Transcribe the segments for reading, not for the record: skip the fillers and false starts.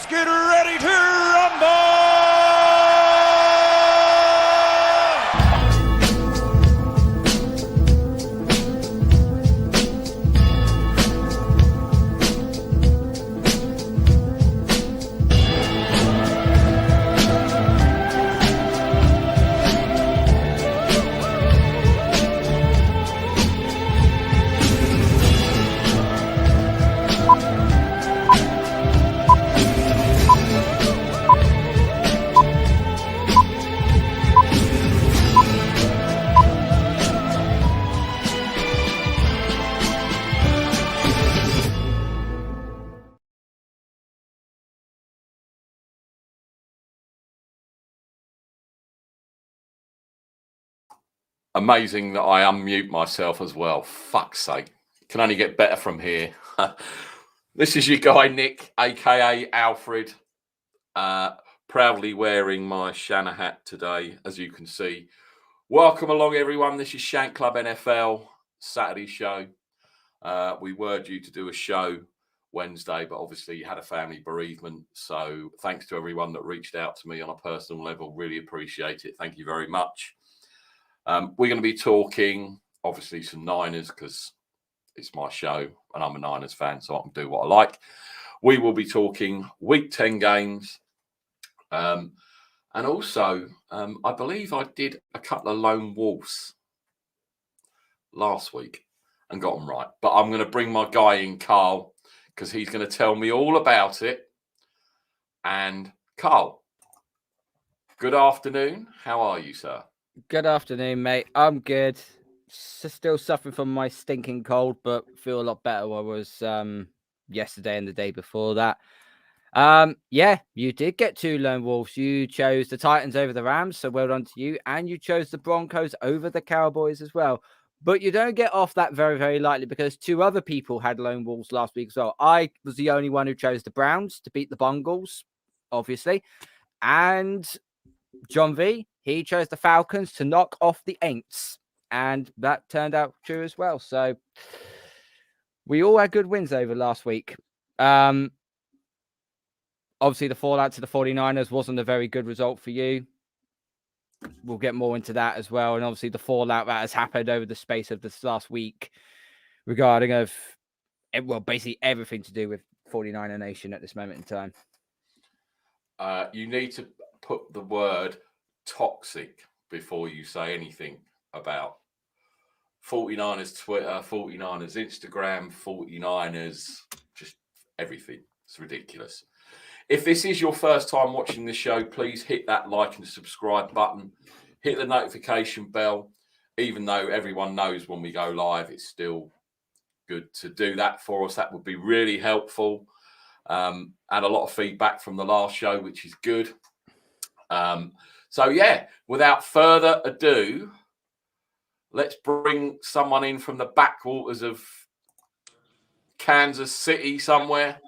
Let's get ready to rumble! Amazing that I unmute myself as well. Fuck's sake. Can only get better from here. This is your guy, Nick, aka Alfred, proudly wearing my Shanny hat today, as you can see. Welcome along, everyone. This is Shank Club NFL Saturday show. We were due to do a show Wednesday, but obviously you had a family bereavement. So thanks to everyone that reached out to me on a personal level. Really appreciate it. Thank you very much. We're going to be talking, obviously, some Niners because it's my show and I'm a Niners fan, so I can do what I like. We will be talking Week 10 games. And also, I believe I did a couple of lone wolves last week and got them right. But I'm going to bring my guy in, Carl, because he's going to tell me all about it. And Carl, good afternoon. How are you, sir? Good afternoon, mate. I'm good. Still suffering from my stinking cold, but feel a lot better than I was yesterday and the day before that. Yeah, you did get two lone wolves. You chose the Titans over the Rams, so well done to you. And you chose the Broncos over the Cowboys as well. But you don't get off that very, very lightly because two other people had lone wolves last week as well. I was the only one who chose the Browns to beat the Bengals, obviously. And John V, he chose the Falcons to knock off the Aints. And that turned out true as well. So we all had good wins over last week. Obviously, the fallout to the 49ers wasn't a very good result for you. We'll get more into that as well. And obviously, the fallout that has happened over the space of this last week regarding basically everything to do with 49er Nation at this moment in time. You need to put the word toxic before you say anything about 49ers Twitter, 49ers Instagram, 49ers, just everything. It's ridiculous. If this is your first time watching the show, please hit that like and subscribe button. Hit the notification bell. Even though everyone knows when we go live, it's still good to do that for us. That would be really helpful. Had a lot of feedback from the last show, which is good. So, yeah, without further ado, let's bring someone in from the backwaters of Kansas City somewhere.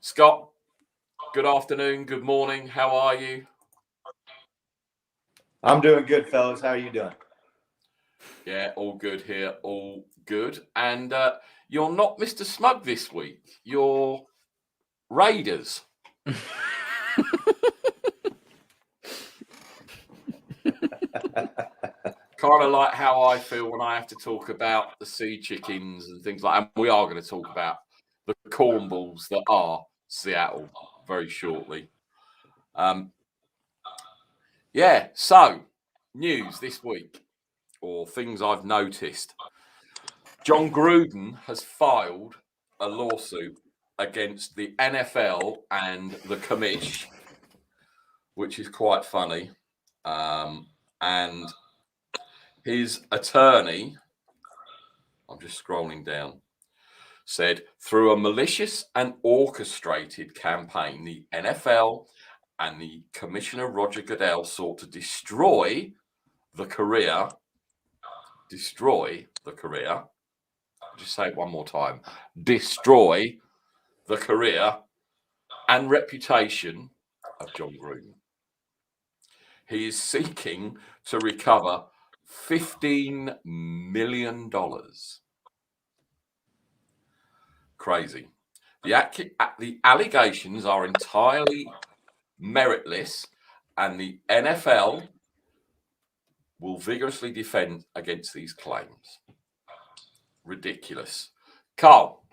Scott, good afternoon, good morning. How are you? I'm doing good, fellas. How are you doing? Yeah, all good here, all good. And you're not Mr. Smug this week. You're Raiders. Kind of like how I feel when I have to talk about the sea chickens and things like that. And we are going to talk about the cornballs that are Seattle very shortly. Yeah, so news this week, or things I've noticed. John Gruden has filed a lawsuit against the NFL and the commish, which is quite funny. And his attorney, I'm just scrolling down, said through a malicious and orchestrated campaign, the NFL and the Commissioner Roger Goodell sought to destroy the career. I'll just say it one more time. Destroy the career and reputation of John Gruden. He is seeking to recover $15 million. Crazy. The allegations are entirely meritless, and the NFL will vigorously defend against these claims. Ridiculous. Carl,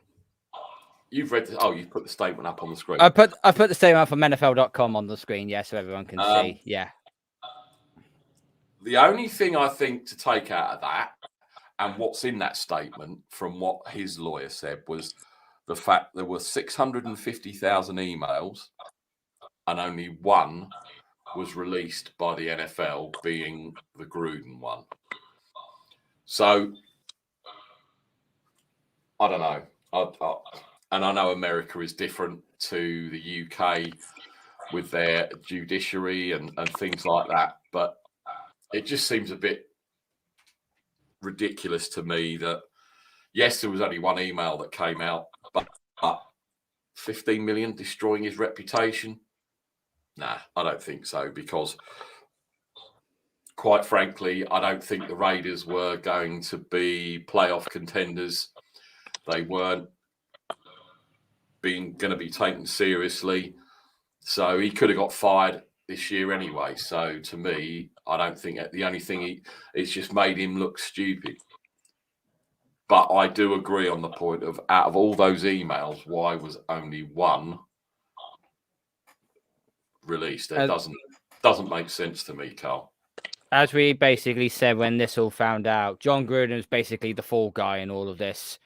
you've read you've put the statement up on the screen. I put the statement up from NFL.com on the screen, so everyone can see. Yeah. The only thing I think to take out of that, and what's in that statement from what his lawyer said, was the fact there were 650,000 emails and only one was released by the NFL, being the Gruden one. So, I don't know. And I know America is different to the UK with their judiciary and things like that, but it just seems a bit ridiculous to me that, yes, there was only one email that came out, but 15 million destroying his reputation? Nah, I don't think so, because quite frankly, I don't think the Raiders were going to be playoff contenders. They weren't going to be taken seriously. So he could have got fired this year anyway. So to me, I don't think the only thing it's just made him look stupid. But I do agree on the point of, out of all those emails, why was only one released? It doesn't make sense to me, Carl. As we basically said when this all found out, John Gruden was basically the fall guy in all of this.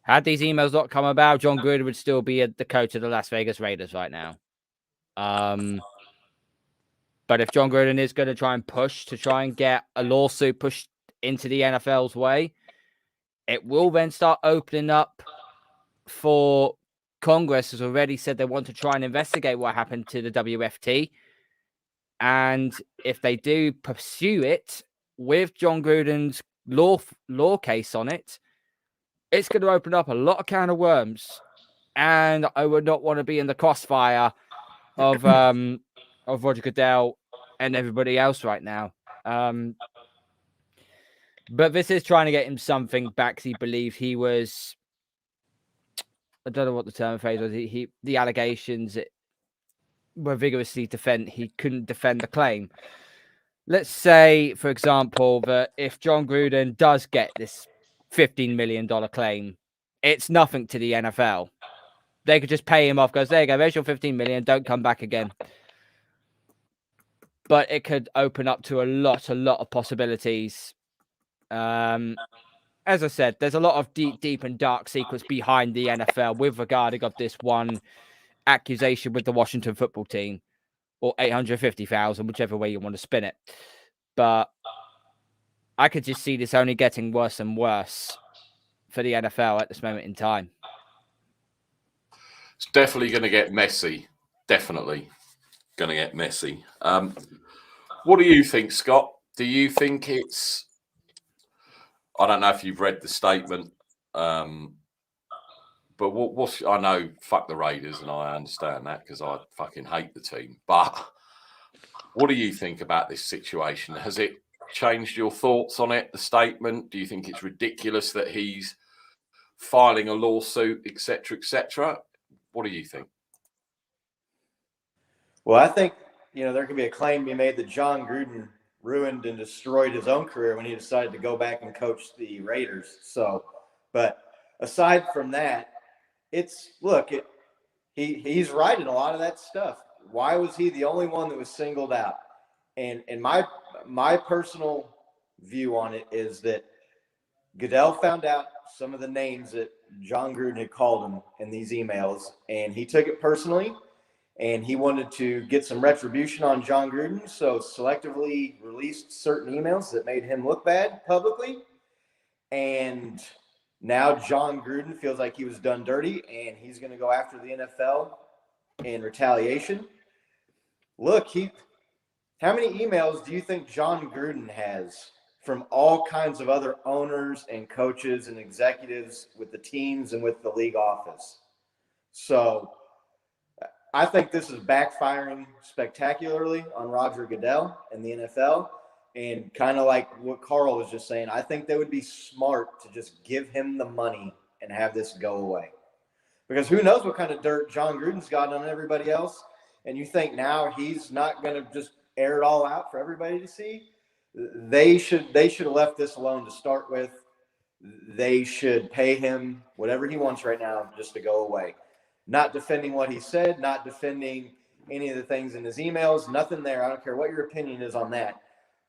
Had these emails not come about, John Gruden would still be the coach of the Las Vegas Raiders right now. But if John Gruden is going to try and get a lawsuit pushed into the NFL's way, it will then start opening up for Congress, has already said they want to try and investigate what happened to the WFT. And if they do pursue it with John Gruden's law case on it, it's going to open up a lot of can of worms. And I would not want to be in the crossfire of Roger Goodell and everybody else right now. But this is trying to get him something back. He believed he was, I don't know what the term phrase was. The allegations were vigorously he couldn't defend the claim. Let's say, for example, that if John Gruden does get this $15 million claim, it's nothing to the NFL. They could just pay him off, goes, there you go, there's your $15 million, don't come back again. But it could open up to a lot of possibilities. As I said, there's a lot of deep and dark secrets behind the NFL with regarding of this one accusation with the Washington football team, or 850,000, whichever way you want to spin it. But I could just see this only getting worse and worse for the NFL at this moment in time. It's definitely going to get messy. Definitely going to get messy. What do you think, Scott? Do you think it's... I don't know if you've read the statement, but I know, fuck the Raiders, and I understand that because I fucking hate the team. But what do you think about this situation? Has it changed your thoughts on it, the statement? Do you think it's ridiculous that he's filing a lawsuit, etc., etc.? What do you think? Well, I think, there could be a claim to be made that John Gruden ruined and destroyed his own career when he decided to go back and coach the Raiders. So, but aside from that, he's right in a lot of that stuff. Why was he the only one that was singled out? And my personal view on it is that Goodell found out some of the names that John Gruden had called him in these emails, and he took it personally, and he wanted to get some retribution on John Gruden, so selectively released certain emails that made him look bad publicly. And now John Gruden feels like he was done dirty, and he's going to go after the NFL in retaliation. Look, how many emails do you think John Gruden has from all kinds of other owners and coaches and executives with the teams and with the league office? So I think this is backfiring spectacularly on Roger Goodell and the NFL. And kind of like what Carl was just saying, I think they would be smart to just give him the money and have this go away. because who knows what kind of dirt John Gruden's got on everybody else. And you think now he's not going to just air it all out for everybody to see? They should have left this alone to start with. They should pay him whatever he wants right now just to go away. Not defending what he said, not defending any of the things in his emails, nothing there. I don't care what your opinion is on that.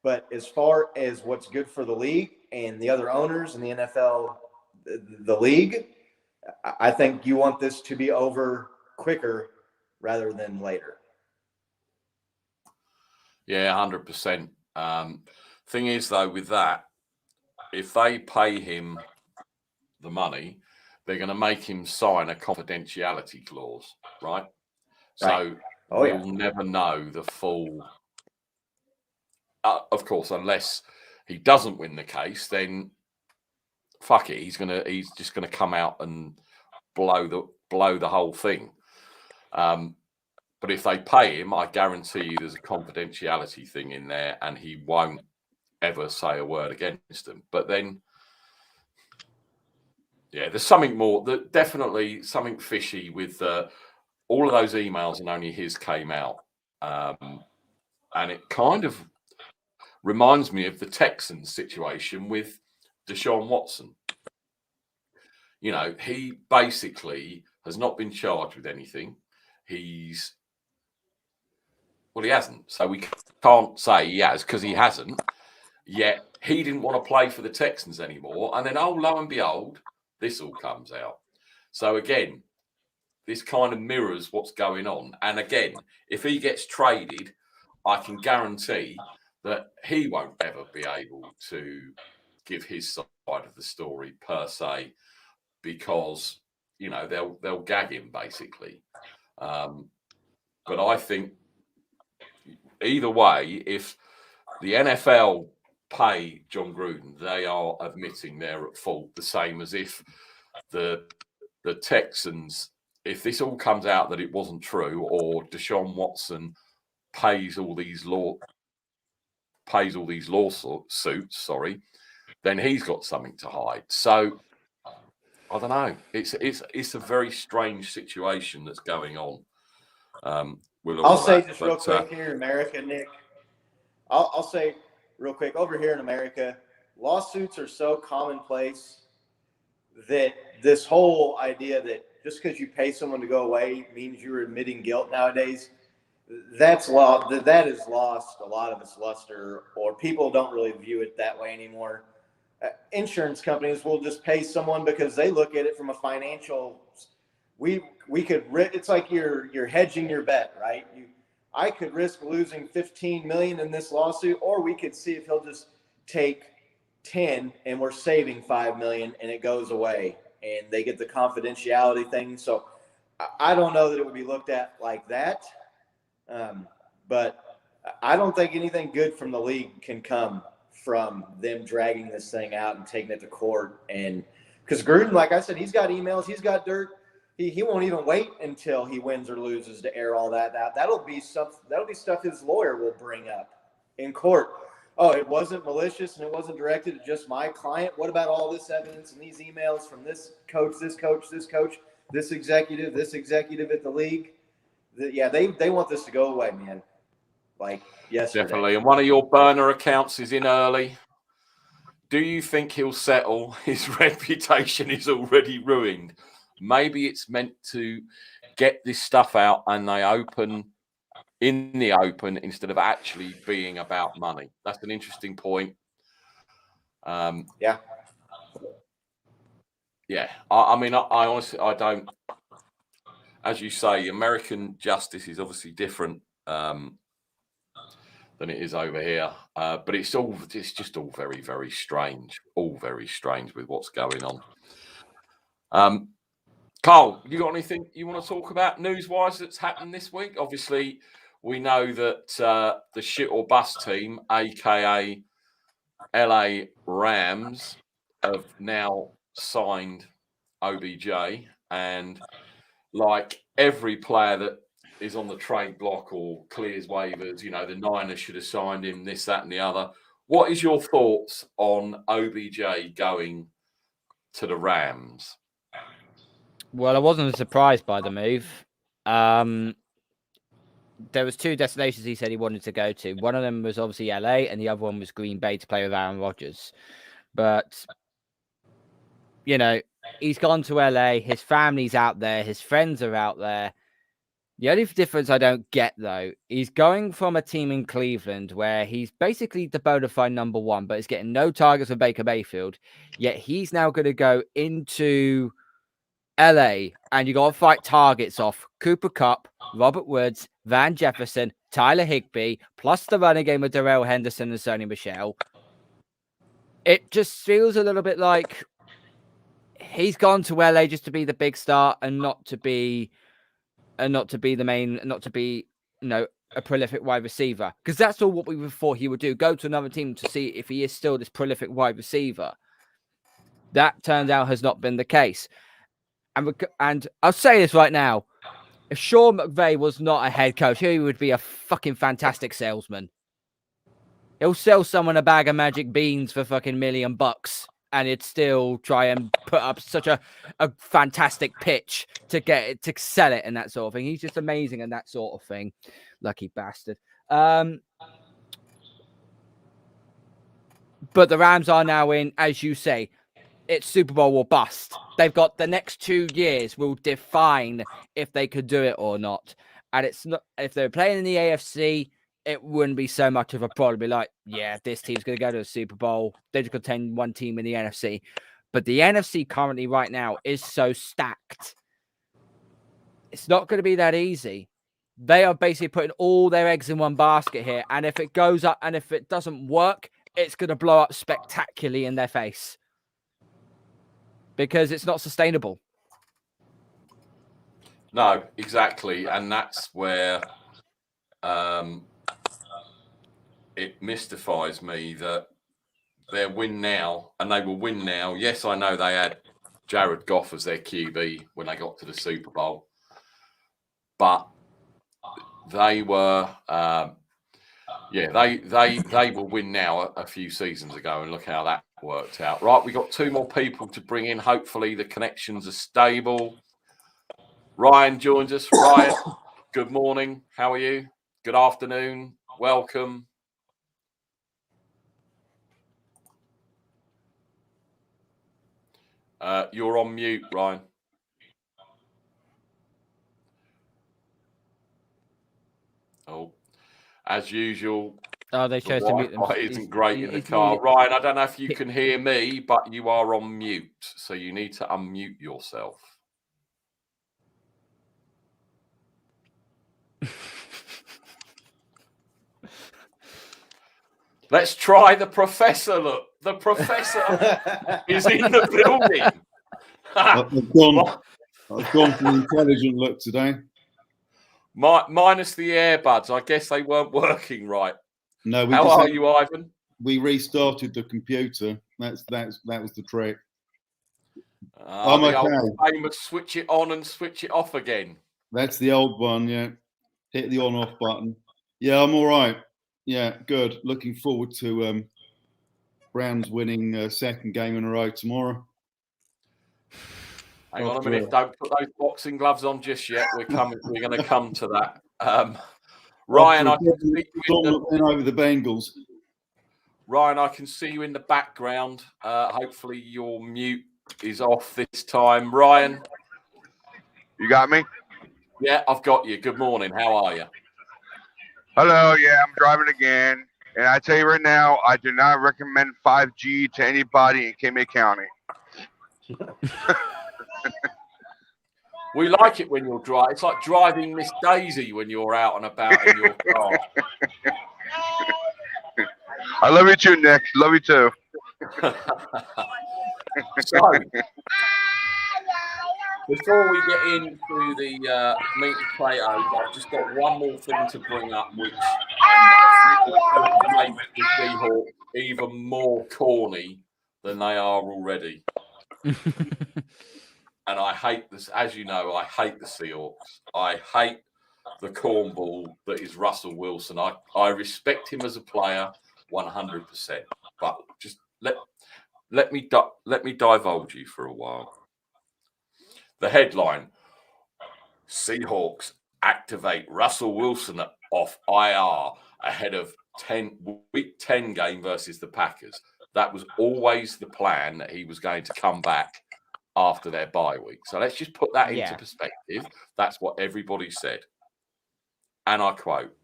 But as far as what's good for the league and the other owners and the NFL, the league, I think you want this to be over quicker rather than later. Yeah, 100%. Thing is, though, with that, if they pay him the money, they're going to make him sign a confidentiality clause, right? So we'll never know the full. Of course, unless he doesn't win the case, then fuck it. He's just gonna come out and blow the whole thing. But if they pay him, I guarantee you there's a confidentiality thing in there, and he won't ever say a word against them. But then, yeah, there's something more. Definitely something fishy with all of those emails, and only his came out, and it kind of reminds me of the Texans situation with Deshaun Watson. You know, he basically has not been charged with anything. He hasn't. So we can't say he has because he hasn't. Yet he didn't want to play for the Texans anymore. And then, oh, lo and behold, this all comes out. So again, this kind of mirrors what's going on. And again, if he gets traded, I can guarantee that he won't ever be able to give his side of the story per se, because they'll gag him basically. But I think either way, if the NFL pay John Gruden, they are admitting they're at fault, the same as if the Texans, if this all comes out that it wasn't true, or Deshaun Watson pays all these lawsuits, then he's got something to hide. So I don't know. It's a very strange situation that's going on. I'll say just real quick here in America, Nick. I'll say real quick over here in America, lawsuits are so commonplace that this whole idea that just because you pay someone to go away means you're admitting guilt nowadays, that has lost a lot of its luster, or people don't really view it that way anymore. Insurance companies will just pay someone because they look at it from a financial. It's like you're hedging your bet, right? I could risk losing $15 million in this lawsuit, or we could see if he'll just take 10 and we're saving $5 million and it goes away, and they get the confidentiality thing. So I don't know that it would be looked at like that. But I don't think anything good from the league can come from them dragging this thing out and taking it to court. And because Gruden, like I said, he's got emails, he's got dirt. He won't even wait until he wins or loses to air all that out. That'll be stuff his lawyer will bring up in court. Oh, it wasn't malicious and it wasn't directed at just my client. What about all this evidence and these emails from this coach, this executive at the league? They want this to go away, man. Like yesterday. Definitely. And one of your burner accounts is in early. Do you think he'll settle? His reputation is already ruined. Maybe it's meant to get this stuff out and they open in the open instead of actually being about money. That's an interesting point. Yeah. I mean, I honestly, I don't. As you say, American justice is obviously different than it is over here. But it's just all very, very strange. All very strange with what's going on. Carl, you got anything you want to talk about news-wise that's happened this week? Obviously, we know that the shit or bust team, aka LA Rams, have now signed OBJ, and like every player that is on the trade block or clears waivers, the Niners should have signed him, this, that, and the other. What is your thoughts on OBJ going to the Rams? Well, I wasn't surprised by the move. There was 2 destinations he said he wanted to go to. One of them was obviously LA, and the other one was Green Bay to play with Aaron Rodgers. But he's gone to LA. His family's out there. His friends are out there. The only difference I don't get, though, he's going from a team in Cleveland where he's basically the bona fide number 1, but he's getting no targets for Baker Mayfield. Yet he's now going to go into LA, and you got to fight targets off Cooper Kupp, Robert Woods, Van Jefferson, Tyler Higbee, plus the running game of Darrell Henderson and Sony Michel. It just feels a little bit like he's gone to LA just to be the big star and not to be the main, not to be, a prolific wide receiver. Because that's all what we thought he would do. Go to another team to see if he is still this prolific wide receiver. That turns out has not been the case. And I'll say this right now. If Sean McVay was not a head coach, he would be a fucking fantastic salesman. He'll sell someone a bag of magic beans for fucking $1 million, and he'd still try and put up such a fantastic pitch to get it, to sell it and that sort of thing. He's just amazing and that sort of thing. Lucky bastard. But the Rams are now in, as you say, it's Super Bowl or bust. They've got the next 2 years will define if they could do it or not. And it's not, if they're playing in the AFC, it wouldn't be so much of a problem. Be like, yeah, this team's going to go to the Super Bowl. They just contain one team in the NFC. But the NFC currently right now is so stacked. It's not going to be that easy. They are basically putting all their eggs in one basket here. And if it goes up and if it doesn't work, it's going to blow up spectacularly in their face. Because it's not sustainable. No, exactly. And that's where it mystifies me that they're win now and they will win now. Yes, I know they had Jared Goff as their QB when they got to the Super Bowl. But they were, they will win now a few seasons ago, and look how that worked out. Right, we got 2 more people to bring in. Hopefully the connections are stable. Ryan joins us. Ryan, good morning. How are you? Good afternoon. Welcome. You're on mute, Ryan. Oh, as usual. Oh, they chose to mute them. It isn't great in the car. Ryan, I don't know if you can hear me, but you are on mute. So you need to unmute yourself. Let's try the professor. Look, the professor is in the building. I've gone for the intelligent look today. Minus the earbuds. I guess they weren't working right. No. How are you, Ivan? We restarted the computer. That was the trick. I'm okay. Famous switch it on and switch it off again. That's the old one. Yeah. Hit the on/off button. Yeah, I'm all right. Yeah, good. Looking forward to Browns winning second game in a row tomorrow. Hang on a minute. Don't put those boxing gloves on just yet. We're going to come to that. Ryan, I can see you over the Bengals. Ryan, I can see you in the background. Hopefully your mute is off this time. Ryan. You got me? Yeah, I've got you. Good morning. How are you? Hello. Yeah, I'm driving again. And I tell you right now, I do not recommend 5G to anybody in Kimmel County. We like it when you're driving. It's like driving Miss Daisy when you're out and about in your car. I love you too, Nick. Love you too. So, before we get into the meat and potatoes, I've just got one more thing to bring up, which makes the Seahawks even more corny than they are already. And I hate this, as you know, I hate the Seahawks. I hate the cornball that is Russell Wilson. I respect him as a player 100%. But just let me divulge you for a while. The headline: Seahawks activate Russell Wilson off IR ahead of week 10 game versus the Packers. That was always the plan, that he was going to come back after their bye week. So let's just put that into perspective. That's what everybody said. And I quote,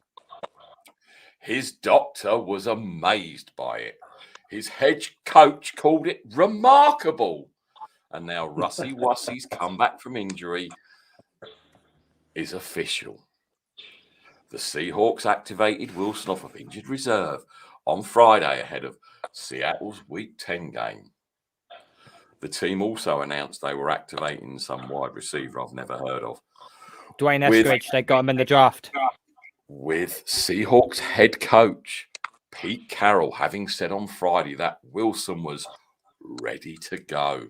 his doctor was amazed by it. His head coach called it remarkable. And now Russie Wussie's comeback from injury is official. The Seahawks activated Wilson off of injured reserve on Friday ahead of Seattle's Week 10 game. The team also announced they were activating some wide receiver I've never heard of. Dwayne Eskridge, they got him in the draft. With Seahawks head coach Pete Carroll having said on Friday that Wilson was ready to go.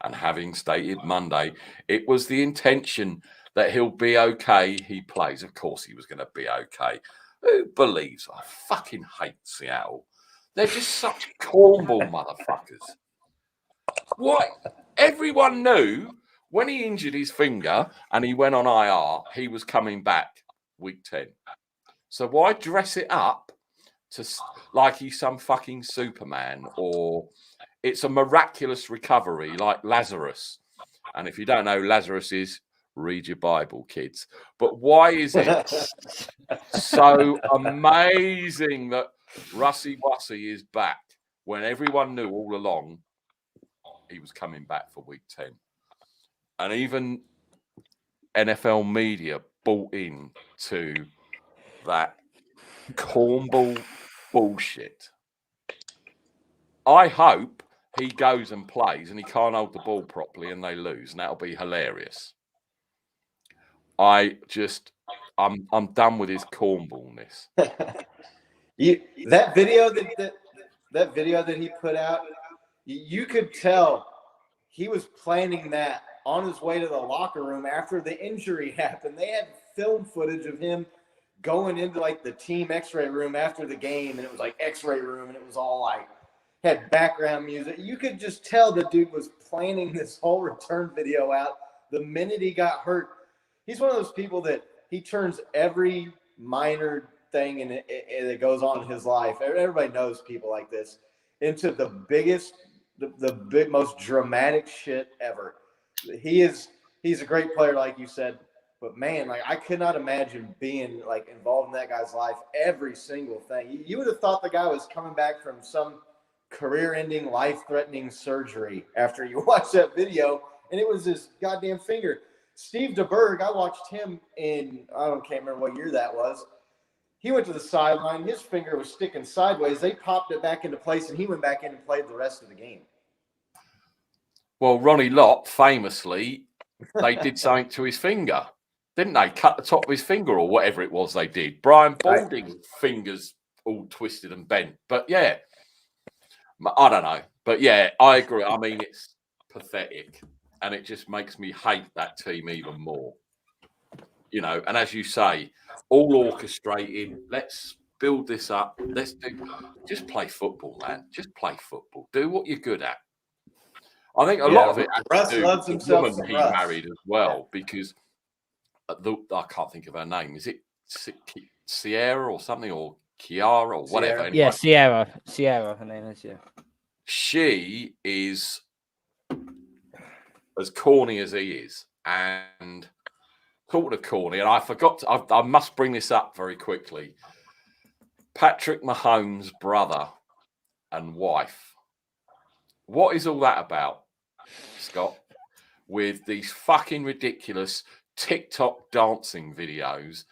And having stated Monday, it was the intention that he'll be okay. He plays. Of course he was going to be okay. Who believes? I fucking hate Seattle. They're just such cornball motherfuckers. What? Everyone knew when he injured his finger and he went on IR, he was coming back week 10. So why dress it up to like he's some fucking Superman, or it's a miraculous recovery like Lazarus? And if you don't know who Lazarus is, read your Bible, kids. But why is it so amazing that Russie Wussie is back when everyone knew all along he was coming back for week 10? And even NFL media bought in to that cornball bullshit. I hope he goes and plays and he can't hold the ball properly and they lose, and that'll be hilarious. I'm done with his cornballness. That video that video that he put out, you could tell he was planning that on his way to the locker room after the injury happened. They had film footage of him going into like the team x-ray room after the game, and it was like x-ray room, and it was all like had background music. You could just tell the dude was planning this whole return video out the minute he got hurt. He's one of those people that he turns every minor thing that goes on in his life. Everybody knows people like this, into the biggest, the most dramatic shit ever. He's a great player, like you said, but man, like I could not imagine being like involved in that guy's life. Every single thing. You would have thought the guy was coming back from some career-ending, life-threatening surgery after you watch that video, and it was his goddamn finger. Steve DeBerg, I watched him in, can't remember what year that was. He went to the sideline. His finger was sticking sideways. They popped it back into place, and he went back in and played the rest of the game. Well, Ronnie Lott, famously, they did something to his finger, didn't they? Cut the top of his finger or whatever it was they did. Brian Balding's fingers all twisted and bent. But, yeah, I don't know. But, yeah, I agree. I mean, it's pathetic. And it just makes me hate that team even more. You know, and as you say, all orchestrated. Let's build this up. Just play football, man. Just play football. Do what you're good at. I think a lot of it has to do with the woman he married as well, because I can't think of her name. Is it Sierra or something, or Kiara or whatever? Anyway. Yeah, Sierra, her name is, yeah. She is as corny as he is. And talking of corny, and I forgot, I must bring this up very quickly. Patrick Mahomes' brother and wife. What is all that about, Scott? With these fucking ridiculous TikTok dancing videos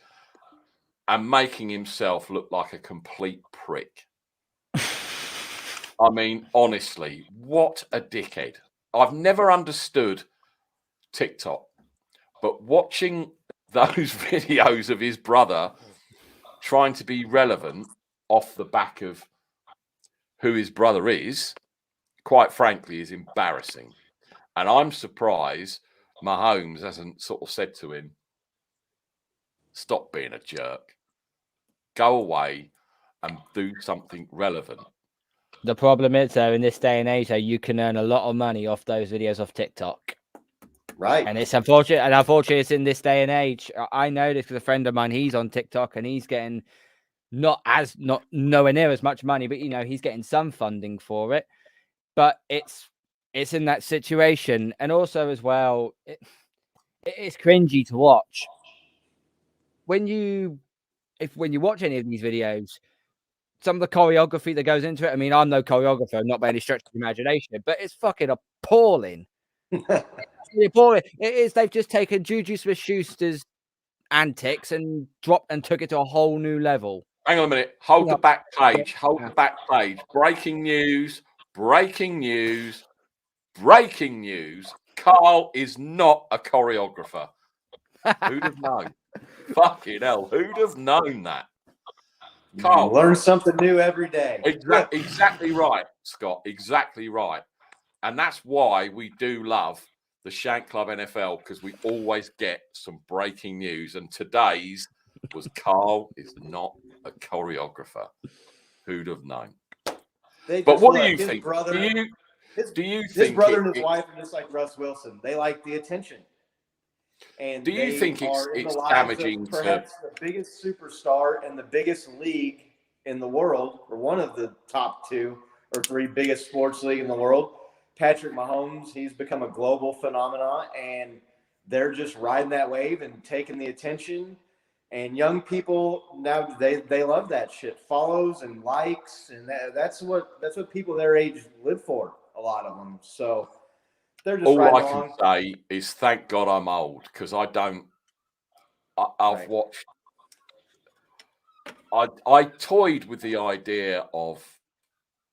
and making himself look like a complete prick. I mean, honestly, what a dickhead. I've never understood TikTok, but watching those videos of his brother trying to be relevant off the back of who his brother is, quite frankly, is embarrassing. And I'm surprised Mahomes hasn't sort of said to him, stop being a jerk. Go away and do something relevant. The problem is, though, in this day and age, you can earn a lot of money off those videos off TikTok. Right. And it's unfortunate. And unfortunately, it's in this day and age. I know this because a friend of mine, he's on TikTok and he's getting not nowhere near as much money, but he's getting some funding for it. But it's in that situation. And also as well, it's cringy to watch. When you watch any of these videos, some of the choreography that goes into it. I mean, I'm no choreographer, not by any stretch of the imagination, but it's fucking appalling. It's appalling. It is. They've just taken Juju Smith-Schuster's antics and dropped and took it to a whole new level. Hang on a minute. Hold Yeah. the back page. Hold the back page. Breaking news. Breaking news. Breaking news. Carl is not a choreographer. Who'd have known? Fucking hell. Who'd have known that? Carl. Learn something new every day. Exactly right, Scott. Exactly right. And that's why we do love the Shank Club NFL, because we always get some breaking news. And today's was Carl is not a choreographer. Who'd have known? But what do you think? Do you think his brother and his wife are just like Russ Wilson? They like the attention. And do you think it's damaging to perhaps the biggest superstar in the biggest league in the world, or one of the top 2 or 3 biggest sports league in the world, Patrick Mahomes? He's become a global phenomenon, and they're just riding that wave and taking the attention. And young people now, they love that shit, follows and likes, and that's what people their age live for. A lot of them. So they're just all riding I along. can say is thank God I'm old, because I've Right. watched. I toyed with the idea of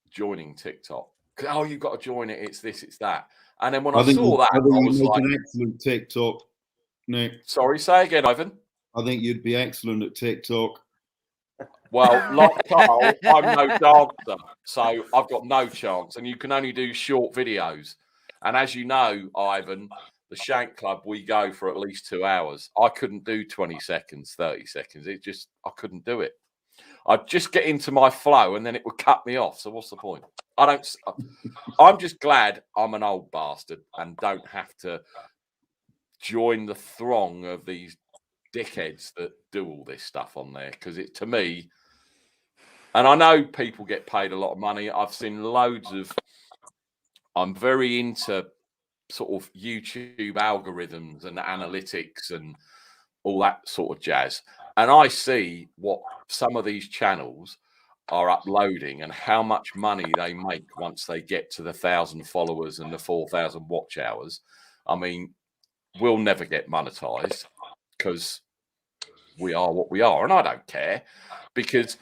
joining TikTok. Oh, you've got to join it. It's this, it's that. And then when I saw that, I was like, an excellent TikTok, Nick. Sorry, say again, Ivan. I think you'd be excellent at TikTok. Well, like Carl, I'm no dancer, so I've got no chance. And you can only do short videos. And as you know, Ivan, the Shank Club, we go for at least 2 hours. I couldn't do 20 seconds, 30 seconds. I couldn't do it. I'd just get into my flow and then it would cut me off. So what's the point? I'm just glad I'm an old bastard and don't have to join the throng of these dickheads that do all this stuff on there, because it, to me, and I know people get paid a lot of money. I've seen loads of. I'm very into sort of YouTube algorithms and analytics and all that sort of jazz, and I see what some of these channels are uploading and how much money they make once they get to the 1,000 followers and the 4,000 watch hours. I mean, we'll never get monetized because we are what we are, and I don't care, because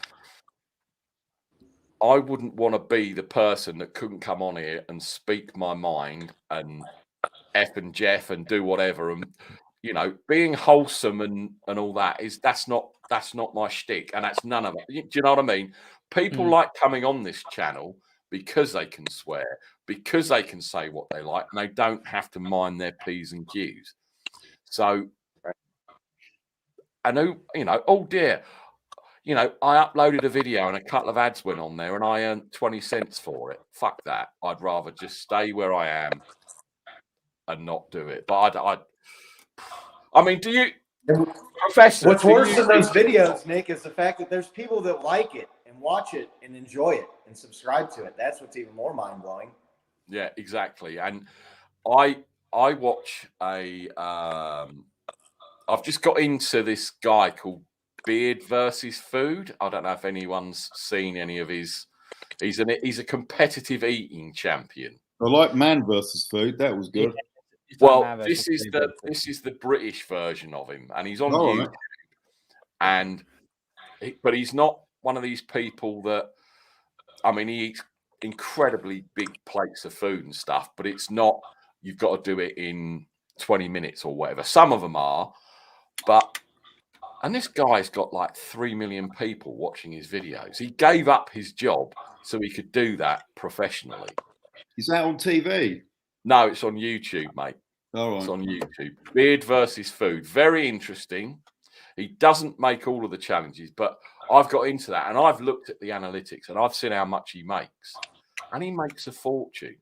I wouldn't want to be the person that couldn't come on here and speak my mind and F and Jeff and do whatever, and being wholesome and all that that's not my shtick, and that's none of it. Do you know what I mean? People like coming on this channel because they can swear, because they can say what they like, and they don't have to mind their P's and Q's. So, I know, oh dear, I uploaded a video and a couple of ads went on there and I earned 20 cents for it. Fuck that. I'd rather just stay where I am and not do it. But I mean, do you, Professor? What's worse than those videos, Nick, is the fact that there's people that like it and watch it and enjoy it and subscribe to it. That's what's even more mind blowing. Yeah, exactly. And I watch I've just got into this guy called Beard versus Food. I don't know if anyone's seen any of his. He's a competitive eating champion. I like Man versus Food. That was good. Yeah, well, this is the British version of him, and he's on YouTube. Right. But he's not one of these people that. I mean, he eats incredibly big plates of food and stuff, but it's not. You've got to do it in 20 minutes or whatever. Some of them are, but. And this guy's got like 3 million people watching his videos. He gave up his job so he could do that professionally. Is that on TV? No, it's on YouTube, mate. All right. It's on YouTube. Beard versus Food. Very interesting. He doesn't make all of the challenges, but I've got into that and I've looked at the analytics and I've seen how much he makes. And he makes a fortune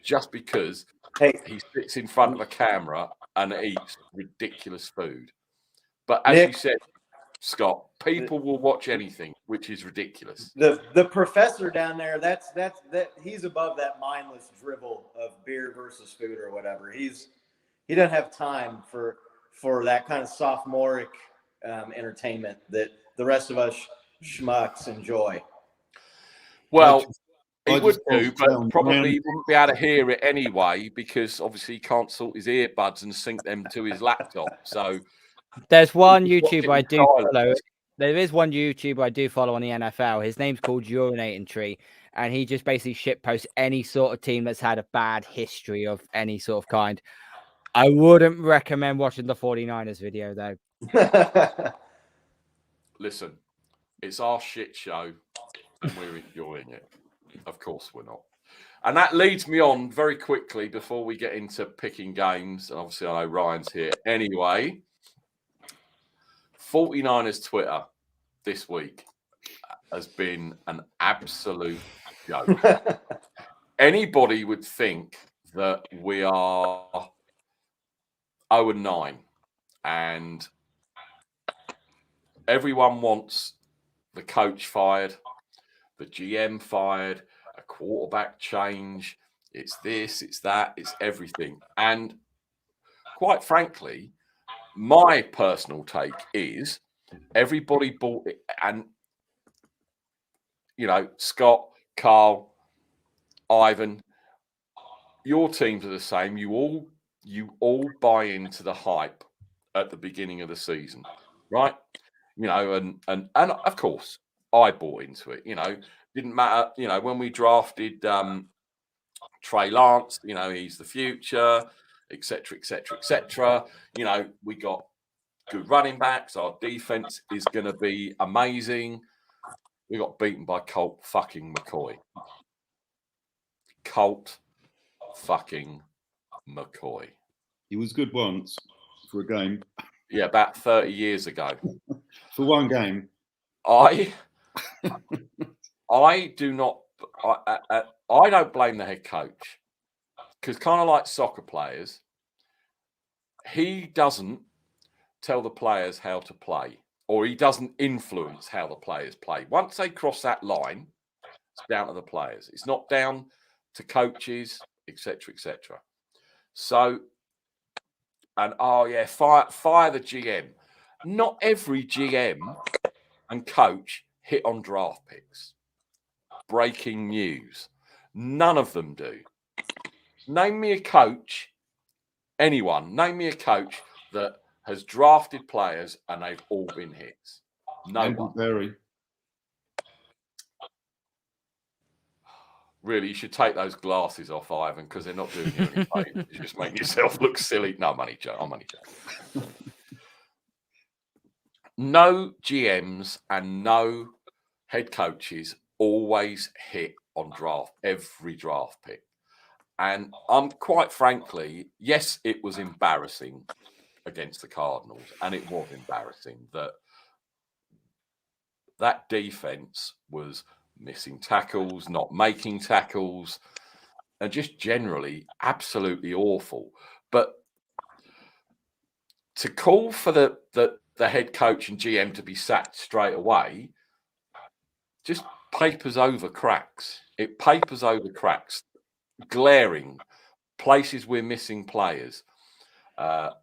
just because Hey, he sits in front of a camera and eats ridiculous food. But as Nick, you said, Scott, people will watch anything, which is ridiculous. the professor down there, that he's above that mindless drivel of beer versus food or whatever. He doesn't have time for that kind of sophomoric entertainment that the rest of us schmucks enjoy. Well, I he would just do, watched but Brown. probably he wouldn't be able to hear it anyway because obviously he can't sort his earbuds and sync them to his laptop. So There's one he's watching YouTuber I in do silence. follow. There is one YouTuber I do follow on the NFL. His name's called Urinating Tree, and he just basically shitposts any sort of team that's had a bad history of any sort of kind. I wouldn't recommend watching the 49ers video, though. Listen, it's our shit show and we're enjoying it. Of course we're not. And that leads me on very quickly before we get into picking games. And obviously, I know Ryan's here anyway. 49ers Twitter this week has been an absolute joke. Anybody would think that we are 0-9 and everyone wants the coach fired, the GM fired, a quarterback change. It's this, it's that, it's everything. And quite frankly, my personal take is everybody bought it. And, you know, Scott, Carl, Ivan, your teams are the same. You all buy into the hype at the beginning of the season, right? You know, and of course I bought into it. You know, didn't matter. You know, when we drafted Trey Lance, you know, he's the future, etc., etc., etc. You know, we got good running backs. Our defense is going to be amazing. We got beaten by Colt fucking McCoy. Colt fucking McCoy. He was good once for a game. Yeah, about 30 years ago. For one game. I do not. I don't blame the head coach because kind of like soccer players, he doesn't tell the players how to play, or he doesn't influence how the players play. Once they cross that line, it's down to the players. It's not down to coaches, etc., etc. So, and fire the GM. Not every GM and coach hit on draft picks. Breaking news. None of them do. Name me a coach, anyone, name me a coach that has drafted players and they've all been hits. No Andrew one. Berry. Really, you should take those glasses off, Ivan, because they're not doing you any favours. You're just making yourself look silly. No, I'm only joking. No GMs and no head coaches always hit on every draft pick. And quite frankly, yes, it was embarrassing against the Cardinals, and it was embarrassing that defense was missing tackles, not making tackles, and just generally absolutely awful. But to call for the head coach and GM to be sacked straight away just papers over cracks. It papers over cracks. Glaring places we're missing players.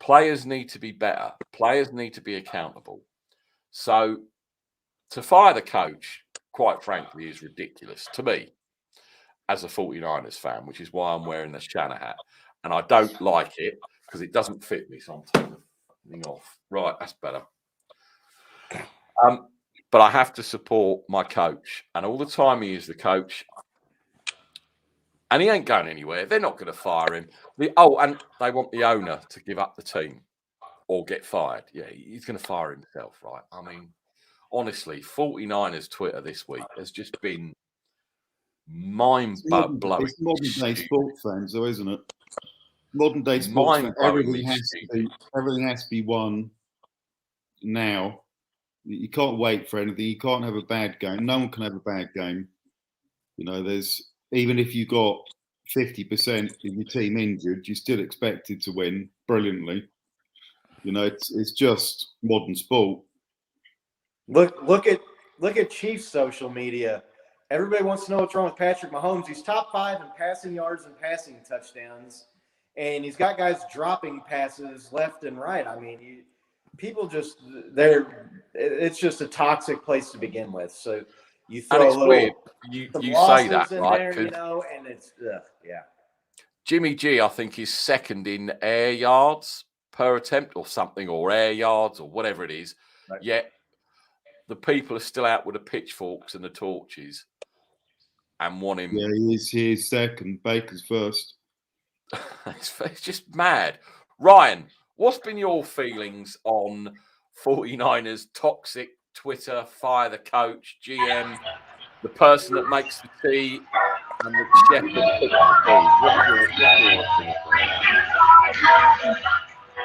Players need to be better. Players need to be accountable. So to fire the coach, quite frankly, is ridiculous to me as a 49ers fan, which is why I'm wearing the Shanny hat. And I don't like it because it doesn't fit me. So I'm taking the thing off. Right, that's better. But I have to support my coach. And all the time he is the coach, and he ain't going anywhere. They're not going to fire him. And they want the owner to give up the team or get fired. Yeah, he's going to fire himself, right? I mean, honestly, 49ers Twitter this week has just been mind-blowing. It's modern day sports fans, though, isn't it? Modern day sports fans. Everything has to be won now. You can't wait for anything. You can't have a bad game. No one can have a bad game. You know, even if you got 50% of your team injured, you're still expected to win brilliantly. You know, it's just modern sport. Look at Chiefs social media. Everybody wants to know what's wrong with Patrick Mahomes. He's top 5 in passing yards and passing touchdowns, and he's got guys dropping passes left and right. I mean, it's just a toxic place to begin with. So you throw it's a little weird. You say that, in right? there, and it's yeah. Jimmy G, I think, is second in air yards per attempt or something, or air yards or whatever it is. Right. Yet the people are still out with the pitchforks and the torches and want him. Yeah, he is second. Baker's first. It's just mad. Ryan, what's been your feelings on 49ers toxic Twitter, fire the coach, GM, the person that makes the tea, and the chef that cooks the food?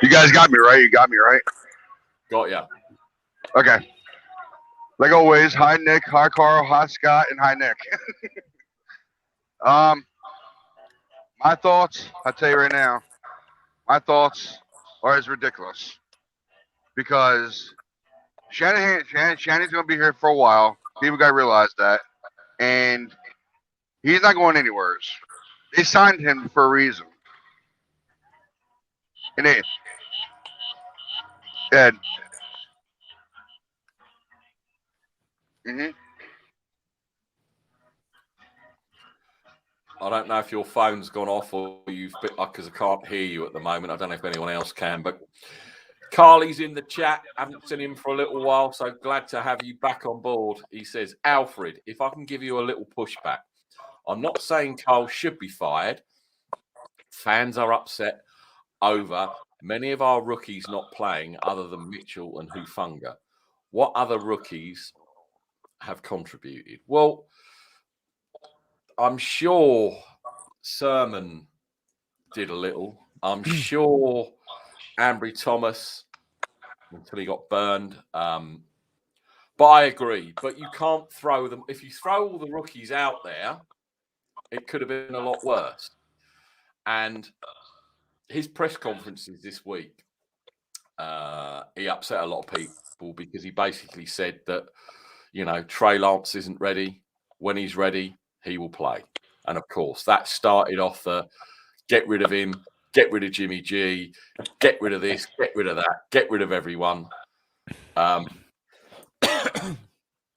You guys got me right. You got me right. Got ya. Okay. Like always, hi Nick, hi Carl, hi Scott, and hi Nick. My thoughts, I'll tell you right now, my thoughts are as ridiculous. Because Shanny's going to be here for a while. People got to realize that. And he's not going anywhere. They signed him for a reason. And Ed. I don't know if your phone's gone off or you've because I can't hear you at the moment. I don't know if anyone else can, but Carly's in the chat. Haven't seen him for a little while, so glad to have you back on board. He says, Alfred, if I can give you a little pushback, I'm not saying Carl should be fired. Fans are upset over many of our rookies not playing other than Mitchell and Hufanga. What other rookies have contributed? Well, I'm sure Sermon did a little. I'm sure Ambry Thomas until he got burned. But I agree. But you can't throw them. If you throw all the rookies out there, it could have been a lot worse. And his press conferences this week, he upset a lot of people because he basically said that, Trey Lance isn't ready. When he's ready, he will play. And of course, that started off the get rid of him, get rid of Jimmy G, get rid of this, get rid of that, get rid of everyone.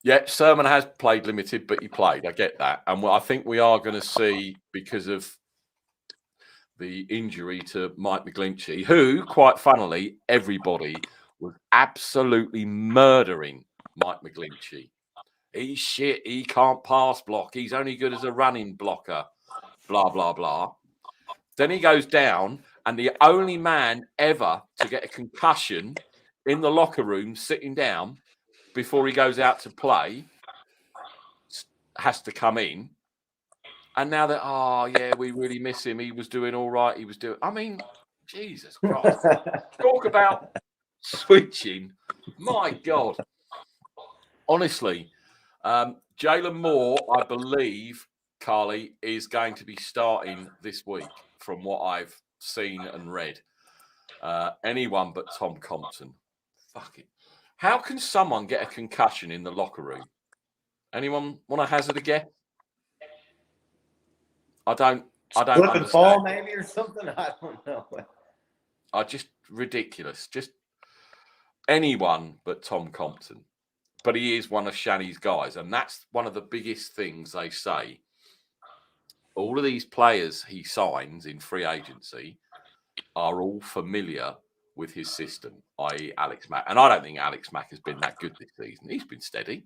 Yeah, Sermon has played limited, but he played. I get that. And I think we are going to see, because of the injury to Mike McGlinchey, who, quite funnily, everybody was absolutely murdering Mike McGlinchey. He's shit. He can't pass block. He's only good as a running blocker. Blah, blah, blah. Then he goes down, and the only man ever to get a concussion in the locker room sitting down before he goes out to play has to come in. And now that, we really miss him. He was doing all right. Jesus Christ. Talk about switching. My God. Honestly, Jalen Moore, I believe, Carly, is going to be starting this week from what I've seen and read. Anyone but Tom Compton. Fuck it. How can someone get a concussion in the locker room? Anyone want to hazard a guess? I don't Slip and fall maybe or something. I don't know. Just ridiculous. Just anyone but Tom Compton. But he is one of Shanny's guys, and that's one of the biggest things they say. All of these players he signs in free agency are all familiar with his system, i.e. Alex Mack. And I don't think Alex Mack has been that good this season. He's been steady.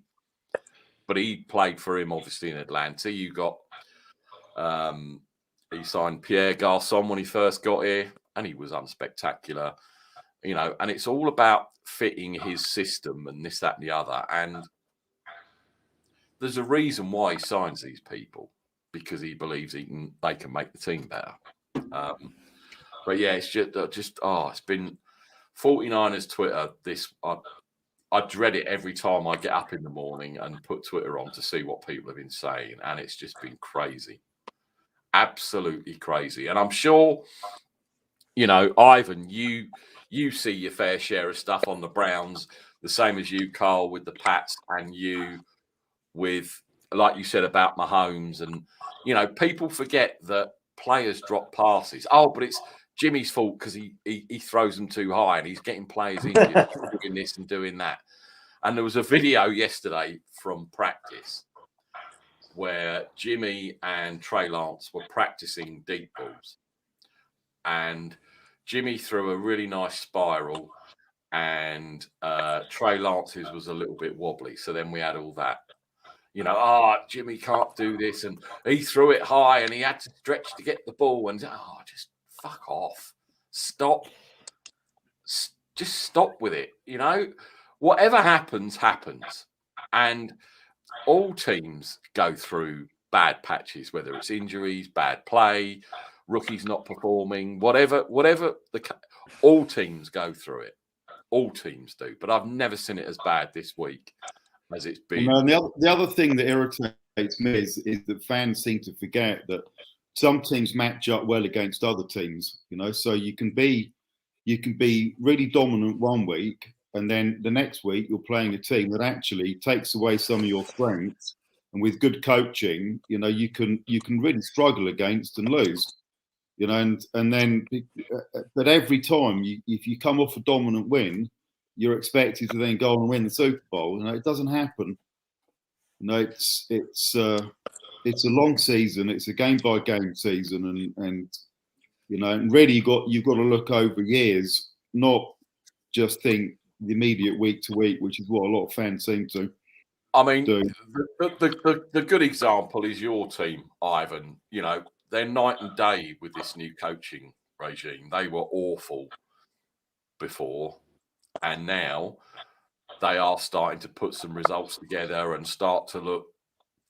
But he played for him, obviously, in Atlanta. You got... he signed Pierre Garçon when he first got here, and he was unspectacular. And it's all about fitting his system and this, that, and the other. And there's a reason why he signs these people, because he believes they can make the team better. But yeah, it's it's been 49ers Twitter. I dread it every time I get up in the morning and put Twitter on to see what people have been saying, and it's just been crazy. absolutely crazy. And I'm sure, you know, Ivan, you see your fair share of stuff on the Browns, the same as you, Carl, with the Pats, and you with, like you said about Mahomes. And, you know, people forget that players drop passes. Oh, but it's Jimmy's fault because he throws them too high and he's getting players injured, doing this and doing that. And there was a video yesterday from practice where Jimmy and Trey Lance were practicing deep balls. And Jimmy threw a really nice spiral, and Trey Lance's was a little bit wobbly. So then we had all that. You know, Jimmy can't do this, and he threw it high, and he had to stretch to get the ball, and just fuck off, stop, just stop with it. You know, whatever happens, and all teams go through bad patches, whether it's injuries, bad play, rookies not performing, whatever. All teams go through it. All teams do, but I've never seen it as bad this week as it's been. And the other thing that irritates me is that fans seem to forget that some teams match up well against other teams. You know, so you can be really dominant one week, and then the next week you're playing a team that actually takes away some of your strengths. And with good coaching, you know, you can really struggle against and lose. You know, and then, but every time if you come off a dominant win, you're expected to then go on and win the Super Bowl. You know, it doesn't happen. You know, it's a long season. It's a game by game season, and you know, and really you've got to look over years, not just think the immediate week to week, which is what a lot of fans seem to. I mean, the good example is your team, Ivan. You know, they're night and day with this new coaching regime. They were awful before, and now they are starting to put some results together and start to look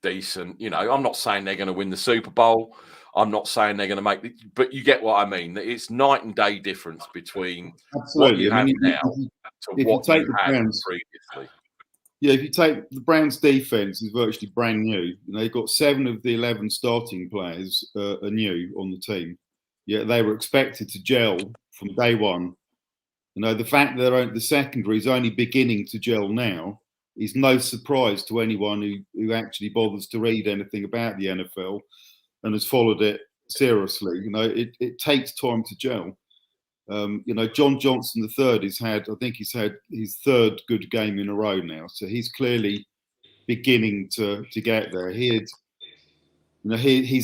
decent. You know, I'm not saying they're going to win the Super Bowl. I'm not saying they're going to make it, but you get what I mean. It's night and day difference between what you have now to what you had previously. Yeah, if you take the Browns' defense is virtually brand new. You know, they've got 7 of the 11 starting players are new on the team. Yet they were expected to gel from day one. You know, the fact that the secondary is only beginning to gel now is no surprise to anyone who actually bothers to read anything about the NFL and has followed it seriously. You know, it takes time to gel. You know, John Johnson III he's had his 3rd good game in a row now, so he's clearly beginning to get there. He's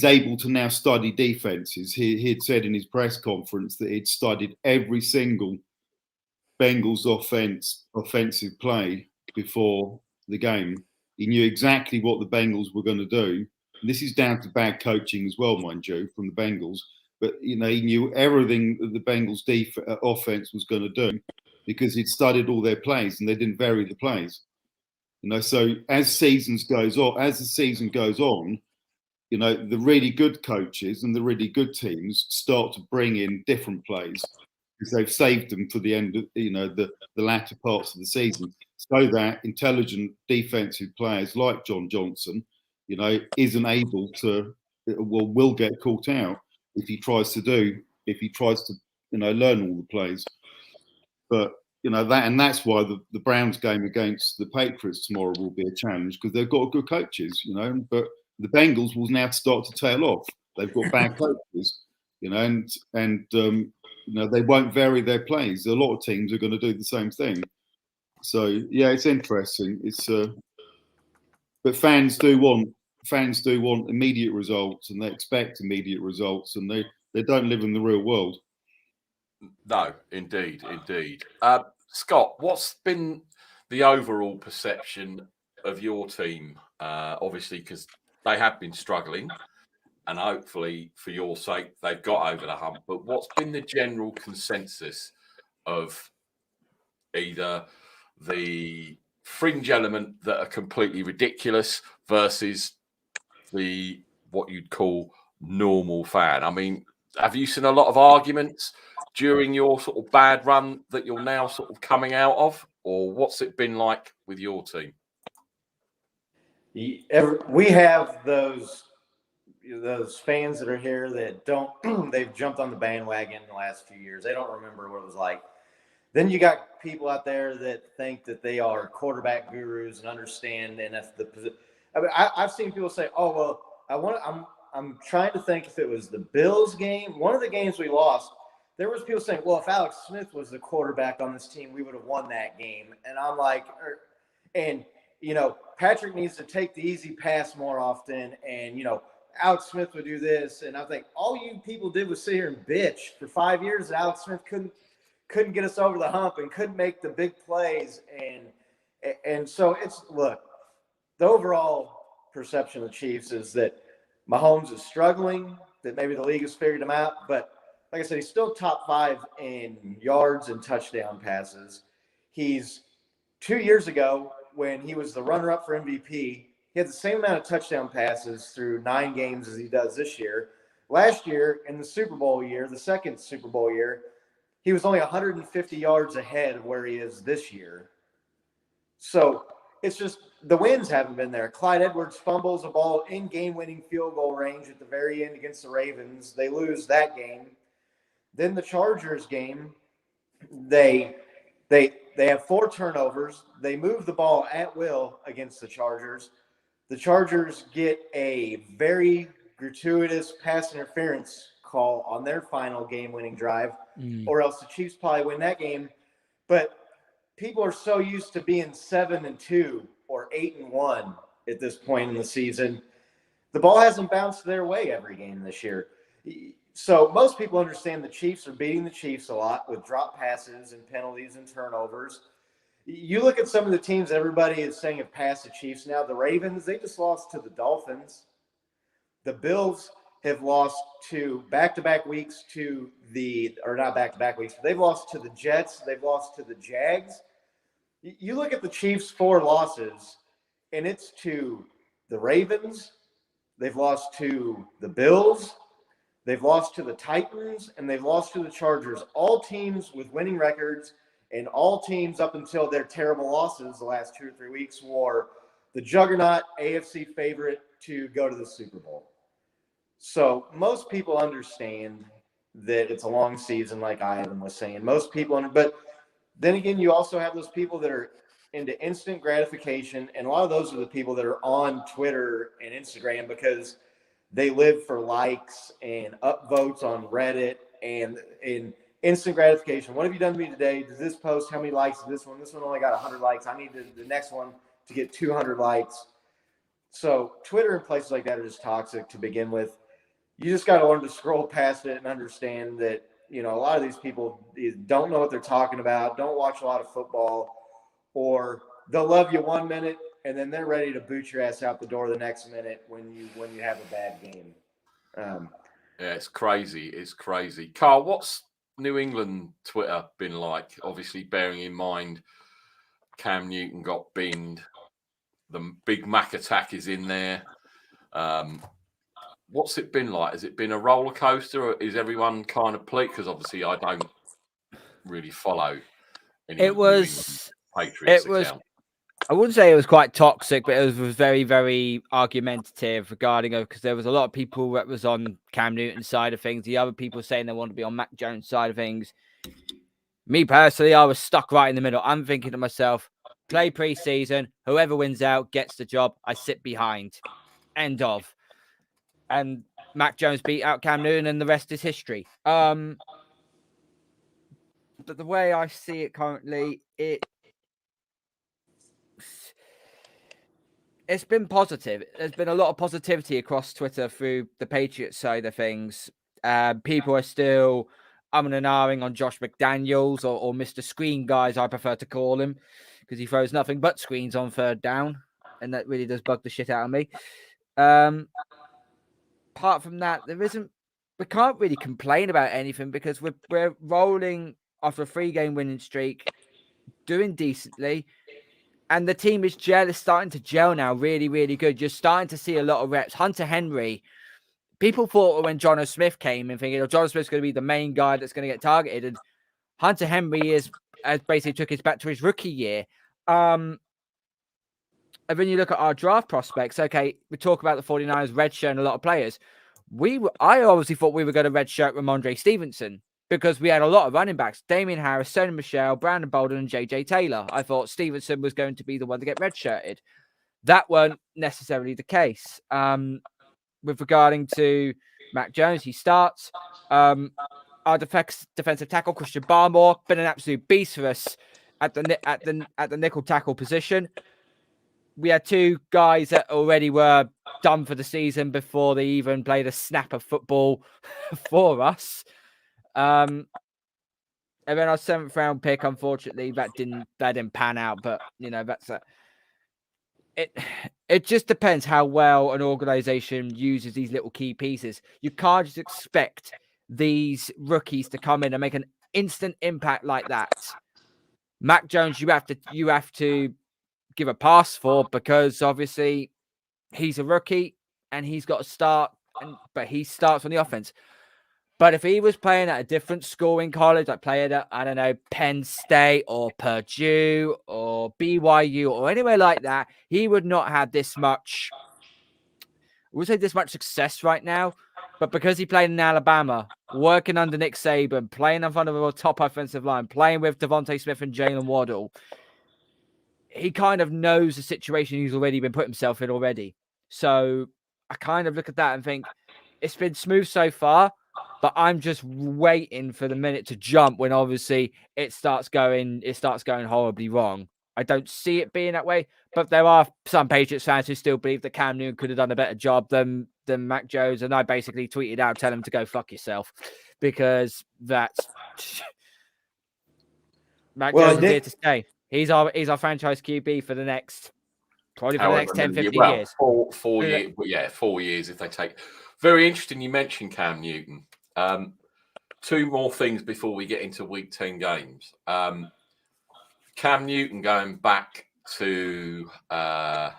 able to now study defenses. He had said in his press conference that he'd studied every single Bengals offensive play before the game. He knew exactly what the Bengals were going to do. And this is down to bad coaching as well, mind you, from the Bengals. But, you know, he knew everything that the Bengals offense was going to do because he'd studied all their plays and they didn't vary the plays. You know, so as the season goes on, you know, the really good coaches and the really good teams start to bring in different plays because they've saved them for the end of, you know, the latter parts of the season, so that intelligent defensive players like John Johnson, you know, isn't able to, will get caught out if he tries to, you know, learn all the plays. But, you know, that's why the Browns game against the Patriots tomorrow will be a challenge because they've got good coaches, you know, but the Bengals will now start to tail off. They've got bad coaches, you know, and you know, they won't vary their plays. A lot of teams are going to do the same thing. So yeah, it's interesting. But fans do want immediate results, and they expect immediate results, and they don't live in the real world. No, indeed. Scott, what's been the overall perception of your team? Obviously, because they have been struggling, and hopefully, for your sake, they've got over the hump. But what's been the general consensus of either the fringe element that are completely ridiculous versus the what you'd call normal fan? I mean, have you seen a lot of arguments during your sort of bad run that you're now sort of coming out of, or what's it been like with your team? We have those those fans that are here that don't, they've jumped on the bandwagon in the last few years. They don't remember what it was like. Then you got people out there that think that they are quarterback gurus and understand NFL. I've seen people say, "Oh well, I'm trying to think if it was the Bills game, one of the games we lost. There was people saying, well, if Alex Smith was the quarterback on this team, we would have won that game." And I'm like, and Patrick needs to take the easy pass more often, and Alex Smith would do this, and I think all you people did was sit here and bitch for 5 years that Alex Smith couldn't get us over the hump and couldn't make the big plays. And so look, the overall perception of the Chiefs is that Mahomes is struggling, that maybe the league has figured him out. But like I said, he's still top 5 in yards and touchdown passes. He's 2 years ago when he was the runner-up for MVP, he had the same amount of touchdown passes through 9 games as he does this year. Last year in the Super Bowl year, the second Super Bowl year, he was only 150 yards ahead of where he is this year. So it's just the wins haven't been there. Clyde Edwards fumbles a ball in game-winning field goal range at the very end against the Ravens. They lose that game. Then the Chargers game, they have 4 turnovers. They move the ball at will against the Chargers. The Chargers get a very gratuitous pass interference call on their final game-winning drive, or else the Chiefs probably win that game. But people are so used to being 7-2 or 8-1 at this point in the season. The ball hasn't bounced their way every game this year. So most people understand the Chiefs are beating the Chiefs a lot with drop passes and penalties and turnovers. You look at some of the teams everybody is saying have passed the Chiefs now. The Ravens, they just lost to the Dolphins. The Bills have lost to back-to-back weeks not back-to-back weeks, but they've lost to the Jets. They've lost to the Jags. You look at the Chiefs' 4 losses, and it's to the Ravens. They've lost to the Bills. They've lost to the Titans, and they've lost to the Chargers. All teams with winning records, and all teams up until their terrible losses the last 2 or 3 weeks were the juggernaut AFC favorite to go to the Super Bowl. So most people understand that it's a long season, like Ivan was saying. Most people, but then again, you also have those people that are into instant gratification, and a lot of those are the people that are on Twitter and Instagram because they live for likes and upvotes on Reddit and instant gratification. What have you done to me today? Does this post, how many likes is this one? This one only got 100 likes. I need the next one to get 200 likes. So Twitter and places like that are just toxic to begin with. You just got to learn to scroll past it and understand that, a lot of these people don't know what they're talking about, don't watch a lot of football, or they'll love you 1 minute and then they're ready to boot your ass out the door the next minute when you have a bad game. Yeah, it's crazy. It's crazy. Carl, what's New England Twitter been like? Obviously, bearing in mind Cam Newton got binned, the Big Mac attack is in there. What's it been like? Has it been a roller coaster, or is everyone kind of pleased? Because obviously, I don't really follow any Patriots account. I wouldn't say it was quite toxic, but it was very, very argumentative regarding it because there was a lot of people that was on Cam Newton's side of things. The other people saying they want to be on Mac Jones' side of things. Me personally, I was stuck right in the middle. I'm thinking to myself, play preseason. Whoever wins out gets the job. I sit behind. End of. And Mac Jones beat out Cam Newton, and the rest is history. But the way I see it currently, it's been positive. There's been a lot of positivity across Twitter through the Patriots side of things. People are still umming and ahhing on Josh McDaniels or Mr. Screen Guy, as I prefer to call him, because he throws nothing but screens on third down, and that really does bug the shit out of me. Apart from that, we can't really complain about anything because we're rolling after a 3-game winning streak, doing decently. And the team is starting to gel now, really, really good. You're starting to see a lot of reps. Hunter Henry, people thought when Jono Smith came and thinking, Jono Smith's going to be the main guy that's going to get targeted. And Hunter Henry has basically took us back to his rookie year. And then you look at our draft prospects. Okay, we talk about the 49ers redshirting a lot of players. I obviously thought we were going to redshirt Ramondre Stevenson because we had a lot of running backs: Damian Harris, Sony Michel, Brandon Bolden, and JJ Taylor. I thought Stevenson was going to be the one to get redshirted. That weren't necessarily the case. With regarding to Mac Jones, he starts. Our defensive tackle Christian Barmore been an absolute beast for us at the nickel tackle position. We had two guys that already were done for the season before they even played a snap of football for us. And then our 7th round pick, unfortunately, that didn't pan out. But that's it just depends how well an organization uses these little key pieces. You can't just expect these rookies to come in and make an instant impact like that. Mac Jones, you have to give a pass for, because obviously he's a rookie and he's got to start, but he starts on the offense. But if he was playing at a different school in college, like playing at, I don't know, Penn State or Purdue or BYU or anywhere like that, he would not have this much, success right now. But because he played in Alabama, working under Nick Saban, playing in front of a top offensive line, playing with Devontae Smith and Jalen Waddle, he kind of knows the situation he's already been put himself in already. So I kind of look at that and think it's been smooth so far, but I'm just waiting for the minute to jump when obviously it starts going horribly wrong. I don't see it being that way, but there are some Patriots fans who still believe that Cam Newton could have done a better job than Mac Jones, and I basically tweeted out, tell him to go fuck yourself, because that's Mac Jones is here to stay. He's our franchise QB for the next 10, 15 years. 4 years. Yeah, 4 years if they take. Very interesting. You mentioned Cam Newton. 2 more things before we get into week 10 games. Cam Newton going back to where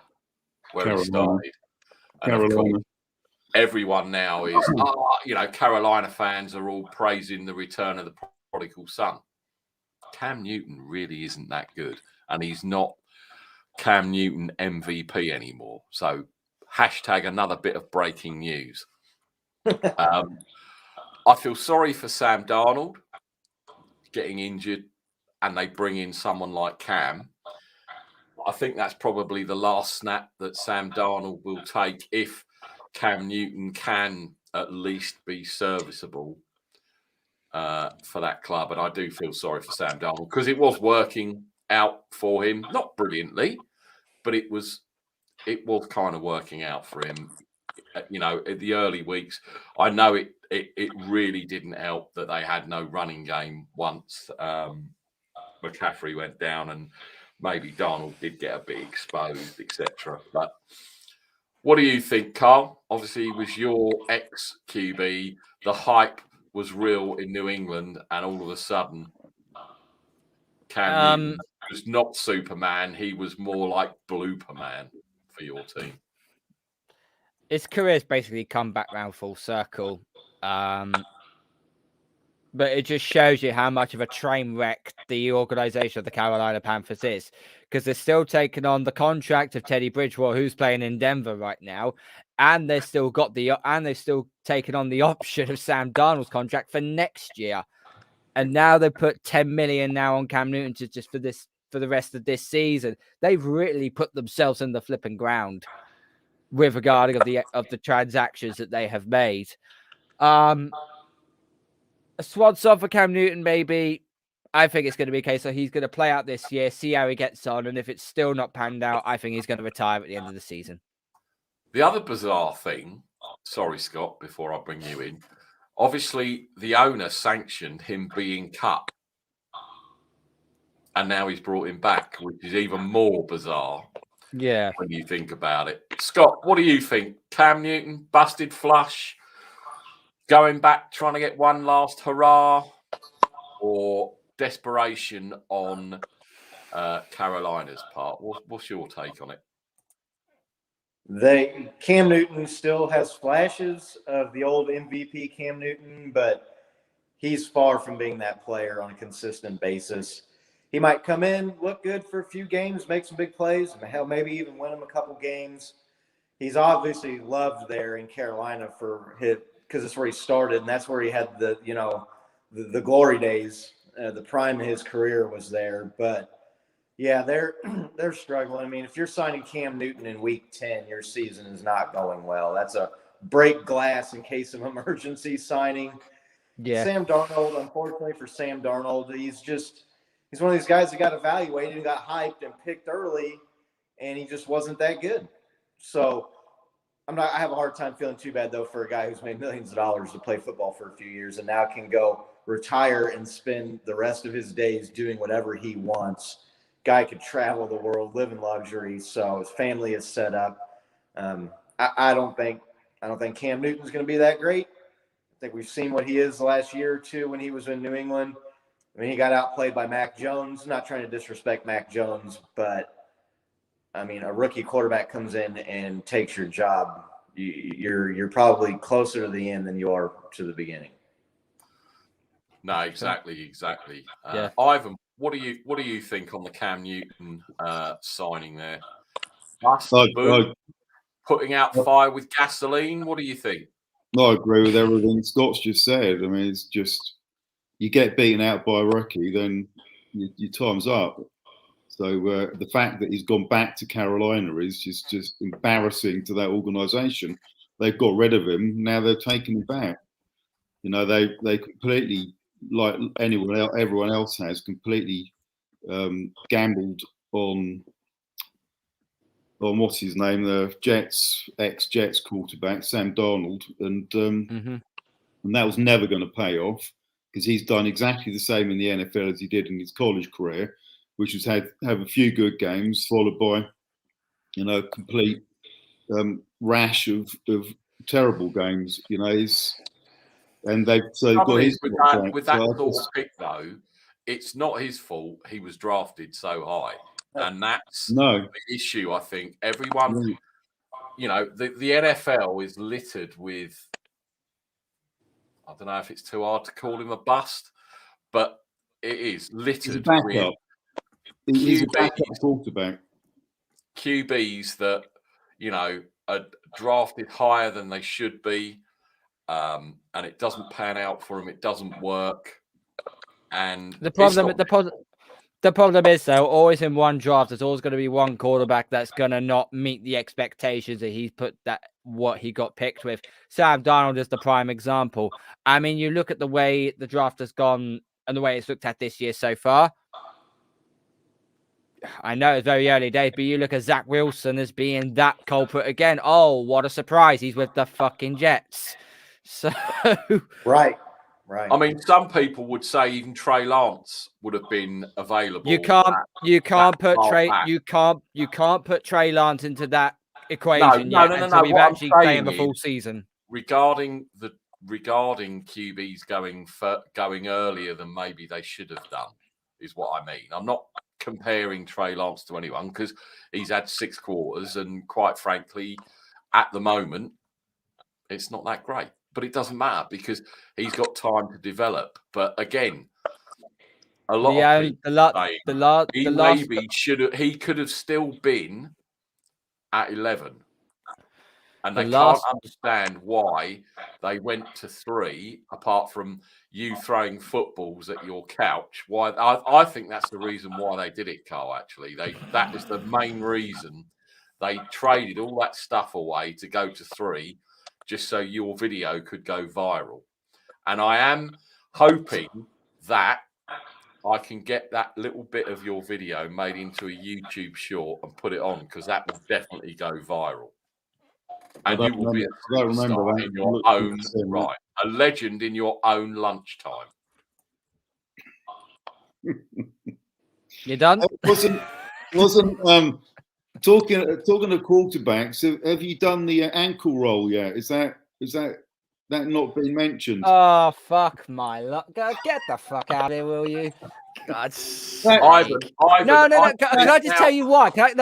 he started. And of course, everyone now is, Carolina fans are all praising the return of the prodigal son. Cam Newton really isn't that good, and he's not Cam Newton MVP anymore. So hashtag another bit of breaking news. I feel sorry for Sam Darnold getting injured, and they bring in someone like Cam. I think that's probably the last snap that Sam Darnold will take if Cam Newton can at least be serviceable for that club. And I do feel sorry for Sam Darnold because it was working out for him, not brilliantly, but it was kind of working out for him. In the early weeks, I know it really didn't help that they had no running game once McCaffrey went down, and maybe Darnold did get a bit exposed, etc. But what do you think, Carl? Obviously, he was your ex-QB. The hype was real in New England, and all of a sudden, Cam Newton was not Superman. He was more like Blooperman for your team. His career's basically come back round full circle. But it just shows you how much of a train wreck the organization of the Carolina Panthers is, because they're still taking on the contract of Teddy Bridgewater, who's playing in Denver right now, and they've still taken on the option of Sam Darnold's contract for next year. And now they put $10 million now on Cam Newton for the rest of this season. They've really put themselves in the flipping ground with regarding of the transactions that they have made. A swan song for Cam Newton, maybe. I think it's going to be a case that he's going to play out this year, see how he gets on, and if it's still not panned out, I think he's going to retire at the end of the season. The other bizarre thing, sorry, Scott, before I bring you in, obviously the owner sanctioned him being cut, and now he's brought him back, which is even more bizarre. Yeah. When you think about it. Scott, what do you think? Cam Newton, busted flush, going back, trying to get one last hurrah, or desperation on Carolina's part? What's your take on it? Cam Newton still has flashes of the old MVP Cam Newton, but he's far from being that player on a consistent basis. he might come in, look good for a few games, make some big plays, and hell, maybe even win him a couple games. He's obviously loved there in Carolina for his, because it's where he started, and that's where he had the, you know, the glory days. The prime of his career was there. But yeah, they're struggling. I mean, if you're signing Cam Newton in week 10, your season is not going well. That's a break glass in case of emergency signing. Yeah. Sam Darnold, unfortunately for Sam Darnold, he's one of these guys that got evaluated and got hyped and picked early, and he just wasn't that good. So I have a hard time feeling too bad, though, for a guy who's made millions of dollars to play football for a few years and now can go retire and spend the rest of his days doing whatever he wants. Guy could travel the world, live in luxury, so his family is set up. I don't think Cam Newton's going to be that great. I think we've seen what he is the last year or two when he was in New England. I mean, he got outplayed by Mac Jones. Not trying to disrespect Mac Jones, but I mean, a rookie quarterback comes in and takes your job. You're probably closer to the end than you are to the beginning. No, exactly. Yeah. Ivan, what do you think on the Cam Newton signing there? Putting out fire with gasoline. What do you think? I agree with everything Scott's just said. I mean, it's just you get beaten out by a rookie, then your time's up. So the fact that he's gone back to Carolina is just embarrassing to that organisation. They've got rid of him. Now they're taking him back. You know, they completely, like everyone else has, completely gambled on what's his name, the ex-Jets quarterback, Sam Darnold, and that was never going to pay off because he's done exactly the same in the NFL as he did in his college career, which was have a few good games followed by, you know, complete rash of terrible games. You know, and they've got his with that sort of pick though. It's not his fault. He was drafted so high. And that's the issue, I think. Everyone, you know, the NFL is littered with, I don't know if it's too hard to call him a bust, but it is littered with He's a backup quarterback. QBs that, you know, are drafted higher than they should be, and it doesn't pan out for them. It doesn't work. And the problem is, though, always in one draft, there's always going to be one quarterback that's going to not meet the expectations that he's put what he got picked with. Sam Darnold is the prime example. I mean, you look at the way the draft has gone and the way it's looked at this year so far. I know it's very early days, but you look at Zach Wilson as being that culprit again. Oh, what a surprise. He's with the fucking Jets. So Right. I mean, some people would say even Trey Lance would have been available. You can't put Trey Lance into that equation yet until we've actually played him a full season. Regarding QBs going earlier than maybe they should have done, is what I mean. I'm not comparing Trey Lance to anyone because he's had 6 quarters, and quite frankly, at the moment, it's not that great. But it doesn't matter because he's got time to develop. But again, a lot of people he could have still been at 11. And they can't understand why they went to 3, apart from you throwing footballs at your couch. Why? I think that's the reason why they did it, Carl. Actually, that is the main reason they traded all that stuff away to go to 3, just so your video could go viral. And I am hoping that I can get that little bit of your video made into a YouTube short and put it on, because that will definitely go viral. And you will be in your own right, a legend in your own lunchtime. You done? Wasn't talking of quarterbacks. Have you done the ankle roll yet? Is that not been mentioned? Oh, fuck my luck! Get the fuck out of here, will you? God, Ivan, no. Can I just tell you why? Hang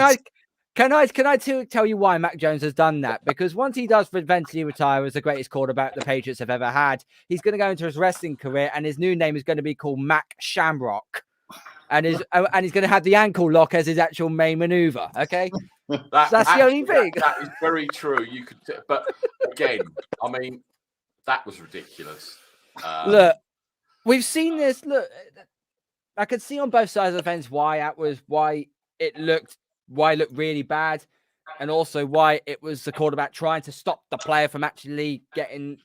on. Can I tell you why Mac Jones has done that? Because once he does eventually retire as the greatest quarterback the Patriots have ever had, he's going to go into his wrestling career, and his new name is going to be called Mac Shamrock, and he's going to have the ankle lock as his actual main maneuver. Okay, that's the only thing. That is very true. You could, but again, I mean, that was ridiculous. Look, we've seen this. Look, I could see on both sides of the fence why it looked really bad, and also why it was the quarterback trying to stop the player from actually getting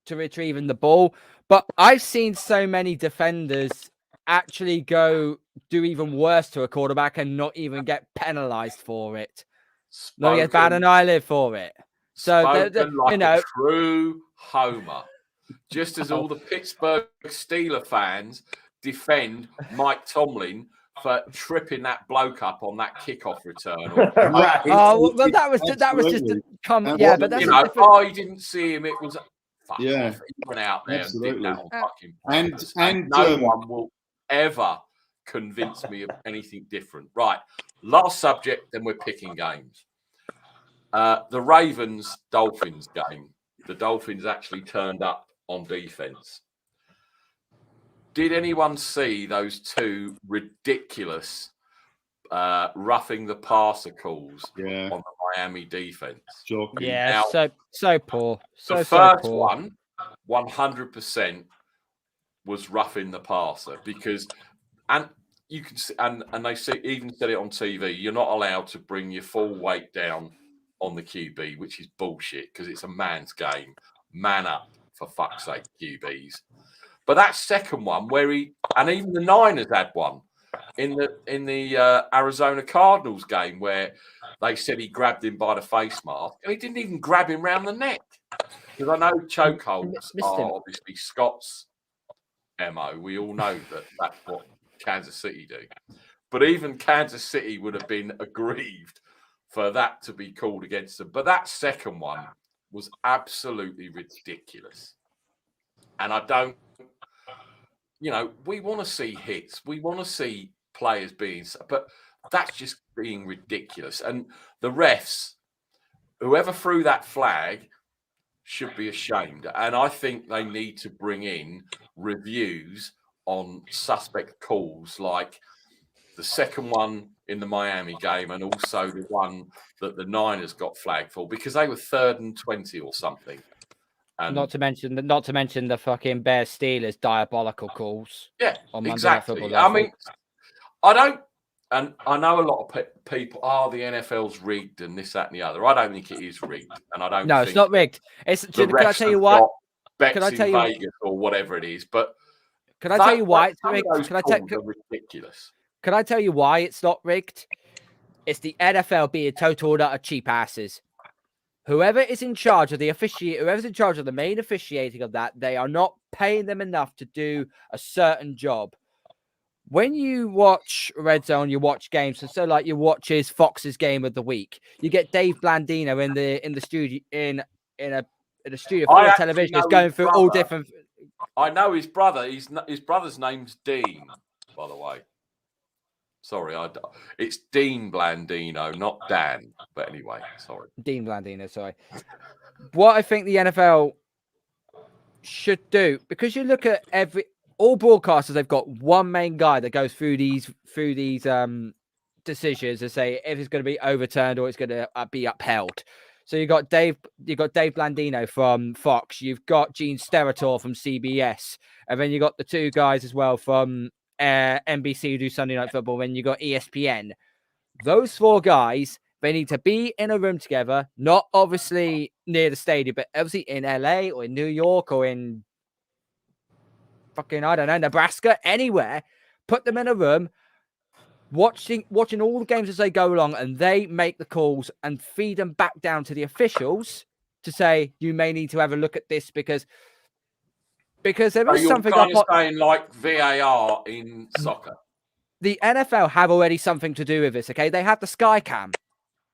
to retrieving the ball. But I've seen so many defenders actually do even worse to a quarterback and not even get penalized for it. Not get bad an eyelid for it. So like a true homer. Just as all the Pittsburgh Steelers fans defend Mike Tomlin for tripping that bloke up on that kickoff return. Right. Oh, well, that was just a comment. Yeah, but that's you didn't see him. It was fuck Yeah. off. He went out there Absolutely. and did that on fucking And no one will ever convince me of anything different. Right. Last subject, then we're picking games. The Ravens-Dolphins game. The Dolphins actually turned up on defense. Did anyone see those two ridiculous roughing the passer calls on the Miami defense? Shocking. Yeah, now, so poor. The first one, 100% was roughing the passer because, and you can see, and they even said it on TV. You're not allowed to bring your full weight down on the QB, which is bullshit because it's a man's game. Man up, for fuck's sake, QBs. But that second one, where and even the Niners had one in the Arizona Cardinals game where they said he grabbed him by the face mask, and he didn't even grab him round the neck. Because I know chokeholds are obviously Scott's MO. We all know that that's what Kansas City do. But even Kansas City would have been aggrieved for that to be called against them. But that second one was absolutely ridiculous. And I don't, we want to see hits. We want to see players being, but that's just being ridiculous. And the refs, whoever threw that flag, should be ashamed. And I think they need to bring in reviews on suspect calls like the second one in the Miami game and also the one that the Niners got flagged for because they were 3rd and 20 or something. And not to mention the fucking Bears Steelers diabolical calls. Yeah, on Monday exactly. Night Football, I mean, I don't, and I know a lot of people, the NFL's rigged and this, that, and the other. I don't think it is rigged, and I don't. No, it's not rigged. Can I tell you what? Can I tell you Vegas or whatever it is? But can I tell you why it's rigged? Ridiculous. Can I tell you why it's not rigged? It's the NFL being total utter cheap asses. Whoever is in charge of whoever's in charge of the main officiating of that, they are not paying them enough to do a certain job. When you watch Red Zone, you watch games, so like you watch Fox's game of the week. You get Dave Blandino in the studio in a studio full of television. It's going through all different. I know his brother. His brother's name's Dean, by the way. Sorry, it's Dean Blandino, not Dan. But anyway, sorry. Dean Blandino, sorry. What I think the NFL should do, because you look at all broadcasters, they've got one main guy that goes through these decisions and say if it's going to be overturned or it's going to be upheld. So you got Dave Blandino from Fox, you've got Gene Steratore from CBS, and then you got the two guys as well from NBC who do Sunday Night Football, and you got ESPN. Those four guys, they need to be in a room together, not obviously near the stadium, but obviously in LA or in New York or in fucking, I don't know, Nebraska, anywhere. Put them in a room, watching all the games as they go along, and they make the calls and feed them back down to the officials to say, you may need to have a look at this because there is something kind of saying like VAR in soccer. The NFL have already something to do with this, okay? They have the Sky Cam.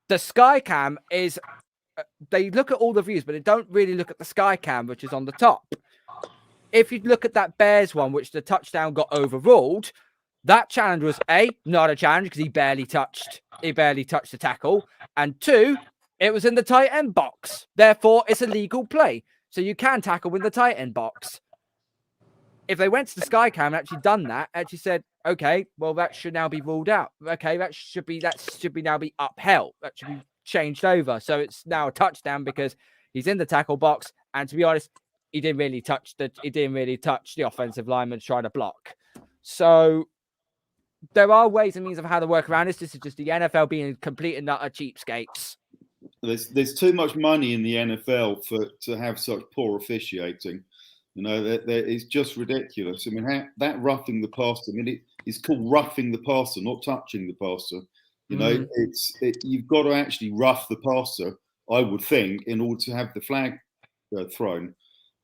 The Sky Cam is, they look at all the views, but they don't really look at the Sky Cam, which is on the top. If you look at that Bears one, which the touchdown got overruled, That challenge was not a challenge because he barely touched the tackle, and 2, it was in the tight end box. Therefore, it's a legal play. So you can tackle in the tight end box. If they went to the Sky Cam and actually done that, actually said, okay, well, that should now be ruled out. Okay, that should now be upheld. That should be changed over. So it's now a touchdown because he's in the tackle box. And to be honest, he didn't really touch the offensive lineman trying to block. So there are ways and means of how to work around this. This is just the NFL being complete and utter cheapskates. There's too much money in the NFL to have such poor officiating. You know, it's just ridiculous. I mean, that roughing the passer, I mean, it's called roughing the passer, not touching the passer. You know, you've got to actually rough the passer, I would think, in order to have the flag thrown.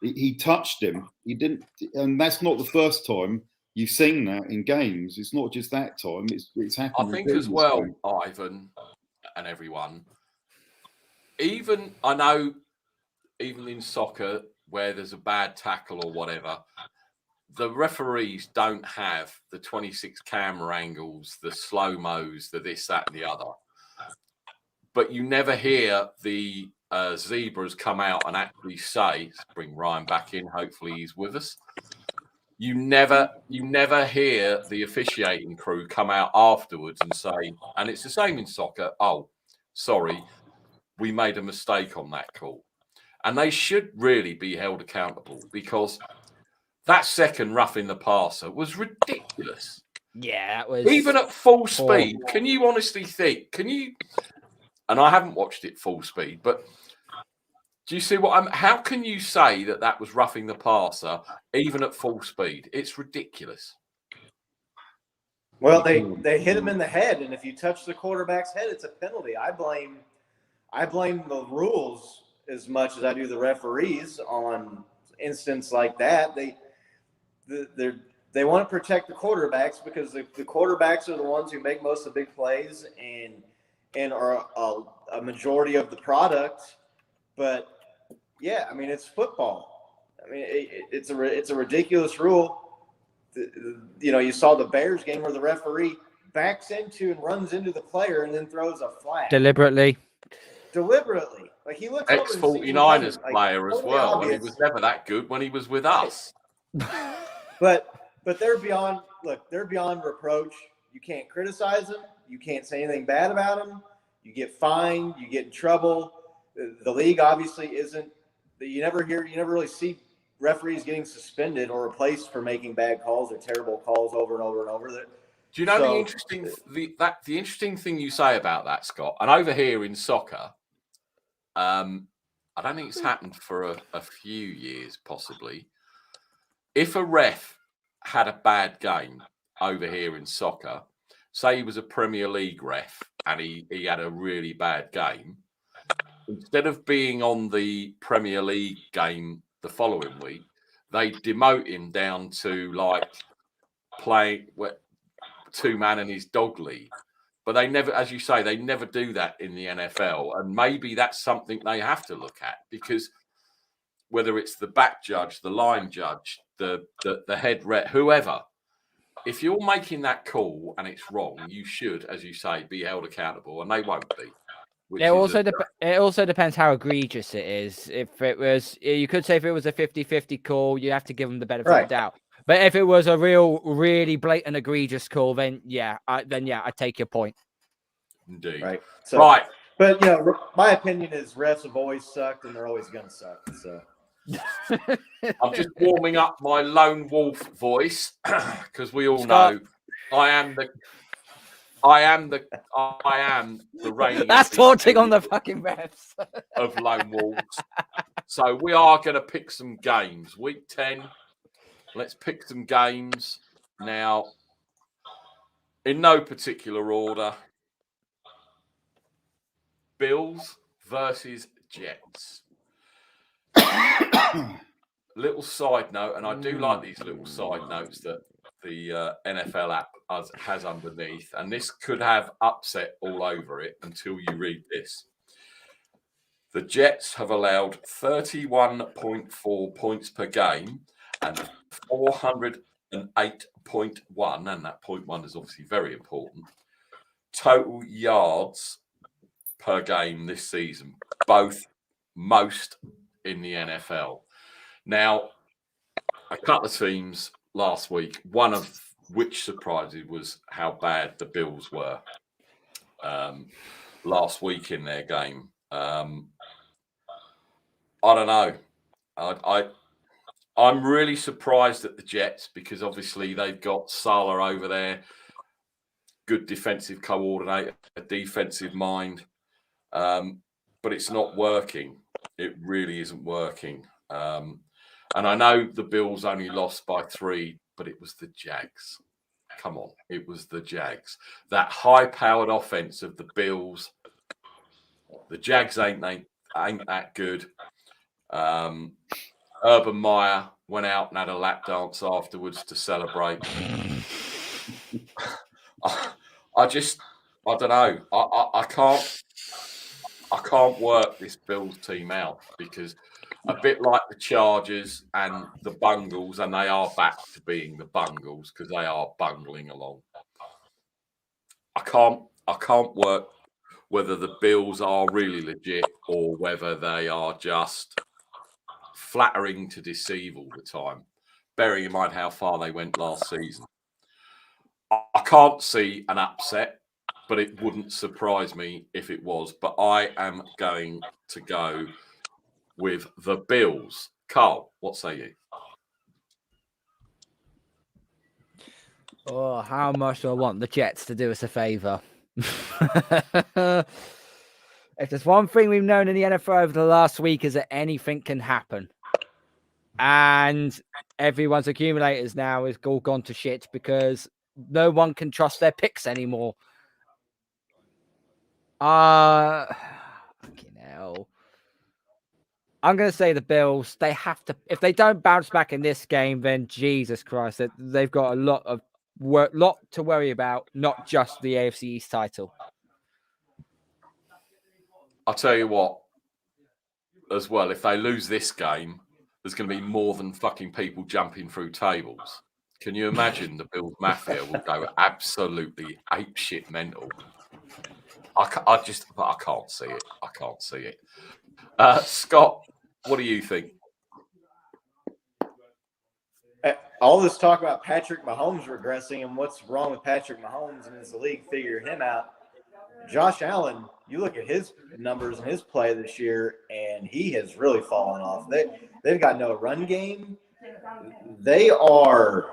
He touched him. He didn't, and that's not the first time you've seen that in games. It's not just that time. It's happened. I think as well, Ivan and everyone. I know, even in soccer, where there's a bad tackle or whatever, the referees don't have the 26 camera angles, the slow-mos, the this, that, and the other. But you never hear the zebras come out and actually say, let's bring Ryan back in, hopefully he's with us. You never hear the officiating crew come out afterwards and say, and it's the same in soccer, oh, sorry, we made a mistake on that call. And they should really be held accountable because that second roughing the passer was ridiculous. Yeah, that was... Even at full speed, can you honestly think, and I haven't watched it full speed, but do you see how can you say that was roughing the passer even at full speed? It's ridiculous. Well, they hit him in the head, and if you touch the quarterback's head, it's a penalty. I blame the rules as much as I do the referees on instances like that. They want to protect the quarterbacks because the quarterbacks are the ones who make most of the big plays and are a majority of the product. But yeah, I mean, it's football. I mean, it's a ridiculous rule. You know, you saw the Bears game where the referee backs into and runs into the player and then throws a flag deliberately. Like he looks ex-49ers player as well, and he was never that good when he was with us. But they're beyond reproach. You can't criticize them. You can't say anything bad about them. You get fined. You get in trouble. The league obviously isn't. You never really see referees getting suspended or replaced for making bad calls or terrible calls over and over and over. Do you know the interesting thing you say about that, Scott? And over here in soccer, I don't think it's happened for a few years, possibly. If a ref had a bad game over here in soccer, say he was a Premier League ref and he had a really bad game, instead of being on the Premier League game the following week, they demote him down to like playing two-man in his dog league. But they never, as you say, they never do that in the NFL. And maybe that's something they have to look at because whether it's the back judge, the line judge, the head ref, whoever, if you're making that call and it's wrong, you should, as you say, be held accountable, and they won't be. It also depends how egregious it is. If it was, you could say if it was a 50-50 call, you have to give them the benefit of the doubt. But if it was a really blatant egregious call, then I take your point. Indeed. Right. So, right. But my opinion is refs have always sucked and they're always going to suck. So I'm just warming up my lone wolf voice because we all know I am the reigning. That's taunting on the fucking refs of lone wolves. So we are going to pick some games. Week 10. Let's pick some games now. In no particular order. Bills versus Jets. Little side note, and I do like these little side notes that the NFL app has underneath, and this could have upset all over it until you read this. The Jets have allowed 31.4 points per game and 400 an 8.1, and that 0.1 is obviously very important. Total yards per game this season, both most in the NFL. Now, a couple of teams last week, one of which surprised me was how bad the Bills were last week in their game. I don't know. I'm really surprised at the Jets because obviously they've got Salah over there, good defensive coordinator, a defensive mind, but it's not working. It really isn't working. And I know the Bills only lost by 3, but it was the Jags. Come on, it was the Jags. That high-powered offense of the Bills. The Jags ain't that good. Urban Meyer went out and had a lap dance afterwards to celebrate. I don't know. I can't work this Bills team out because a bit like the Chargers and the Bungles, and they are back to being the Bungles because they are bungling along. I can't work whether the Bills are really legit or whether they are just flattering to deceive all the time, bearing in mind how far they went last season. I can't see an upset, but it wouldn't surprise me if it was. But I am going to go with the Bills. Carl, what say you? Oh, how much do I want the Jets to do us a favour? If there's one thing we've known in the NFL over the last week is that anything can happen. And everyone's accumulators now is all gone to shit because no one can trust their picks anymore. Fucking hell. I'm going to say the Bills. They have to, if they don't bounce back in this game, then Jesus Christ, they've got a lot to worry about, not just the AFC East title. I'll tell you what, as well, if they lose this game, there's going to be more than fucking people jumping through tables. Can you imagine the Bills Mafia will go absolutely apeshit mental? I can't see it. I can't see it. Scott, what do you think? All this talk about Patrick Mahomes regressing and what's wrong with Patrick Mahomes and is the league figuring him out. Josh Allen, you look at his numbers and his play this year, and he has really fallen off. They've got no run game. They are,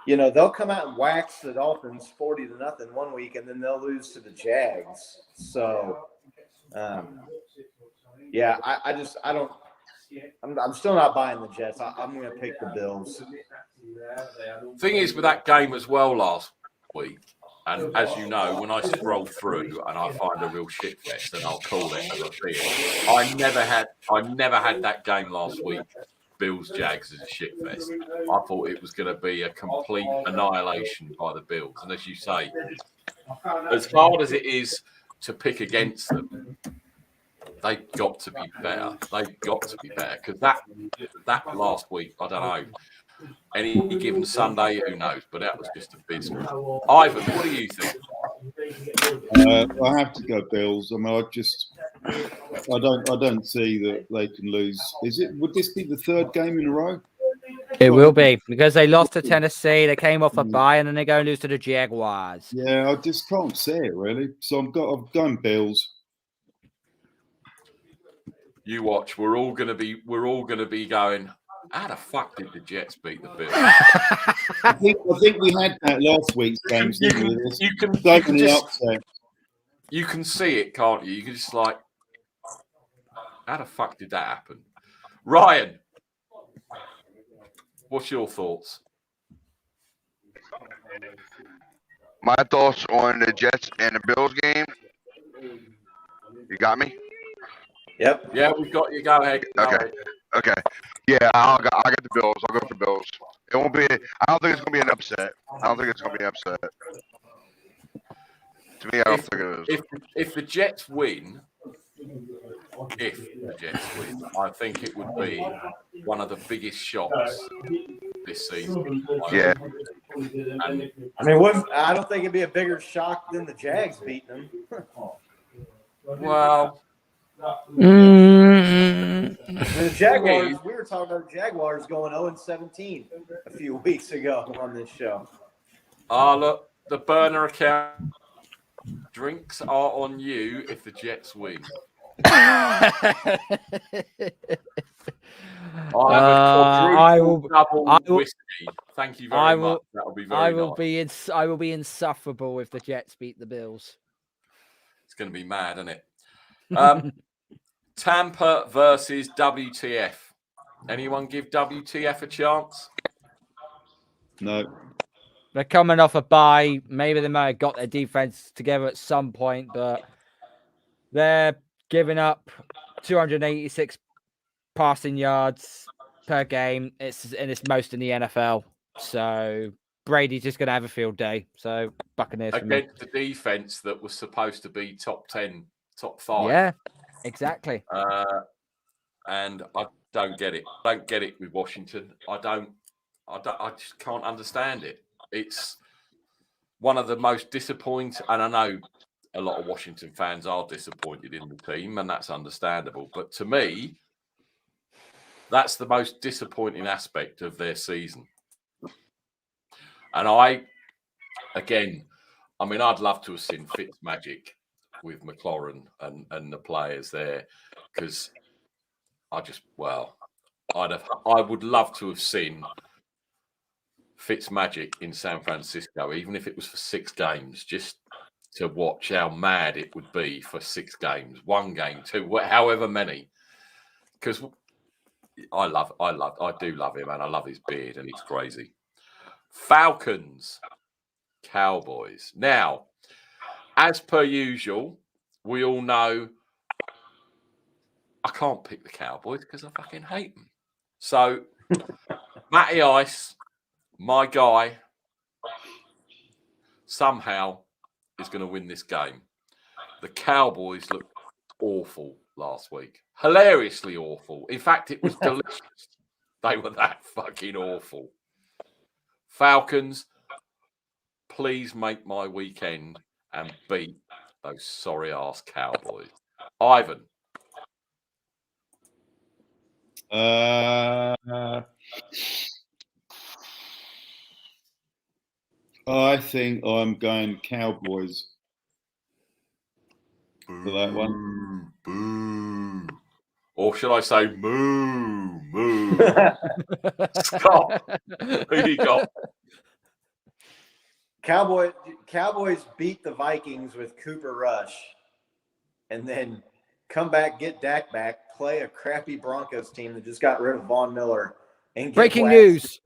they'll come out and wax the Dolphins 40-0 one week, and then they'll lose to the Jags. So, yeah, I'm still not buying the Jets. I'm going to pick the Bills. Thing is, with that game as well last week, and as you know, when I scroll through and I find a real shit fest, and I'll call it as I see it, I never had that game last week, Bills Jags, as a shit fest. I thought it was going to be a complete annihilation by the Bills, and as you say, as hard as it is to pick against them, they've got to be better. They've got to be better because that last week, I don't know. Any given Sunday, who knows? But that was just abysmal. Ivan, what do you think? I have to go Bills. I mean, I don't see that they can lose. Would this be the third game in a row? It will be because they lost to Tennessee. They came off a bye and then they go and lose to the Jaguars. Yeah, I just can't see it really. So I'm going Bills. You watch. We're all gonna be going. How the fuck did the Jets beat the Bills? I think we had that last week's game. You can see it, can't you? You can just like, how the fuck did that happen? Ryan, what's your thoughts? My thoughts on the Jets and the Bills game. You got me? Yep. Yeah, we've got you. Go ahead. Okay. Yeah, I'll get the Bills. I'll go for Bills. It won't be. I don't think it's gonna be an upset. To me, I don't think it is. If the Jets win, I think it would be one of the biggest shocks this season. Yeah. And I mean, I don't think it'd be a bigger shock than the Jags beating them. well, The Jaguars, we were talking about the Jaguars going 0-17 a few weeks ago on this show. look, the burner account drinks are on you if the Jets win. I'll have a quadruple double whiskey. Thank you very much. That will be very nice. I will be insufferable if the Jets beat the Bills. It's going to be mad, isn't it? Tampa versus WTF. Anyone give WTF a chance? No. They're coming off a bye. Maybe they might have got their defense together at some point, but they're giving up 286 passing yards per game. It's most in the NFL. So Brady's just going to have a field day. So Buccaneers against the defense that was supposed to be top 10, top 5. Yeah, exactly. And I don't get it. I don't get it with Washington. I just can't understand it. It's one of the most disappointing, and I know a lot of Washington fans are disappointed in the team, and that's understandable. But to me, that's the most disappointing aspect of their season. And I'd love to have seen Fitzmagic with McLaurin and the players there, because I would love to have seen Fitzmagic in San Francisco, even if it was for 6 games, just to watch how mad it would be for 6 games, 1 game, 2, however many. Because I do love him, and I love his beard, and he's crazy. Falcons, Cowboys. Now, as per usual, we all know I can't pick the Cowboys because I fucking hate them. So, Matty Ice, my guy, somehow is going to win this game. The Cowboys looked awful last week. Hilariously awful. In fact, it was delicious. They were that fucking awful. Falcons, please make my weekend and beat those sorry-ass Cowboys. Ivan. I think I'm going Cowboys for that one. Boo. Or should I say moo, moo? Scott, who you got? Cowboys beat the Vikings with Cooper Rush, and then come back, get Dak back, play a crappy Broncos team that just got rid of Von Miller. And Breaking news.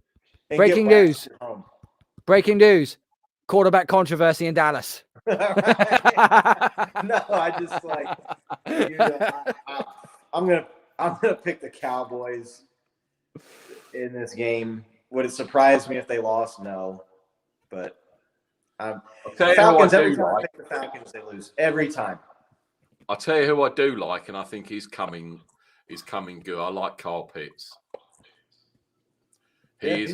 Home. Breaking news. Quarterback controversy in Dallas. No, I just I'm gonna pick the Cowboys in this game. Would it surprise me if they lost? No, but Falcons every time I pick the Falcons, they lose every time. I'll tell you who I do like, and I think he's coming good. I like Kyle Pitts. He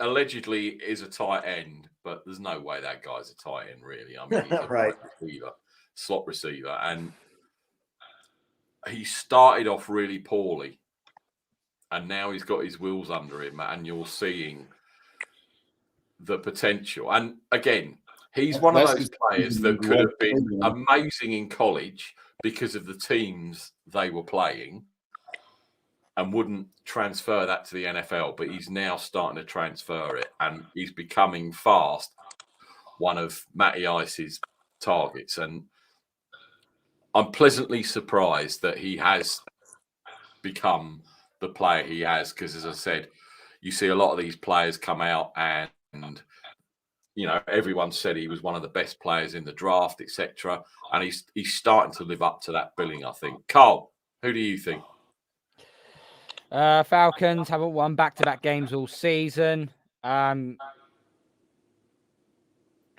allegedly is a tight end, but there's no way that guy's a tight end, really. I mean, he's a right. slot receiver, and he started off really poorly, and now he's got his wheels under him, and you're seeing the potential. And again, he's one of those players that could have been amazing in college because of the teams they were playing, and wouldn't transfer that to the NFL, but he's now starting to transfer it, and he's becoming fast one of Matty Ice's targets. And I'm pleasantly surprised that he has become the player he has, because, as I said, you see a lot of these players come out and everyone said he was one of the best players in the draft, etc. And he's starting to live up to that billing, I think. Carl, who do you think? Falcons haven't won back-to-back games all season. The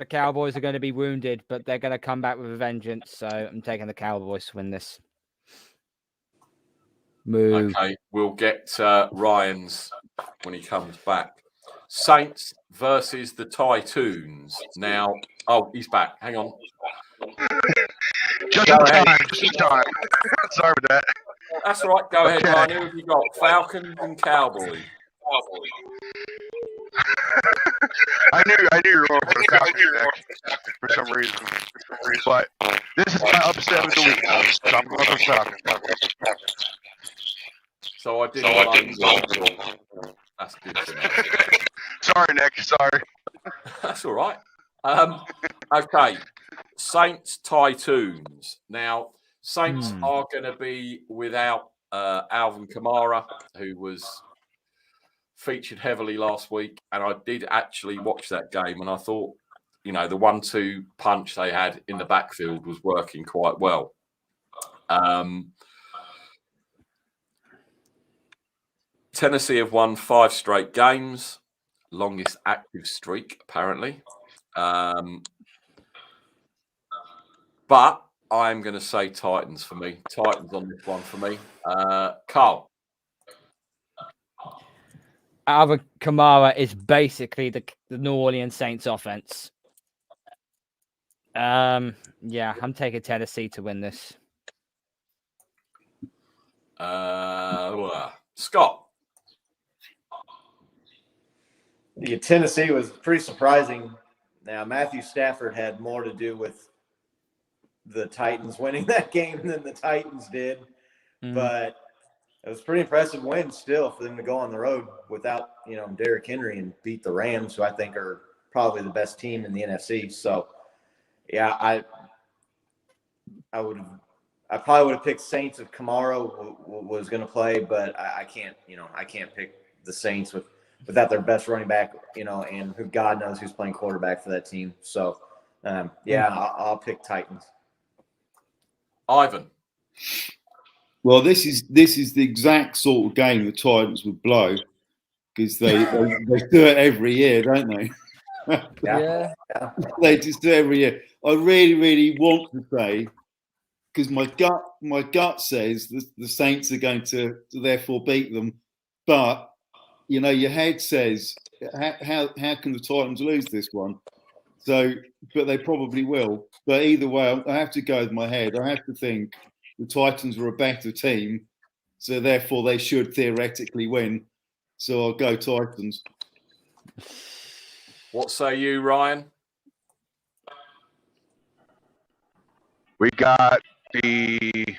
Cowboys are going to be wounded, but they're going to come back with a vengeance. So I'm taking the Cowboys to win this. Moo. Okay, we'll get Ryan's when he comes back. Saints versus the Titans. Now, oh, he's back. Hang on. Just Go in ahead. time. Just in time. Sorry for that. That's all right. Go ahead, Okay. Ryan. Who have you got? Falcons and Cowboys. I knew you were going for the Falcons Nick, for some reason. But this is my upset of the week, so I'm going for Falcons. So I didn't. That's good to know. Sorry, Nick. Sorry. That's all right. Okay. Saints Titans. Now, Saints are going to be without Alvin Kamara, who was featured heavily last week, and I did actually watch that game, and I thought, the 1-2 punch they had in the backfield was working quite well. Tennessee have won 5 straight games, longest active streak apparently. But I'm going to say Titans for me. Titans on this one for me. Carl. Alvin Kamara is basically the New Orleans Saints offense. I'm taking Tennessee to win this. Scott. Yeah, Tennessee was pretty surprising. Now, Matthew Stafford had more to do with the Titans winning that game than the Titans did. But it was a pretty impressive win still for them to go on the road without, Derrick Henry and beat the Rams, who I think are probably the best team in the NFC. So, yeah, I probably would have picked Saints if Kamara was going to play, but I can't pick the Saints without their best running back, and who God knows who's playing quarterback for that team. So, I'll pick Titans. Ivan. Well, this is the exact sort of game the Titans would blow, because they do it every year, don't they? Yeah. They just do it every year. I really, really want to say, because my gut says the Saints are going to therefore beat them, but your head says how can the Titans lose this one? So, but they probably will. But either way, I have to go with my head. I have to think the Titans are a better team, so therefore they should theoretically win. So I'll go Titans. What say you, Ryan? We got the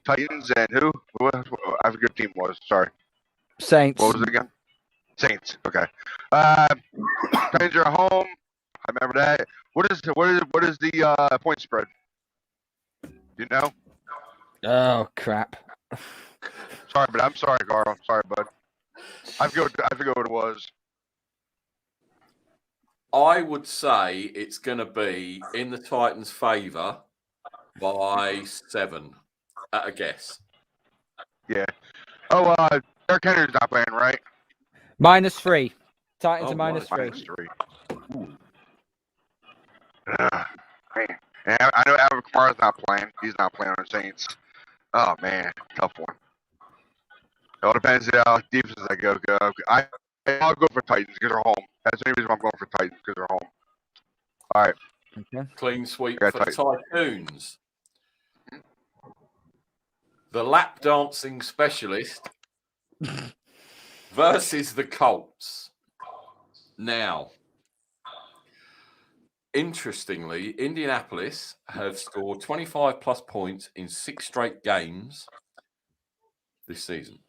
Titans and who? I forget what team it was. Sorry. Saints. What was it again? Saints. Okay. Titans are at home. I remember that. What is the point spread? Do you know? Oh crap! Sorry, but I'm sorry, Carl. Sorry, bud. I forget what it was. I would say it's going to be in the Titans' favour by 7 at a guess. Yeah. Oh, Derrick Henry's not playing, right? -3. Titans are -3. -3. Man. And I know Alvin Kamara's not playing. He's not playing on the Saints. Oh man, tough one. It all depends how defenses I go. I'll go for Titans because they're home. That's the only reason I'm going for Titans, because they're home. All right. Okay. Clean sweep Yeah, for the Typhoons. The lap dancing specialist versus the Colts. Now, interestingly, Indianapolis have scored 25 plus points in 6 straight games this season.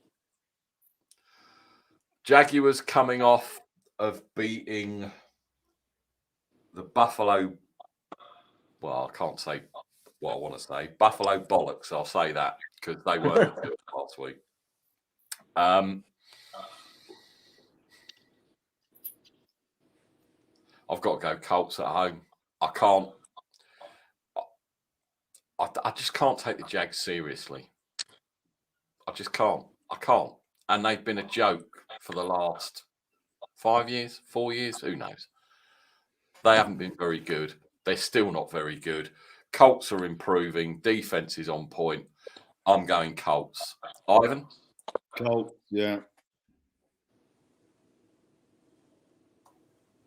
Jaguars coming off of beating the Buffalo. Well, I can't say what I want to say. Buffalo bollocks. I'll say that because they weren't good last week. I've got to go Colts at home. I can't. I just can't take the Jags seriously. I just can't. I can't. And they've been a joke for the last 5 years, 4 years. Who knows? They haven't been very good. They're still not very good. Colts are improving. Defense is on point. I'm going Colts. Ivan? Colts, yeah.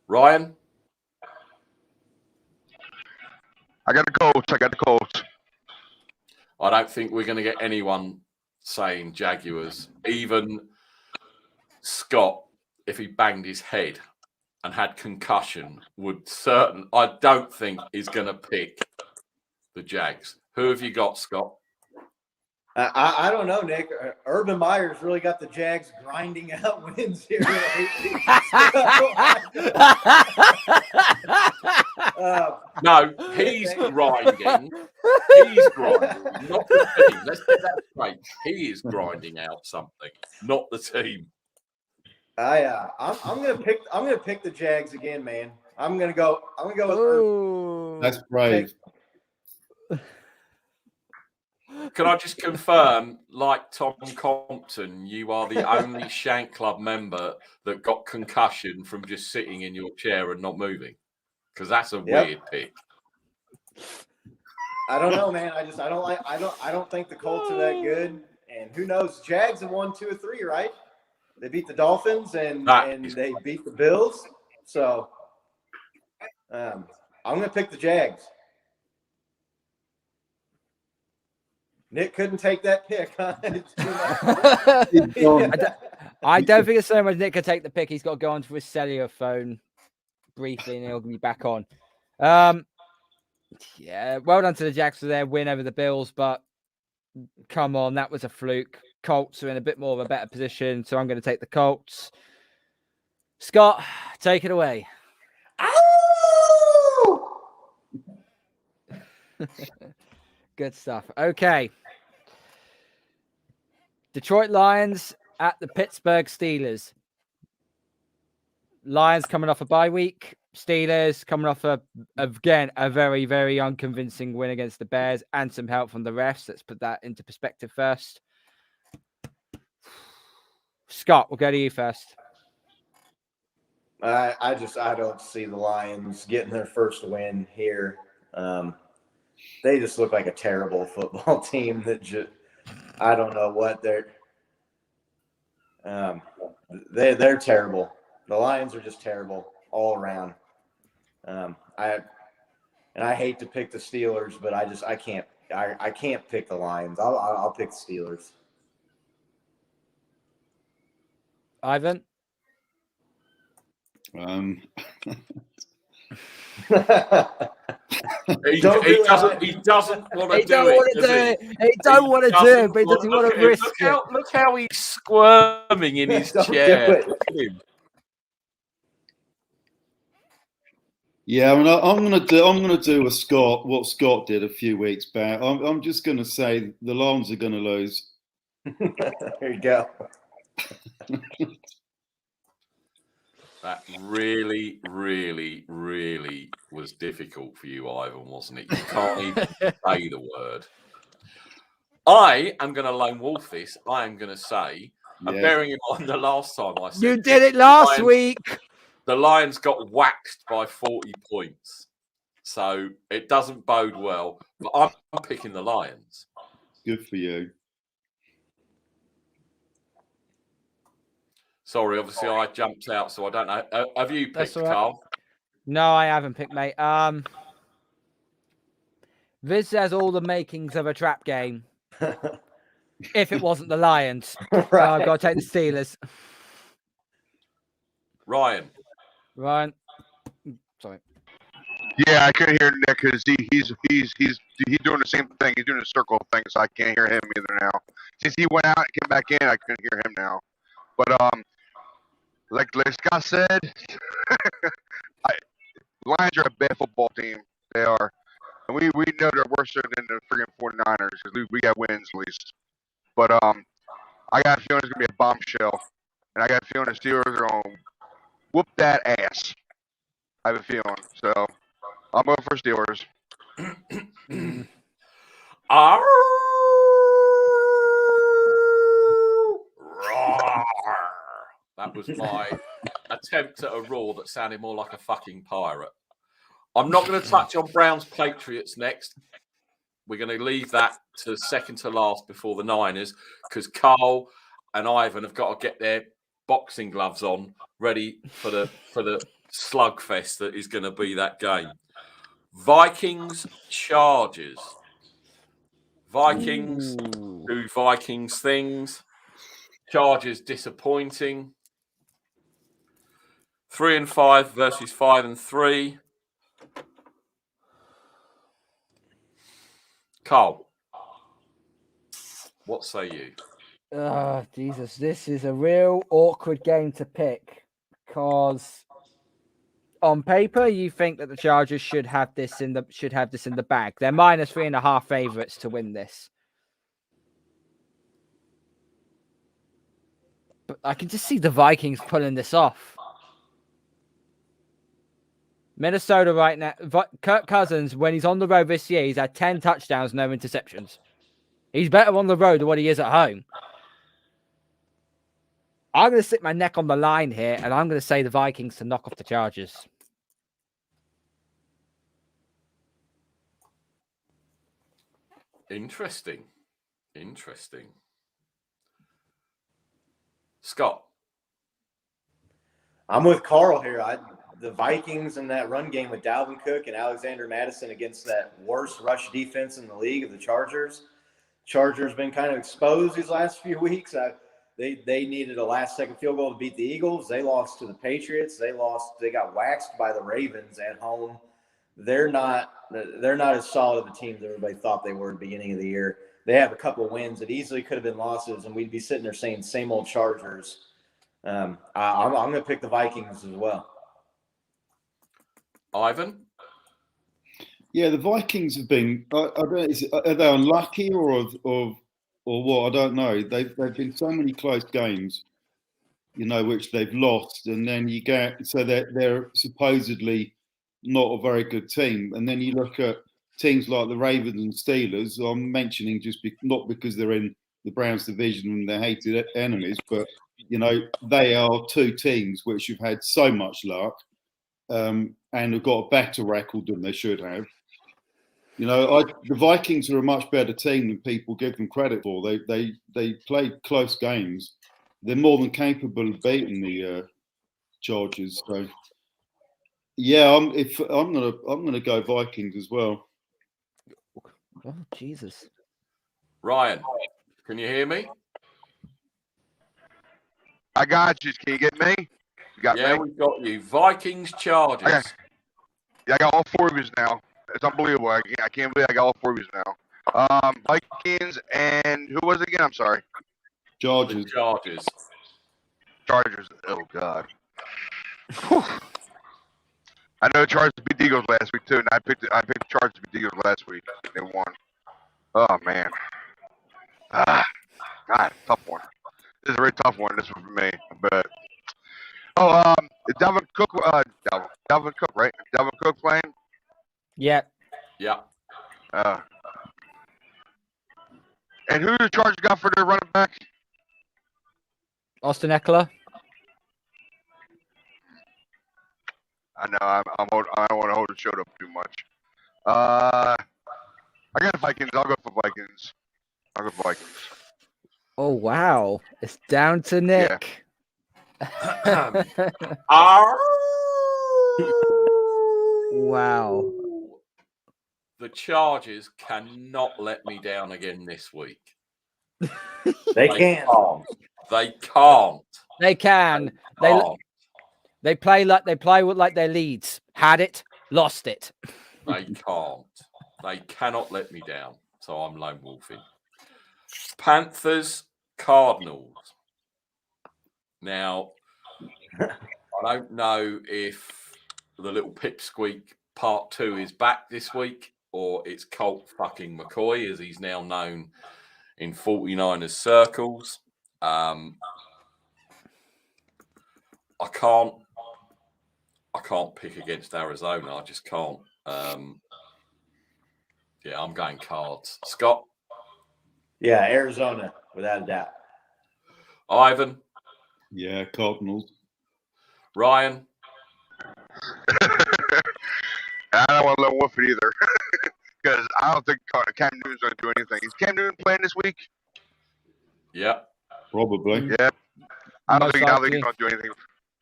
Ryan? I got the Colts. I don't think we're going to get anyone saying Jaguars. Even Scott, if he banged his head and had concussion, I don't think he's going to pick the Jags. Who have you got, Scott? I don't know, Nick. Urban Meyer's really got the Jags grinding out wins here lately. No, he's grinding. He's grinding, not the team. Let's get that straight. He is grinding out something, not the team. I'm gonna pick the Jags again, man. I'm gonna go with Urban. That's brave. Can I just confirm, like Tom Compton, you are the only Shank Club member that got concussion from just sitting in your chair and not moving? Because that's a weird pick. I don't know, man. I don't think the Colts are that good. And who knows? Jags have won 2 or 3, right? They beat the Dolphins and they beat the Bills. So I'm gonna pick the Jags. Nick couldn't take that pick, huh? I don't think it's so much Nick can take the pick. He's got to go onto his cellular phone briefly and he'll be back on. Yeah, well done to the Jags for their win over the Bills, but come on, that was a fluke. Colts are in a bit more of a better position, so I'm going to take the Colts. Scott, take it away. Good stuff. Okay. Detroit Lions at the Pittsburgh Steelers. Lions coming off a bye week. Steelers coming off again a very, very unconvincing win against the Bears and some help from the refs. Let's put that into perspective first. Scott, we'll go to you first. I don't see the Lions getting their first win here. They just look like a terrible football team that I don't know what they're terrible. The Lions are just terrible all around. I hate to pick the Steelers, but I can't pick the Lions. I'll pick the Steelers. Ivan? He doesn't want to do it. He don't want to do it, but he doesn't want to risk it. Look how he's squirming in his chair. Look at him. Yeah, I mean, I'm gonna do what Scott did a few weeks back. I'm just gonna say the Lions are gonna lose. There you go. That really, really, really was difficult for you, Ivan, wasn't it? You can't even say the word. I am going to lone wolf this. I am going to say, and bearing in mind the last time I said you did it last week. The Lions got waxed by 40 points. So it doesn't bode well. But I'm picking the Lions. Good for you. Sorry, obviously I jumped out, so I don't know. Have you picked, Carl? No, I haven't picked, mate. This has all the makings of a trap game. If it wasn't the Lions. Right. So I've got to take the Steelers. Ryan. Sorry. Yeah, I couldn't hear Nick because he's doing the same thing. He's doing the circle thing, so I can't hear him either now. Since he went out and came back in, I couldn't hear him now. But like Scott said, Lions are a bad football team. They are. And we know they're worse than the freaking 49ers because we got wins at least. But I got a feeling it's going to be a bombshell. And I got a feeling the Steelers are going to whoop that ass. I have a feeling. So I'm going for Steelers. That was my attempt at a roar that sounded more like a fucking pirate. I'm not going to touch on Browns Patriots next. we're going to leave that to second to last before the Niners because Carl and Ivan have got to get their boxing gloves on, ready for the slugfest that is going to be that game. Vikings Chargers. Vikings do Vikings things. Chargers disappointing. 3-5 versus 5-3. Carl, what say you? Oh, Jesus, this is a real awkward game to pick because on paper you think that the Chargers should have this in the bag. They're -3.5 favorites to win this. But I can just see the Vikings pulling this off. Minnesota right now, Kirk Cousins, when he's on the road this year, he's had 10 touchdowns, no interceptions. He's better on the road than what he is at home. I'm going to stick my neck on the line here, and I'm going to say the Vikings to knock off the Chargers. Interesting. Scott. I'm with Carl here. The Vikings in that run game with Dalvin Cook and Alexander Madison against that worst rush defense in the league of the Chargers. Chargers been kind of exposed these last few weeks. They needed a last-second field goal to beat the Eagles. They lost to the Patriots. They got waxed by the Ravens at home. They're not as solid of a team as everybody thought they were at the beginning of the year. They have a couple of wins that easily could have been losses, and we'd be sitting there saying same old Chargers. I'm going to pick the Vikings as well. Ivan? Yeah, the Vikings have been. I don't know, are they unlucky or what? I don't know. They've been so many close games, which they've lost, and then you get so they're supposedly not a very good team, and then you look at teams like the Ravens and Steelers. I'm mentioning just not because they're in the Browns division and they're hated enemies, but they are two teams which have had so much luck. And have got a better record than they should have. The Vikings are a much better team than people give them credit for. They played close games. They're more than capable of beating the Chargers. So, yeah, I'm gonna go Vikings as well. Oh, Jesus. Ryan, can you hear me? I got you. Can you get me? You got me? We've got you. Vikings Chargers. Okay. Yeah, I got all four of yous now. It's unbelievable. I can't believe I got all four of yous now. Vikings and who was it again? I'm sorry. Chargers. Chargers. Oh God. Whew. I know Chargers beat the Eagles last week too, and I picked Chargers to beat the Eagles last week. They won. Oh man. God, tough one. This is a very tough one. This one for me, but. Is Dalvin Cook, Dalvin Cook, right? Dalvin Cook playing? Yeah. And who the Chargers got for their running back? Austin Eckler. I know I don't want to hold the show up too much. I got the Vikings. I'll go for Vikings. Oh wow, it's down to Nick. Yeah. Wow. The Chargers cannot let me down again this week. They can't. They can't. They can. They play like their leads. Had it, lost it. They can't. They cannot let me down. So I'm lone wolfing. Panthers, Cardinals. Now, I don't know if the little pipsqueak part 2 is back this week or it's Colt fucking McCoy, as he's now known in 49ers circles. I can't pick against Arizona. I just can't. I'm going Cards. Scott? Yeah, Arizona, without a doubt. Ivan? Yeah, Cardinals. Ryan? I don't want to let Wolf it either. because I don't think Cam Newton's going to do anything. Is Cam Newton playing this week? Yeah. Probably. Yeah. I don't Most think he's likely. going to do anything.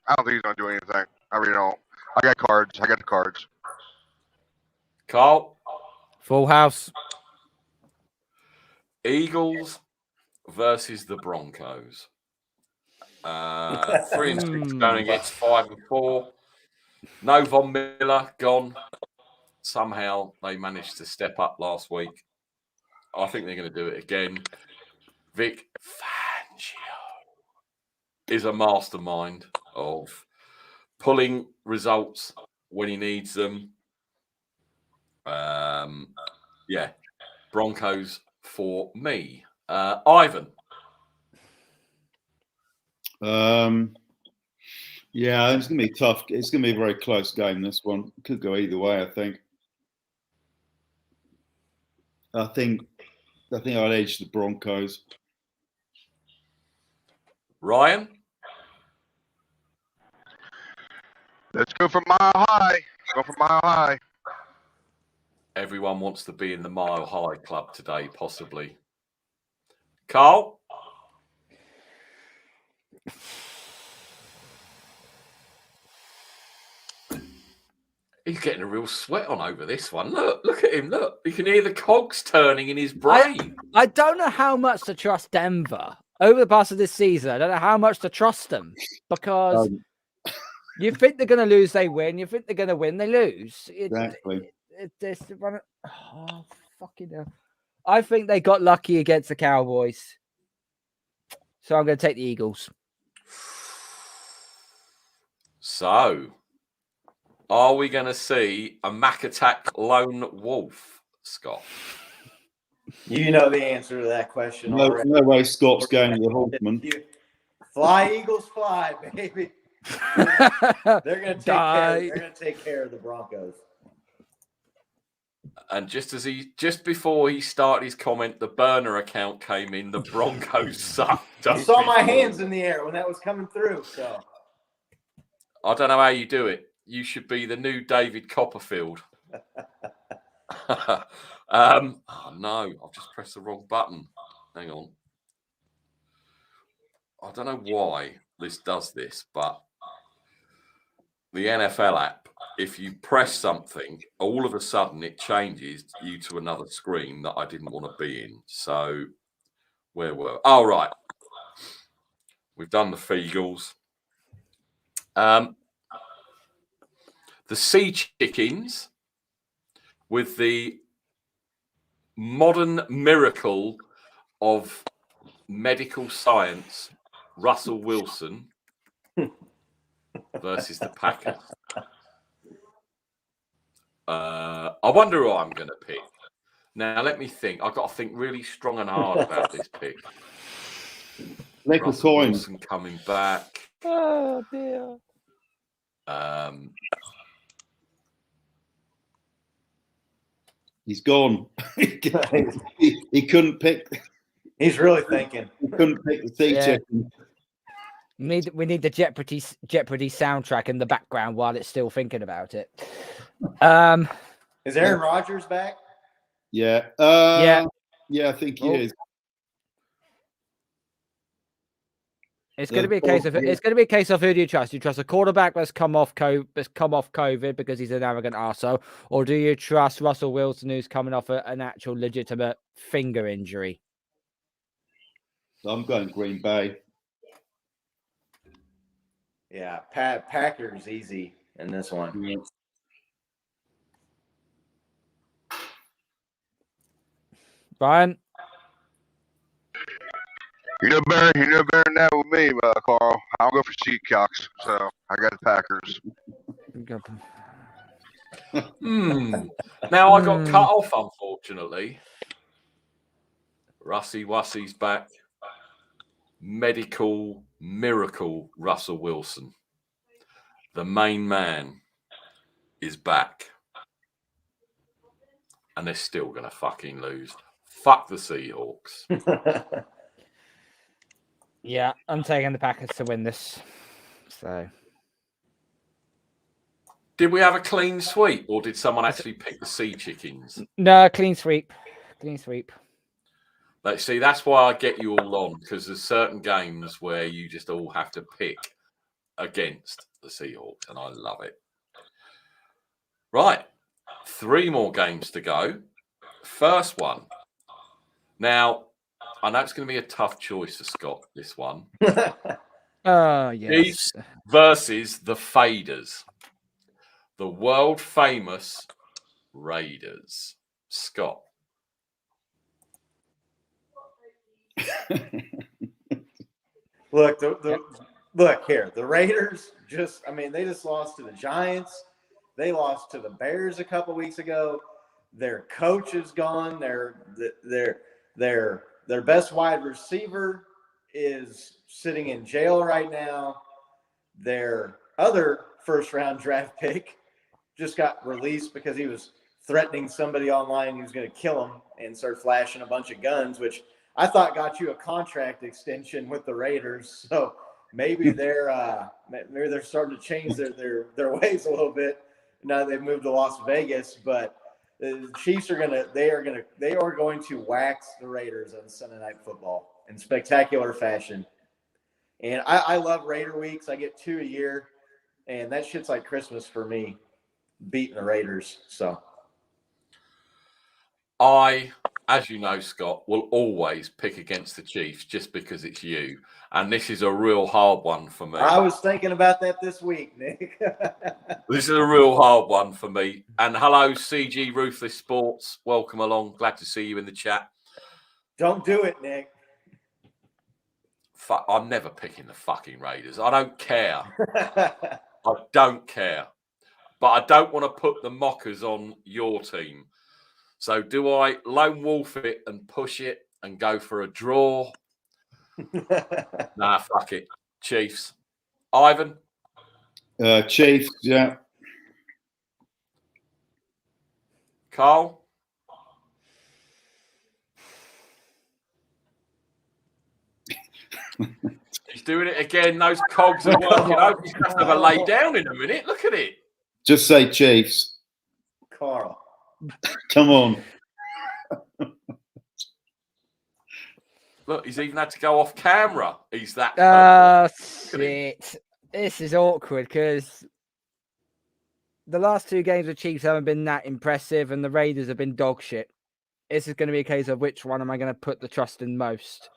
I don't think he's going to do anything. I really don't. I got cards. I got the cards. Carl, Full house. Eagles versus the Broncos. 3-6 going against 5-4. No Von Miller gone. Somehow they managed to step up last week. I think they're going to do it again. Vic Fangio is a mastermind of pulling results when he needs them. Yeah, Broncos for me. Ivan. Yeah, it's going to be tough. It's going to be a very close game, this one. Could go either way, I think. I think I'd edge the Broncos. Ryan? Let's go for Mile High. Go for Mile High. Everyone wants to be in the Mile High Club today, possibly. Carl? He's getting a real sweat on over this one. Look at him. Look, you can hear the cogs turning in his brain. I don't know how much to trust Denver over the past of this season. I don't know how much to trust them because you think they're going to lose, they win. You think they're going to win, they lose. Exactly. Oh, fucking hell. I think they got lucky against the Cowboys. So I'm going to take the Eagles. So, are we going to see a Mac Attack lone wolf, Scott? You know the answer to that question. No way Scott's going to the Horseman. Fly, Eagles, fly, baby. They're going to take care. They're going to take care of the Broncos. And just before he started his comment, the burner account came in. The Broncos sucked. I saw my hands in the air when that was coming through. So I don't know how you do it. You should be the new David Copperfield. Oh no, I've just pressed the wrong button. Hang on. I don't know why this does this, but the NFL app, if you press something, all of a sudden it changes you to another screen that I didn't want to be in. So where were? Oh, right. We've done the Feagles. The Sea Chickens with the modern miracle of medical science, Russell Wilson versus the Packers. I wonder who I'm going to pick. Now, let me think. I've got to think really strong and hard about this pick. Russell Wilson coming back. Oh, dear. He's gone. he couldn't pick. He's really thinking. He couldn't pick the Sea Chicken. We need the Jeopardy soundtrack in the background while it's still thinking about it. Is Aaron Rodgers back? Yeah. Yeah, I think he is. It's going to be a case of who do you trust? Do you trust a quarterback that's come off COVID because he's an arrogant arsehole, or do you trust Russell Wilson who's coming off an actual legitimate finger injury? I'm going Green Bay. Yeah, Packers easy in this one. Yeah. Brian? You know better than that with me, Carl. I'll go for Seacocks, so I got the Packers. Now I got cut off, unfortunately. Russie Wussie's back. Medical miracle Russell Wilson. The main man is back. And they're still going to fucking lose. Fuck the Seahawks. Yeah, I'm taking the Packers to win this. So Did we have a clean sweep, or did someone actually pick the Sea Chickens? No, clean sweep. Clean sweep. Like, see, that's why I get you all on, because there's certain games where you just all have to pick against the Seahawks, and I love it. Right, 3 more games to go. First one. Now, I know it's going to be a tough choice for Scott, this one. Oh, yes. Chiefs versus the Faders. The world famous Raiders. Scott. Look, look here. The Raiders they just lost to the Giants. They lost to the Bears a couple weeks ago. Their coach is gone. Their best wide receiver is sitting in jail right now. Their other first-round draft pick just got released because he was threatening somebody online. He was going to kill him and start flashing a bunch of guns, which I thought got you a contract extension with the Raiders. So maybe they're starting to change their ways a little bit now that they've moved to Las Vegas. But the Chiefs are going to wax the Raiders on Sunday Night Football in spectacular fashion. And I love Raider weeks. I get 2 a year, and that shit's like Christmas for me, beating the Raiders. So I, as you know, Scott, will always pick against the Chiefs just because it's you. And this is a real hard one for me. I was thinking about that this week, Nick. This is a real hard one for me. And hello, CG Ruthless Sports. Welcome along. Glad to see you in the chat. Don't do it, Nick. I'm never picking the fucking Raiders. I don't care. I don't care. But I don't want to put the mockers on your team. So do I lone wolf it and push it and go for a draw? Nah, fuck it. Chiefs. Ivan? Chiefs, yeah. Carl? He's doing it again. Those cogs are working. He's going to have a lay down in a minute. Look at it. Just say Chiefs. Carl. Come on. Look, he's even had to go off camera. He's that. Oh, shit. This is awkward because the last 2 games of Chiefs haven't been that impressive, and the Raiders have been dog shit. This is going to be a case of which one am I going to put the trust in most.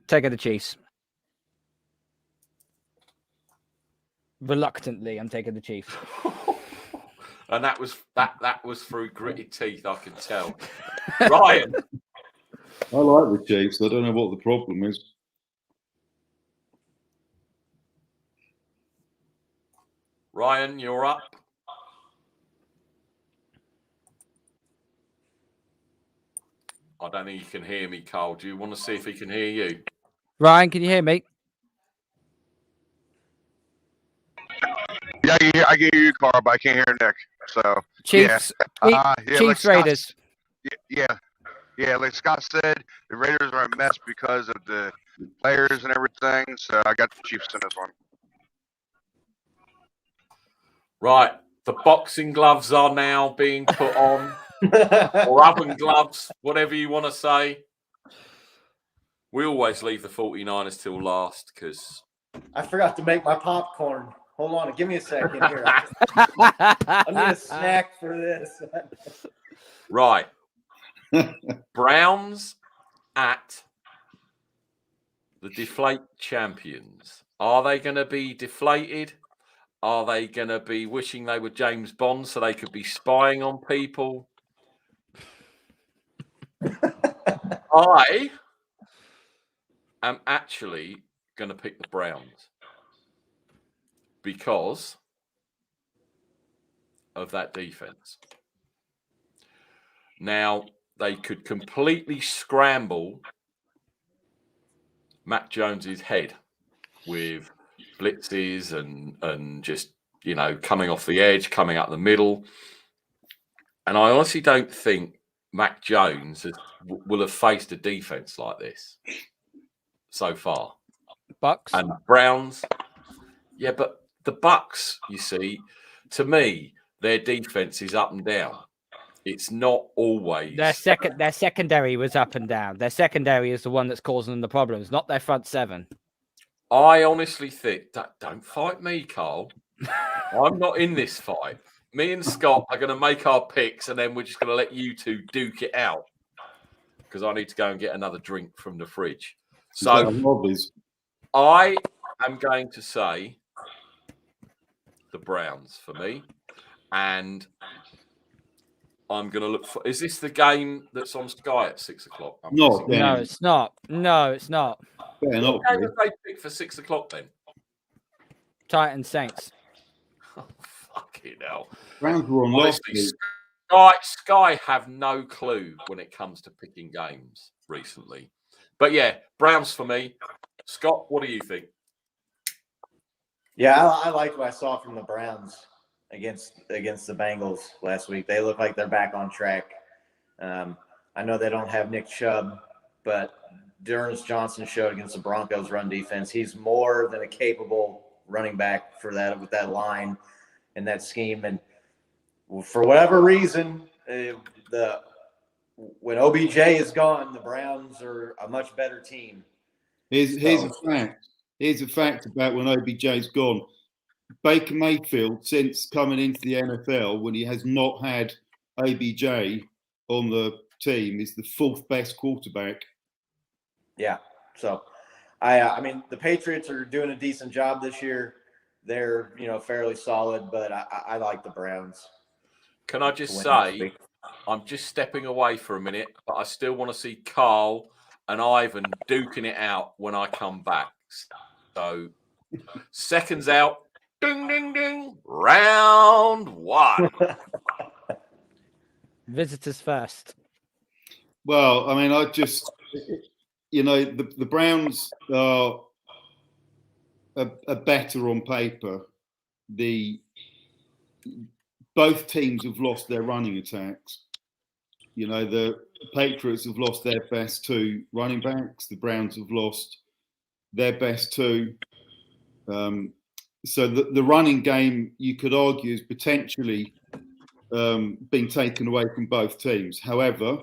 Taking the Chiefs. Reluctantly, I'm taking the Chiefs. And that was through gritted teeth, I can tell. Ryan. I like the Chiefs. I don't know what the problem is. Ryan, you're up. I don't think you can hear me, Carl. Do you want to see if he can hear you? Ryan, can you hear me? Yeah, I can hear you, Carl, but I can't hear Nick. So Chiefs, Chiefs, like Raiders. Yeah. Like Scott said, the Raiders are a mess because of the players and everything. So I got the Chiefs in this one. Right. The boxing gloves are now being put on. Or oven gloves, whatever you want to say. We always leave the 49ers till last because I forgot to make my popcorn. Hold on, give me a second here. I need a snack for this. Right. Browns at the deflate champions. Are they going to be deflated? Are they going to be wishing they were James Bond so they could be spying on people? I am actually going to pick the Browns because of that defense. Now, they could completely scramble Mac Jones's head with blitzes and just, coming off the edge, coming up the middle. And I honestly don't think Mac Jones will have faced a defense like this. so far. Bucks. And Browns, yeah, but the Bucks, you see, to me, their defense is up and down. It's not always Their secondary was up and down. Their secondary is the one that's causing them the problems, not their front seven. I honestly think that don't fight me, Carl. I'm not in this fight. Me and Scott are going to make our picks, and then we're just going to let you two duke it out because I need to go and get another drink from the fridge. So I am going to say the Browns for me, and I'm going to look for. Is this the game that's on Sky at 6 o'clock? No, it's not. No, it's not. What game have they picked for 6 o'clock then? Titans Saints. Oh, fucking hell. Browns were on Honestly, Sky have no clue when it comes to picking games recently. But yeah, Browns for me. Scott, what do you think? Yeah, I like what I saw from the Browns against the Bengals last week. They look like they're back on track. I know they don't have Nick Chubb, but Dearness Johnson showed against the Broncos run defense. He's more than a capable running back for that with that line and that scheme. And for whatever reason, when OBJ is gone, the Browns are a much better team. Here's a fact. Here's a fact about when OBJ's gone. Baker Mayfield, since coming into the NFL, when he has not had OBJ on the team, is the fourth best quarterback. Yeah. So, I mean, the Patriots are doing a decent job this year. They're, fairly solid, but I like the Browns. Can I just say, I'm just stepping away for a minute, but I still want to see Carl and Ivan duking it out when I come back. So, seconds out. Ding, ding, ding. Round one. Visitors first. Well, I mean, the Browns are better on paper. Both teams have lost their running attacks. The Patriots have lost their best two running backs. The Browns have lost their best two. So the running game, you could argue, is potentially being taken away from both teams. However,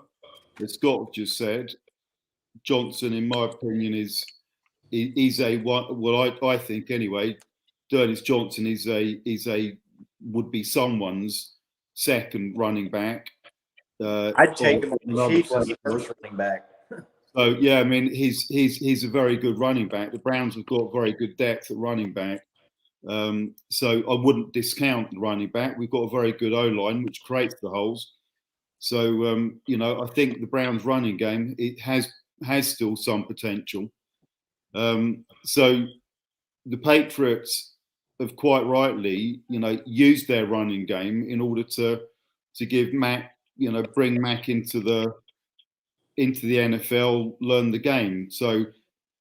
as Scott just said, Johnson, in my opinion, is I think anyway. Dearness Johnson would be someone's second running back. I'd take him on the Chiefs as the first running back. So yeah, I mean he's a very good running back. The Browns have got very good depth at running back. So I wouldn't discount the running back. We've got a very good O-line which creates the holes. So I think the Browns running game, it has still some potential. So the Patriots have quite rightly, used their running game in order to give Mac, bring Mac into the NFL, learn the game. So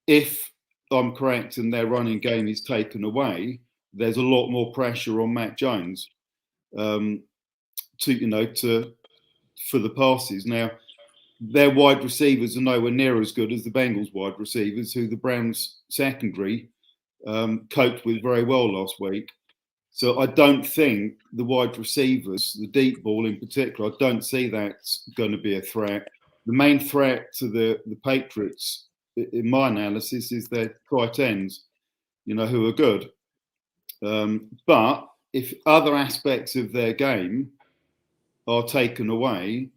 if I'm correct and their running game is taken away, there's a lot more pressure on Mac Jones for the passes. Now, their wide receivers are nowhere near as good as the Bengals wide receivers, who the Browns secondary coped with very well last week. So I don't think the wide receivers, the deep ball in particular, I don't see that's going to be a threat. The main threat to the Patriots, in my analysis, is their tight ends, who are good. But if other aspects of their game are taken away,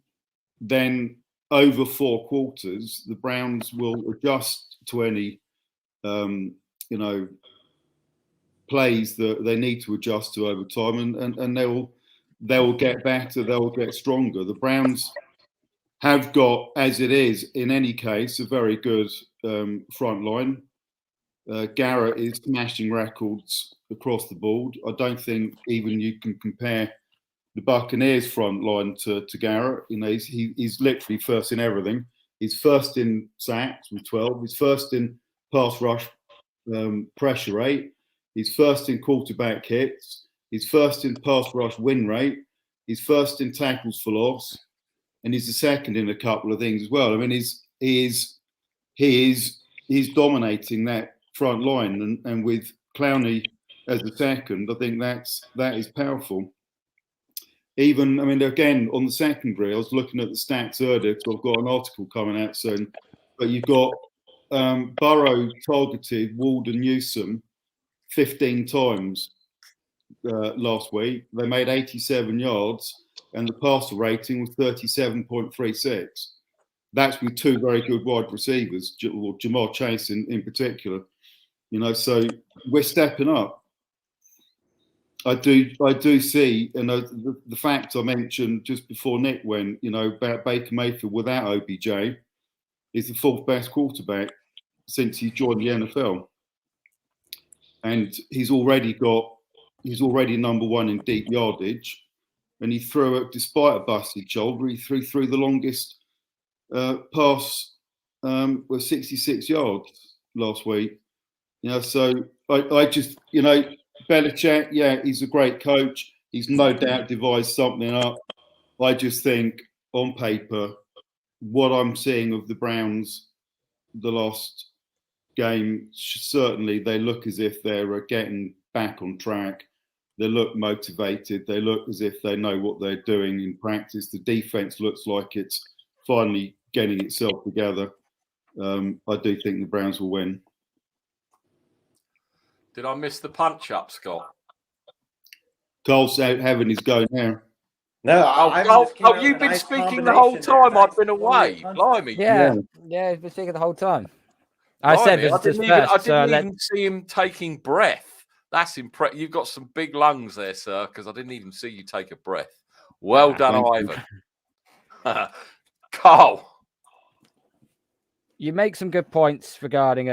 then over 4 quarters, the Browns will adjust to any, plays that they need to adjust to over time, and they will get better, they will get stronger. The Browns have got, as it is in any case, a very good front line. Garrett is smashing records across the board. I don't think even you can compare the Buccaneers front line to Garrett. He's literally first in everything. He's first in sacks with 12. He's first in pass rush pressure rate. He's first in quarterback hits. He's first in pass rush win rate. He's first in tackles for loss, and he's the second in a couple of things as well. I mean, he is he's dominating that front line, and with Clowney as a second, I think that is powerful. Even, I mean, again, on the secondary, I was looking at the stats earlier because I've got an article coming out soon. But you've got Burrow targeted Ward and Newsom 15 times last week. They made 87 yards, and the passer rating was 37.36. That's with two very good wide receivers, Jamar Chase in particular. So we're stepping up. I do see, the fact I mentioned just before Nick went, about Baker Mayfield without OBJ is the fourth best quarterback since he joined the NFL, and he's already number one in deep yardage, and he threw it despite a busted shoulder. He threw the longest pass with 66 yards last week. So I just Belichick, yeah, he's a great coach. He's no doubt devised something up. I just think on paper, what I'm seeing of the Browns the last game, certainly they look as if they're getting back on track. They look motivated. They look as if they know what they're doing in practice. The defense looks like it's finally getting itself together. I do think the Browns will win. Did I miss the punch up, Scott? Carl's out having his go now. No, you've been speaking the whole time I've been away. Blimey. Yeah, he's been speaking the whole time. Blimey. I said this I didn't even see him taking breath. That's impressive. You've got some big lungs there, sir, because I didn't even see you take a breath. Well done, Ivan. Carl. You make some good points regarding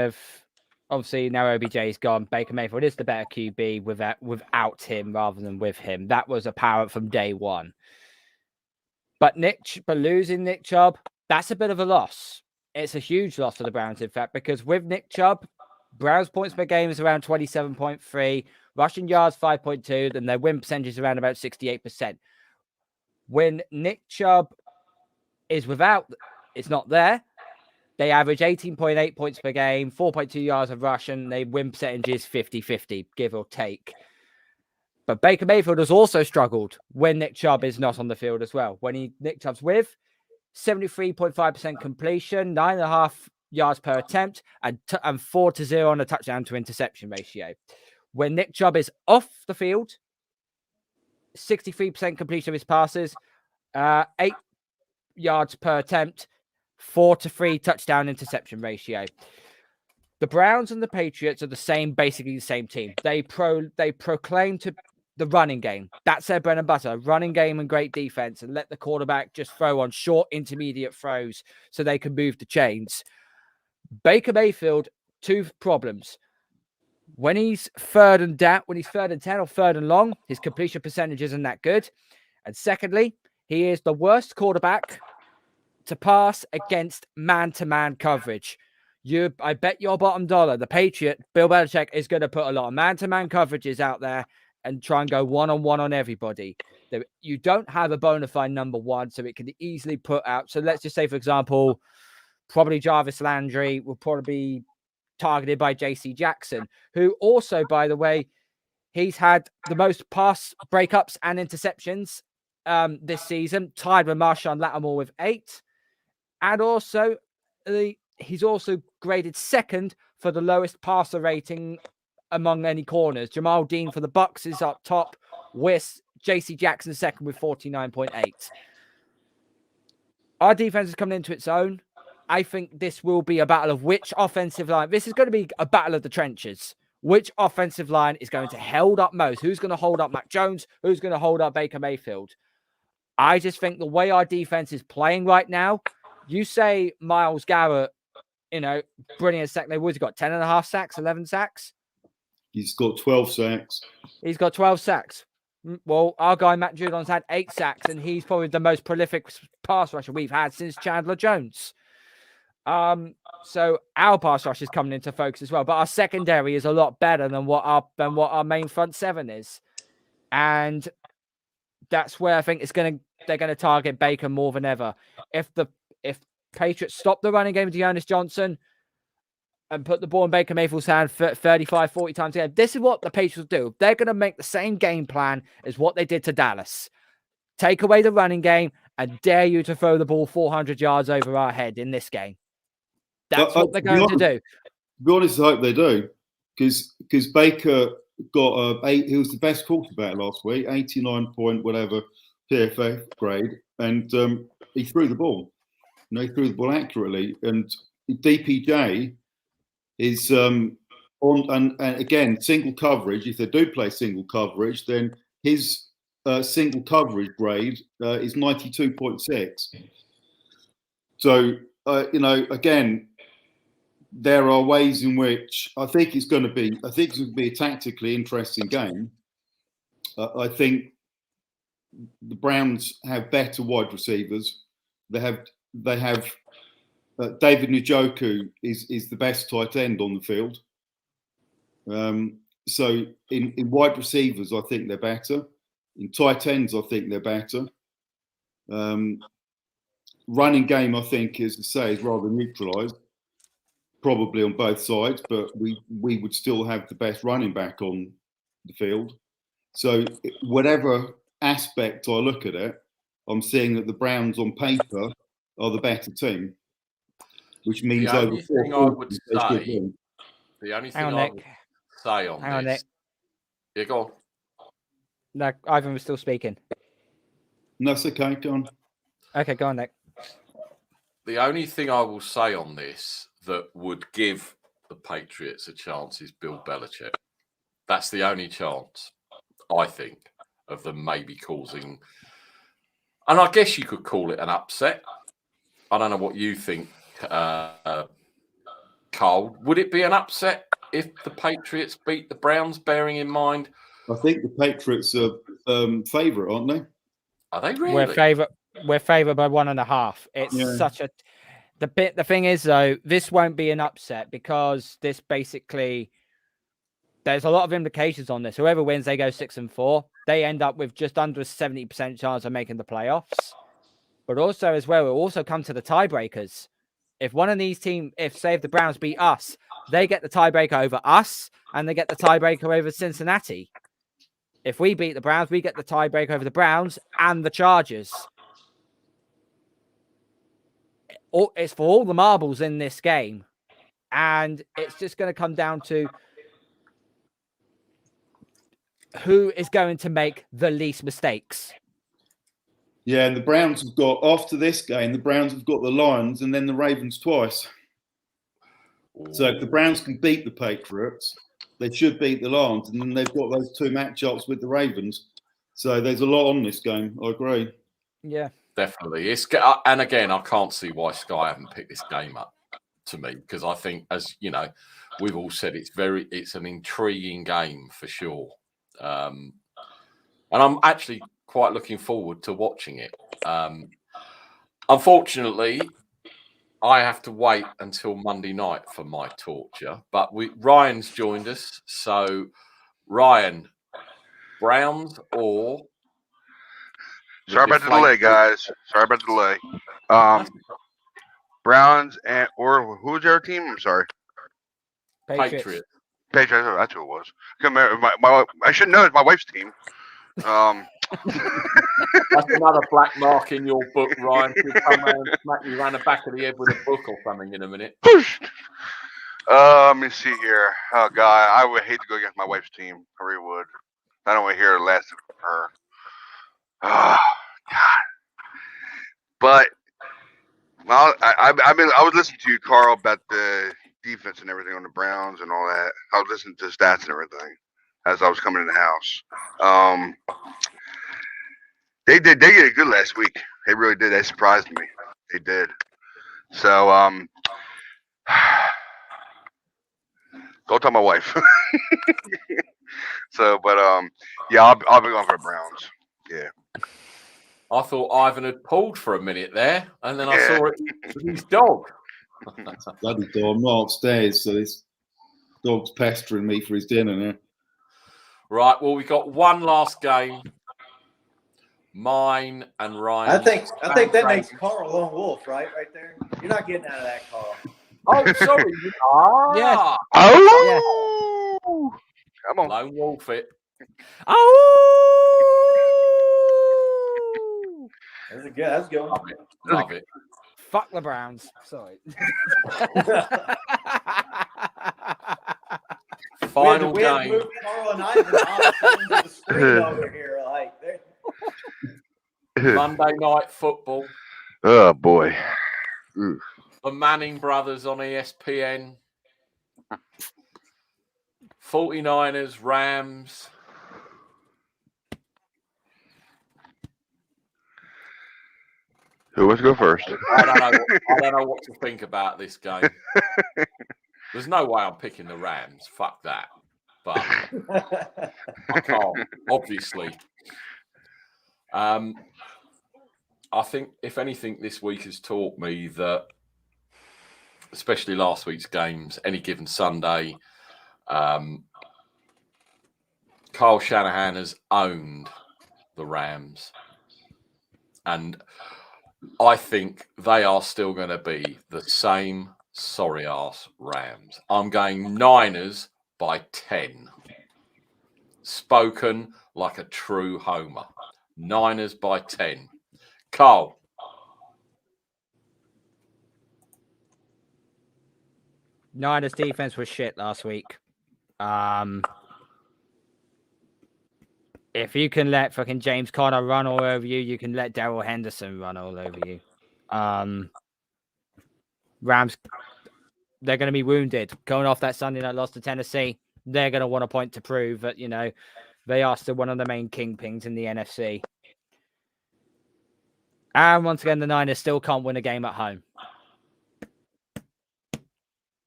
obviously now OBJ's gone. Baker Mayfield is the better QB without him rather than with him. That was apparent from day one. But losing Nick Chubb, that's a bit of a loss. It's a huge loss for the Browns, in fact, because with Nick Chubb, Browns points per game is around 27.3, rushing yards 5.2, and their win percentage is around about 68%. When Nick Chubb is it's not there. They average 18.8 points per game, 4.2 yards of rush, and their win percentage is 50-50, give or take. But Baker Mayfield has also struggled when Nick Chubb is not on the field as well. When Nick Chubb's with, 73.5% completion, 9.5 yards per attempt, and 4-0 on a touchdown to interception ratio. When Nick Chubb is off the field, 63% completion of his passes, 8 yards per attempt, 4-3 touchdown interception ratio. The Browns and the Patriots are basically the same team. They proclaim to the running game. That's their bread and butter. Running game and great defense, and let the quarterback just throw on short, intermediate throws so they can move the chains. Baker Mayfield, two problems. When he's third and 10 or third and long, his completion percentage isn't that good. And secondly, he is the worst quarterback to pass against man-to-man coverage. I bet your bottom dollar, the Patriot, Bill Belichick, is going to put a lot of man-to-man coverages out there and try and go one-on-one on everybody. You don't have a bona fide number one, so it can easily put out. So let's just say, for example, probably Jarvis Landry will probably be targeted by JC Jackson, who also, by the way, he's had the most pass breakups and interceptions this season, tied with Marshawn Lattimore with 8. And also, he's also graded second for the lowest passer rating among any corners. Jamal Dean for the Bucs is up top, with JC Jackson second with 49.8. Our defense is coming into its own. I think this will be a battle of which offensive line. This is going to be a battle of the trenches. Which offensive line is going to hold up most? Who's going to hold up Mac Jones? Who's going to hold up Baker Mayfield? I just think the way our defense is playing right now, you say Myles Garrett, brilliant sack. What's he got? 10.5 sacks, 11 sacks? He's got 12 sacks. He's got 12 sacks. Well, our guy Matt Judon's had 8 sacks, and he's probably the most prolific pass rusher we've had since Chandler Jones. So our pass rush is coming into focus as well, but our secondary is a lot better than what our main front seven is, and that's where I think they're going to target Baker more than ever. If Patriots stop the running game with Dearness Johnson, and put the ball in Baker Mayfield's hand 35, 40 times a game. This is what the Patriots do. They're going to make the same game plan as what they did to Dallas. Take away the running game and dare you to throw the ball 400 yards over our head in this game. That's what they're going to do. To be honest, I hope they do. Because Baker got he was the best quarterback last week, 89 point whatever PFF grade, and he threw the ball. He threw the ball accurately, and DPJ is on and again single coverage. If they do play single coverage, then his single coverage grade is 92.6. So again, there are ways in which I think it's going to be a tactically interesting game. I think the Browns have better wide receivers. They have David Njoku is the best tight end on the field. So in wide receivers, I think they're better. In tight ends, I think they're better. Running game, I think, as I say, is rather neutralised. Probably on both sides, but we would still have the best running back on the field. So whatever aspect I look at it, I'm seeing that the Browns on paper are the better team, which means the only thing I would say on Hang on, this. Nick. Yeah, go on. No, Ivan was still speaking. No, it's okay. Go on. Okay, go on, Nick. The only thing I will say on this that would give the Patriots a chance is Bill Belichick. That's the only chance, I think, of them maybe causing, and I guess you could call it an upset. I don't know what you think, Carl. Would it be an upset if the Patriots beat the Browns, bearing in mind? I think the Patriots are favourite, aren't they? Are they really? We're favourite by 1.5. It's such a... The thing is, though, this won't be an upset because this basically, there's a lot of implications on this. Whoever wins, they go 6-4. They end up with just under a 70% chance of making the playoffs. But also, as well, it will also come to the tiebreakers. If one of these teams, say if the Browns beat us, they get the tiebreaker over us, and they get the tiebreaker over Cincinnati. If we beat the Browns, we get the tiebreaker over the Browns and the Chargers. It's for all the marbles in this game, and it's just going to come down to who is going to make the least mistakes. Yeah, and the Browns have got, after this game, the Browns have got the Lions and then the Ravens twice. So if the Browns can beat the Patriots, they should beat the Lions, and then they've got those two matchups with the Ravens. So there's a lot on this game. I agree. Yeah. Definitely. And again, I can't see why Sky haven't picked this game up to me, because I think, as you know, we've all said, it's an intriguing game for sure. And I'm actually quite looking forward to watching it. Unfortunately, I have to wait until Monday night for my torture, but Ryan's joined us. So Ryan, Browns or... Sorry about the delay, guys. Sorry about the delay. Browns or who's their team? I'm sorry. Patriots. Patriots. That's who it was. I should know it's my wife's team. That's another black mark in your book, Ryan. You'll come around and smack you around the back of the head with a book or something in a minute. Let me see here. Oh God, I would hate to go against my wife's team. I really would. I don't want to hear the last of her. Oh God! But well, I was listening to you, Carl, about the defense and everything on the Browns and all that. I was listening to the stats and everything as I was coming in the house. They did it good last week. They really did. They surprised me. They did. So go tell my wife. So, but yeah, I'll be going for the Browns. Yeah. I thought Ivan had pulled for a minute there, and then I saw it with his dog. Bloody dog. I'm not upstairs, so this dog's pestering me for his dinner now. Right, well, we got one last game. Mine and Ryan. I think that makes Carl a lone wolf, right there. You're not getting out of that, Carl. Oh, sorry. Ah, Oh, come on. Lone Wolf it. Oh, That's a good. That's a good. Love it. Love it. fuck the Browns. Sorry. Final we had to game. move Carl and Ivan off into the screen over here. Like, Monday Night Football. Oh boy. Ooh. The Manning brothers on ESPN. 49ers, Rams. Who wants to go first? I don't know what to think about this game. There's no way I'm picking the Rams. Fuck that. But I can't, obviously. I think, if anything, this week has taught me that, especially last week's games, any given Sunday, Kyle Shanahan has owned the Rams. And I think they are still going to be the same sorry-ass Rams. I'm going Niners by 10. Spoken like a true homer. Niners by 10. Carl. Niners defense was shit last week. If you can let fucking James Conner run all over you, you can let Darrell Henderson run all over you. Rams, they're going to be wounded. Going off that Sunday night loss to Tennessee, they're going to want a point to prove that, you know, they are still one of the main kingpins in the NFC. And once again, the Niners still can't win a game at home.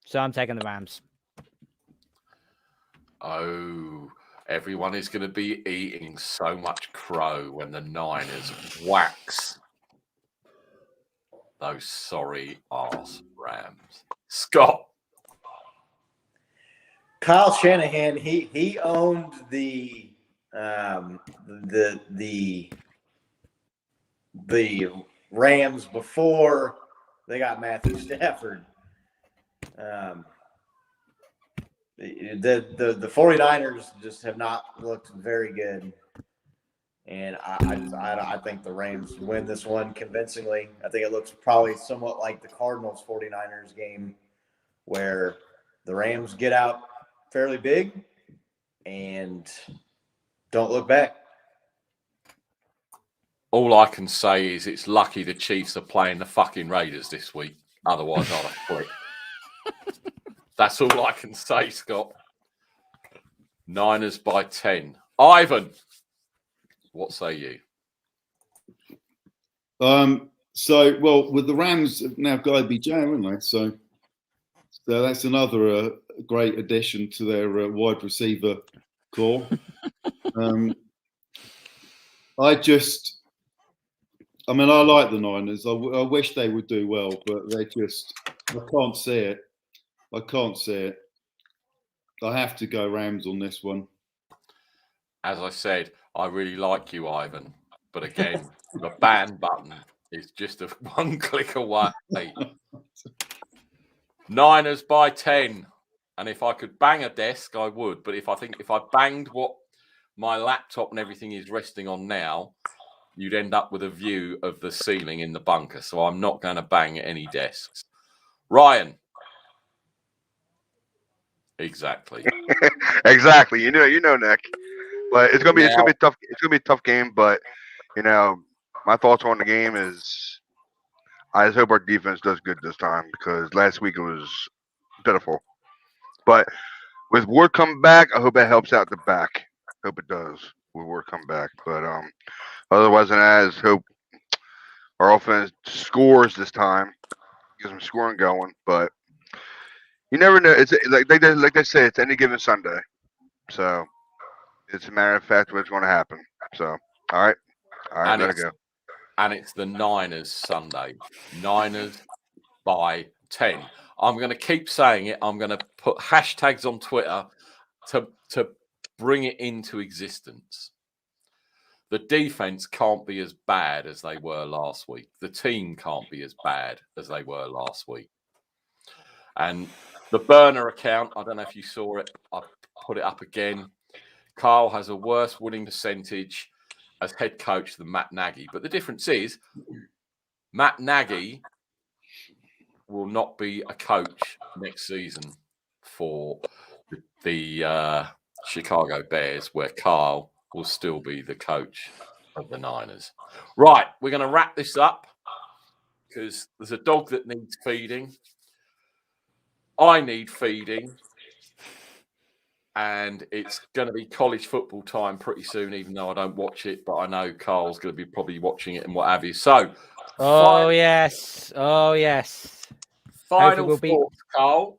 So I'm taking the Rams. Oh, everyone is going to be eating so much crow when the Niners wax those sorry ass Rams. Scott. Kyle Shanahan, he owned the Rams before they got Matthew Stafford. The 49ers just have not looked very good. And I think the Rams win this one convincingly. I think it looks probably somewhat like the Cardinals 49ers game where the Rams get out fairly big and don't look back. All I can say is it's lucky the Chiefs are playing the fucking Raiders this week. Otherwise, I'd have quit. That's all I can say, Scott. Niners by 10. Ivan, what say you? Well, with the Rams now got OBJ, haven't they? So that's another great addition to their wide receiver core. I like the Niners. I wish they would do well, but I can't see it. I have to go Rams on this one. As I said, I really like you, Ivan. But again, the ban button is just a one click away. Niners by 10. And if I could bang a desk, I would. But if I banged what my laptop and everything is resting on now, you'd end up with a view of the ceiling in the bunker. So I'm not going to bang any desks. Ryan. Exactly. Exactly. You know, Nick. But it's gonna be tough. It's gonna be a tough game. But you know, my thoughts on the game is, I just hope our defense does good this time because last week it was pitiful. But with Ward coming back, I hope that helps out the back. Hope it does with Ward come back. But otherwise than that, I just hope our offense scores this time, get some scoring going. But you never know. It's like they say, it's any given Sunday. So it's a matter of fact what's going to happen. So all right, let it go. And it's the Niners Sunday. Niners by 10. I'm going to keep saying it. I'm going to put hashtags on Twitter to bring it into existence. The defense can't be as bad as they were last week. The team can't be as bad as they were last week. And the burner account, I don't know if you saw it, I put it up again. Carl has a worse winning percentage as head coach than Matt Nagy. But the difference is Matt Nagy will not be a coach next season for the Chicago Bears, where Carl will still be the coach of the Niners. Right, we're going to wrap this up because there's a dog that needs feeding. I need feeding. And it's going to be college football time pretty soon, even though I don't watch it. But I know Carl's going to be probably watching it and what have you. So, yes. final we'll thoughts, Carl.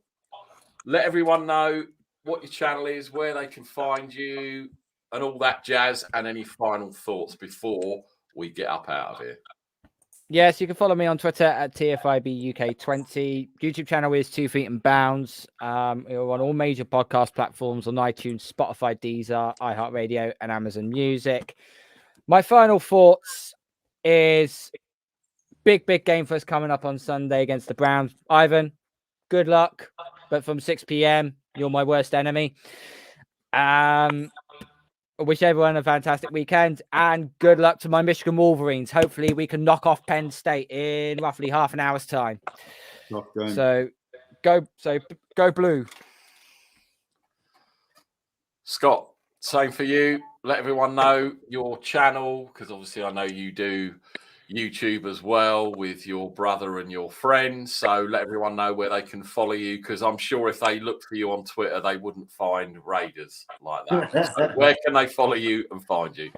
Let everyone know what your channel is, where they can find you, and all that jazz. And any final thoughts before we get up out of here. Yes, you can follow me on Twitter at TFIBUK20. YouTube channel is 2 Feet and Bounds. We're on all major podcast platforms on iTunes, Spotify, Deezer, iHeartRadio, and Amazon Music. My final thoughts is big game for us coming up on Sunday against the Browns. Ivan, good luck. But from 6 p.m., you're my worst enemy. I wish everyone a fantastic weekend and good luck to my Michigan Wolverines. Hopefully we can knock off Penn State in roughly half an hour's time. So go blue. Scott, same for you. Let everyone know your channel, because obviously I know you do YouTube as well with your brother and your friends. So let everyone know where they can follow you, because I'm sure if they looked for you on Twitter, they wouldn't find Raiders like that. So where can they follow you and find you?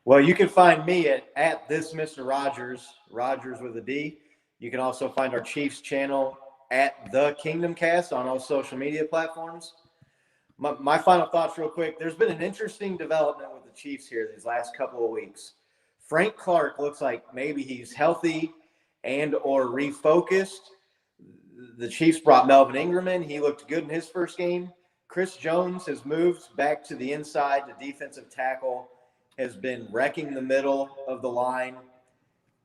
Well, you can find me at this Mr. Rogers with a D. You can also find our Chiefs channel at the Kingdom Cast on all social media platforms. My final thoughts real quick. There's been an interesting development with the Chiefs here these last couple of weeks. Frank Clark looks like maybe he's healthy and or refocused. The Chiefs brought Melvin Ingram in. He looked good in his first game. Chris Jones has moved back to the inside. The defensive tackle has been wrecking the middle of the line.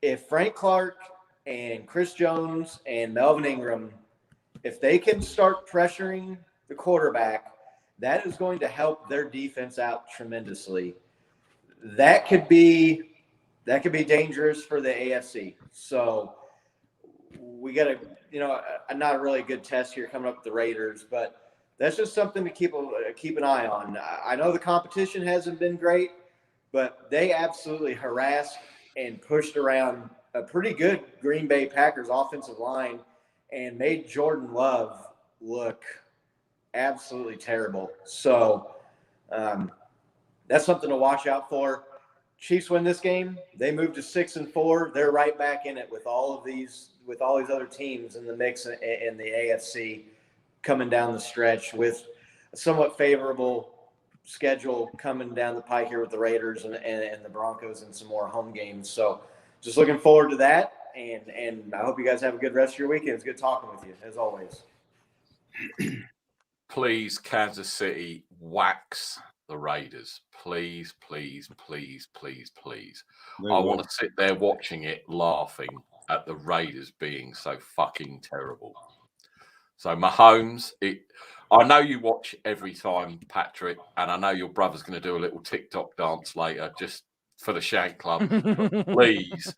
If Frank Clark and Chris Jones and Melvin Ingram, if they can start pressuring the quarterback, that is going to help their defense out tremendously. That could be dangerous for the AFC. So we got to, not a really good test here coming up with the Raiders, but that's just something to keep an eye on. I know the competition hasn't been great, but they absolutely harassed and pushed around a pretty good Green Bay Packers offensive line and made Jordan Love look absolutely terrible. So that's something to watch out for. Chiefs win this game. They move to 6-4. They're right back in it with all these other teams in the mix in the AFC coming down the stretch with a somewhat favorable schedule coming down the pike here with the Raiders and the Broncos and some more home games. So just looking forward to that. And I hope you guys have a good rest of your weekend. It's good talking with you, as always. Please, Kansas City, wax the Raiders. Please. I want to sit there watching it, laughing at the Raiders being so fucking terrible. So Mahomes, I know you watch every time, Patrick, and I know your brother's going to do a little TikTok dance later just for the Shank Club. Please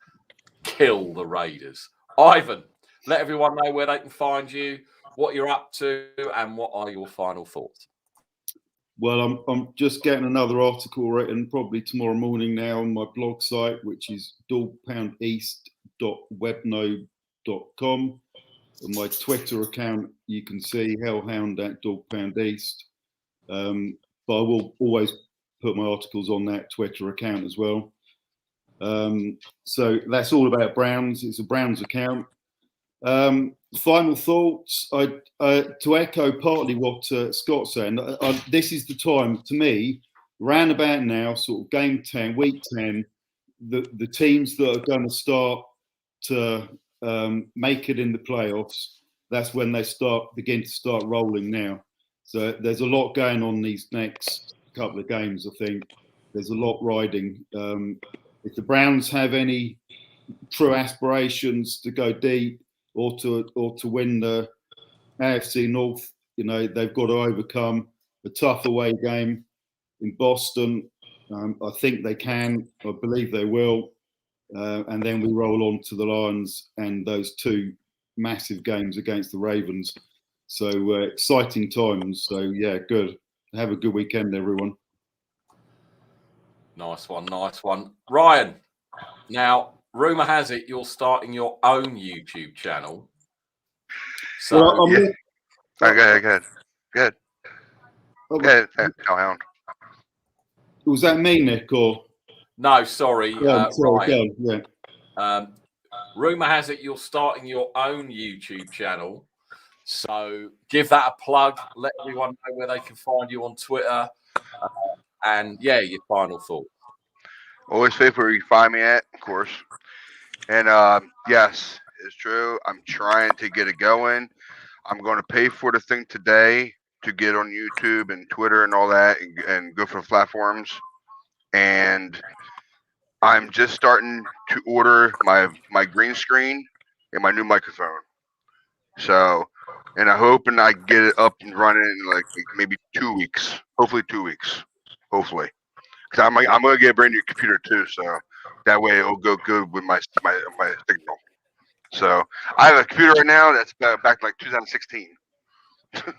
kill the Raiders. Ivan, let everyone know where they can find you, what you're up to, and what are your final thoughts. Well, I'm just getting another article written probably tomorrow morning now on my blog site, which is dogpoundeast.webnode.com. On my Twitter account, you can see Hellhound at dogpoundeast. But I will always put my articles on that Twitter account as well. So that's all about Browns. It's a Browns account. Final thoughts. To echo partly what Scott's saying, this is the time, to me, round about now, sort of game 10, week 10, the teams that are going to start to make it in the playoffs, that's when they begin to start rolling now. So there's a lot going on these next couple of games, I think. There's a lot riding. If the Browns have any true aspirations to go deep, or to win the AFC North, they've got to overcome a tough away game in Boston. I think they can. I believe they will. And then we roll on to the Lions and those two massive games against the Ravens. So exciting times. So, yeah, good. Have a good weekend, everyone. Nice one. Ryan, now, rumour has it you're starting your own YouTube channel. So, Good. Hellhound. Was that me, Nick, or? No, sorry, Ryan. Yeah. Rumour has it you're starting your own YouTube channel. So give that a plug. Let everyone know where they can find you on Twitter. And, yeah, your final thought. Always safe where you find me at, of course. And, yes, it's true. I'm trying to get it going. I'm going to pay for the thing today to get on YouTube and Twitter and all that and go for the platforms. And I'm just starting to order my green screen and my new microphone. So, and I'm hoping I get it up and running in like maybe 2 weeks. Hopefully 2 weeks. Hopefully. Because I'm going to get a brand new computer too. So that way it'll go good with my signal. So I have a computer right now that's back like 2016. So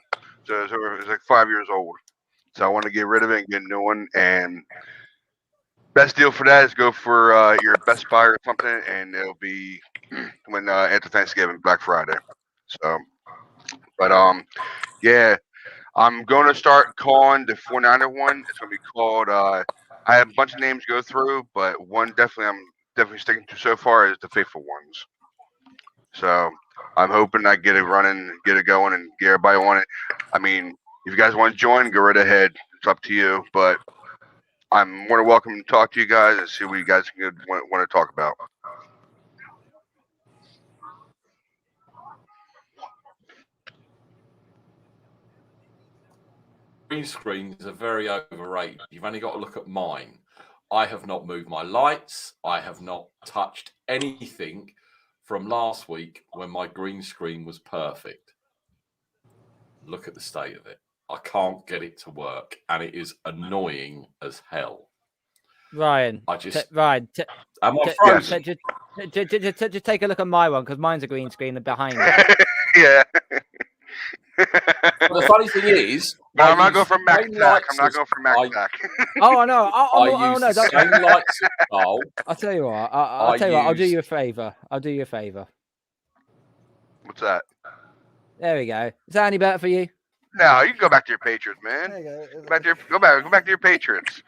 it's like 5 years old. So I want to get rid of it and get a new one. And best deal for that is go for your Best Buy or something, and it'll be when after Thanksgiving, Black Friday. So, but yeah, I'm going to start calling the 490 one. It's going to be called. I have a bunch of names to go through, but one I'm definitely sticking to so far is the Faithful Ones. So I'm hoping I get it running, get it going, and get everybody on it. I mean, if you guys want to join, go right ahead. It's up to you, but I'm more than welcome to talk to you guys and see what you guys want to talk about. Green screens are very overrated. You've only got to look at mine. I have not moved my lights. I have not touched anything from last week when my green screen was perfect. Look at the state of it. I can't get it to work, and it is annoying as hell. Ryan, I just Ryan, am I frozen? just take a look at my one because mine's a green screen behind me. Yeah. The funny thing is, I'm not going for Mac Tack. I'm not going for Mac Tack. Oh, I know. I use the same lights as Carl. I'll tell you what. I'll tell you what. I'll do you a favour. What's that? There we go. Is that any better for you? No, you can go back to your Patriots, man. Go back to your Patriots.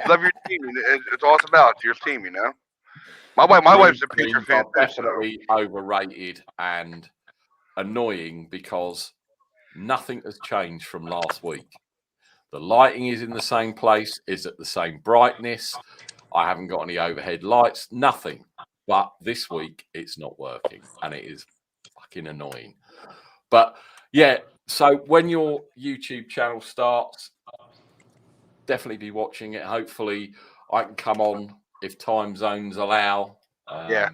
Love your team. It's all it's about. It's your team, you know. My wife's a Patriot fan. Definitely overrated and annoying because nothing has changed from last week. The lighting is in the same place, is at the same brightness. I haven't got any overhead lights, nothing. But this week it's not working and it is fucking annoying. But yeah, so when your YouTube channel starts, definitely be watching it. Hopefully I can come on if time zones allow. Yeah,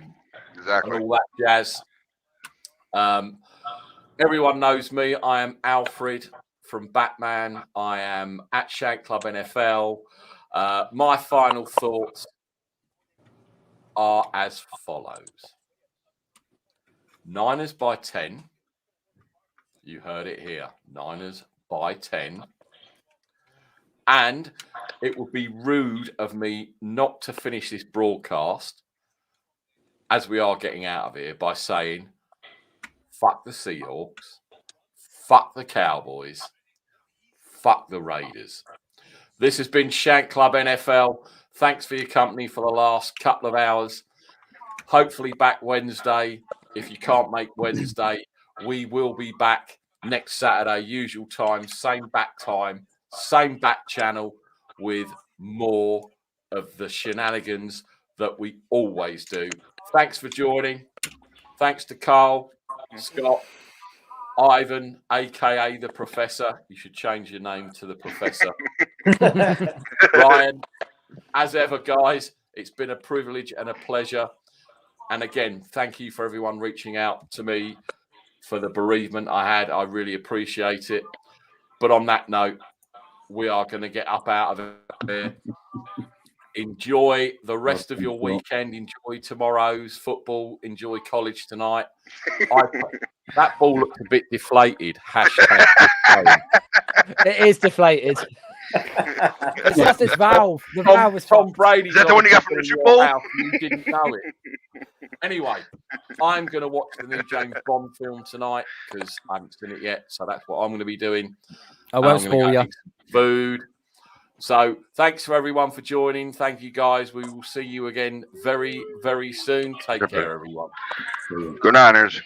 exactly. And all that jazz. Everyone knows me. I am Alfred from Batman. I am at Shank Club NFL. My final thoughts are as follows. Niners by 10. You heard it here. Niners by 10. And it would be rude of me not to finish this broadcast as we are getting out of here by saying, fuck the Seahawks, fuck the Cowboys, fuck the Raiders. This has been Shank Club NFL. Thanks for your company for the last couple of hours. Hopefully back Wednesday. If you can't make Wednesday, we will be back next Saturday, usual time, same back time, same back channel with more of the shenanigans that we always do. Thanks for joining. Thanks to Carl, Scott, Ivan, a.k.a. the Professor. You should change your name to the Professor. Ryan, as ever, guys, it's been a privilege and a pleasure. And again, thank you for everyone reaching out to me. for the bereavement I had. I really appreciate it. But on that note, we are going to get up out of here. Enjoy the rest of your weekend. Enjoy tomorrow's football. Enjoy college tonight. That ball looked a bit deflated. Hashtag deflated. It is deflated. It's just its valve. The valve was Tom fucked. Brady. Is that the one you got from the Super Bowl? You didn't know it. Anyway, I'm going to watch the new James Bond film tonight because I haven't seen it yet. So that's what I'm going to be doing. I won't I'm gonna spoil go you. eat some food. So thanks for everyone for joining. Thank you guys. We will see you again very, very soon. Take care, everyone. Good Niners.